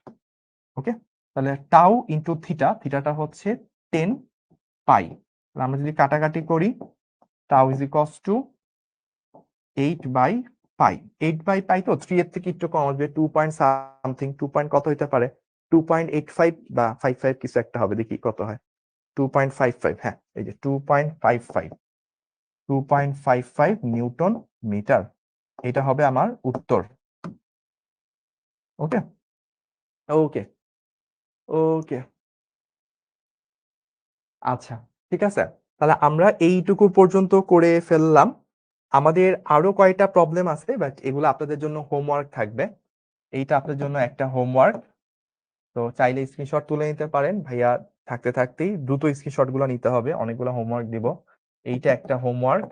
ওকে, তাহলে টাউ ইন্টু থিটা, থিটাটা হচ্ছে 10 পাই। আমরা যদি কাটাকাটি করি টাউ ইজ ইকুয়ালস টু 8/পাই। 8/পাই তো 3 এর থেকে একটু কম আসবে, 2 পয়েন্ট সামথিং, 2 পয়েন্ট কত হইতে পারে, 2.85 বা 55 কিছু একটা হবে, দেখি কত হয়। 2.55, হ্যাঁ এই যে 2.55, 2.55 নিউটন মিটার। এটা হবে আমার উত্তর। ওকে ওকে ওকে, আচ্ছা ঠিক আছে। তাহলে আমরা এইটুকু পর্যন্ত করে ফেললাম। আমাদের আরো কয়টা প্রবলেম আছে, বাট এগুলো আপনাদের জন্য হোমওয়ার্ক থাকবে। এইটা আপনাদের জন্য একটা হোমওয়ার্ক। তো চাইলে স্ক্রিনশট তুলে নিতে পারেন, ভাইয়া থাকতে থাকতেই দ্রুত স্ক্রিনশট গুলো নিতে হবে, অনেকগুলো হোমওয়ার্ক দিব। এইটা একটা হোমওয়ার্ক,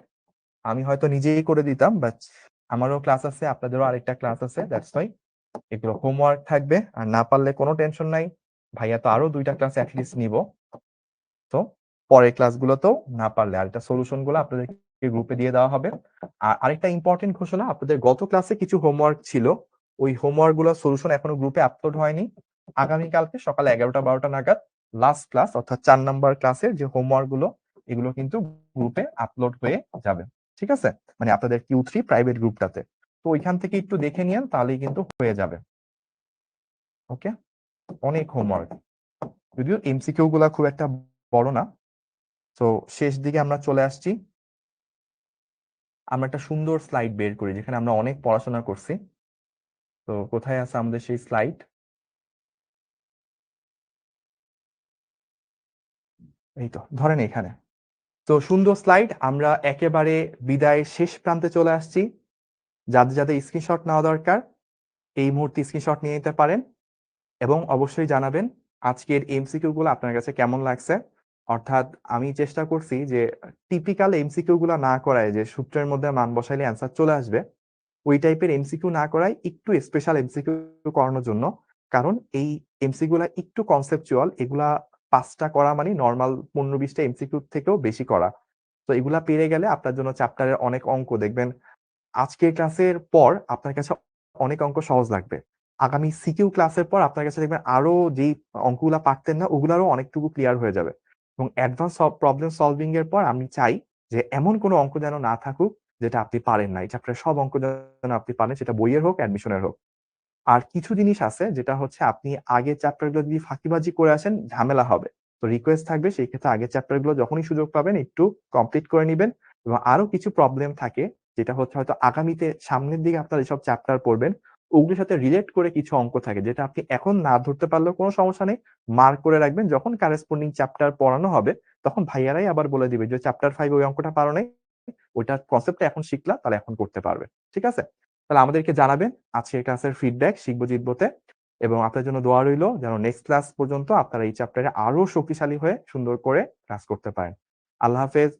আমি হয়তো নিজেই করে দিতাম, বাট আমারও ক্লাস আছে, আপনাদেরও আরেকটা ক্লাস আছে, দ্যাটস ওয়াই এগুলো হোমওয়ার্ক থাকবে। আর না পারলে কোনো টেনশন নাই, ভাইয়া তো আরো 2টা ক্লাস অ্যাটলিস্ট নিব। তো পরের ক্লাসগুলোতেও না পারলে আরেকটা সলিউশন গুলো আপনাদেরকে গ্রুপে দিয়ে দেওয়া হবে। আর আরেকটা ইম্পর্টেন্ট ঘোষণা, আপনাদের গত ক্লাসে কিছু হোমওয়ার্ক ছিল, ওই হোমওয়ার্ক গুলোর সলিউশন এখনো গ্রুপে আপলোড হয়নি। আগামীকালকে সকালে 11টা 12টা নাগাদ লাস্ট ক্লাস, অর্থাৎ 4 নাম্বার ক্লাসের যে হোমওয়ার্ক গুলো, এগুলো কিন্তু গ্রুপে আপলোড হয়ে যাবে। ঠিক আছে, মানে আপনাদের Q3 প্রাইভেট গ্রুপটাতে। তো ওইখান থেকে একটু দেখে নিন, তাহলেই কিন্তু হয়ে যাবে। ওকে, অনেক হোমওয়ার্ক, যদিও এমসিকিউ গুলা খুব একটা বড় না। তো শেষ দিকে আমরা চলে আসছি। আমরা একটা সুন্দর স্লাইড বের করি যেখানে আমরা অনেক পড়াশোনা করছি। তো কোথায় আছে আমাদের সেই স্লাইড, এই তো ধরেন এখানে। তো সুন্দর স্লাইড, আমরা একেবারে বিদায়ের শেষ প্রান্তে চলে আসছি। যাদের যাদের স্ক্রিনশট নেওয়া দরকার এই মুহূর্তে স্ক্রিনশট নিয়ে নিতে পারেন, এবং অবশ্যই জানাবেন আজকের এমসিকিউ গুলো আপনার কাছে কেমন লাগছে। অর্থাৎ আমি চেষ্টা করছি যে টিপিক্যাল এমসিকিউ গুলো না করায়, যে সূত্রের মধ্যে মান বসাইলে অ্যান্সার চলে আসবে, ওই টাইপের এমসিকিউ না করায় একটু স্পেশাল এমসিকিউ করানোর জন্য। কারণ এই এমসিকিউ গুলা একটু কনসেপচুয়াল, এগুলা 5টা করা মানে নর্মাল 15-20টা এমসিকিউ থেকেও বেশি করা। তো এগুলা পেরে গেলে আপনার জন্য চ্যাপ্টারের অনেক অঙ্ক দেখবেন আজকের ক্লাসের পর আপনার কাছে অনেক অঙ্ক সহজ লাগবে। আগামী সিকিউ ক্লাসের পর আপনার কাছে দেখবেন আরো যেই অঙ্কগুলা পারতেন না ওগুলারও অনেকটুকু ক্লিয়ার হয়ে যাবে। এবং অ্যাডভান্স প্রবলেম সলভিং এর পর আমি চাই যে এমন কোনো অঙ্ক যেন না থাকুক যেটা আপনি পারেন না। এই চ্যাপ্টারের সব অঙ্ক যেন আপনি পারেন, সেটা বইয়ের হোক অ্যাডমিশনের হোক। আর কিছু জিনিস আছে যেটা হচ্ছে আপনি আগের চ্যাপ্টারগুলো যদি ফাঁকিবাজি করে আসেন ঝামেলা হবে। তো রিকোয়েস্ট থাকবে সেই ক্ষেত্রে আগের চ্যাপ্টারগুলো যখনই সুযোগ পাবেন একটু কমপ্লিট করে নেবেন। এবং আরো কিছু প্রবলেম থাকে যেটা হচ্ছে হয়তো আগামীতে সামনের দিকে আপনারা যেসব চ্যাপ্টার পড়বেন ওগুলোর সাথে রিলেট করে কিছু অঙ্ক থাকে যেটা আপনি এখন না ধরতে পারলেও কোনো সমস্যা নেই, মার্ক করে রাখবেন। যখন কারেসপন্ডিং চ্যাপ্টার পড়ানো হবে তখন ভাইয়ারাই আবার বলে দিবে যে চ্যাপ্টার 5 ওই অঙ্কটা পারো নাই, ওইটার কনসেপ্টটা এখন শিখলা, তাহলে এখন করতে পারবে। ঠিক আছে, তাহলে আমাদেরকে জানাবেন আজকের ক্লাসের ফিডব্যাক শিখবো জিতবোতে। এবং আপনার জন্য দোয়া রইল যেন নেক্সট ক্লাস পর্যন্ত আপনারা এই চ্যাপ্টারে আরো শক্তিশালী হয়ে সুন্দর করে ক্লাস করতে পারেন। আল্লাহ হাফেজ।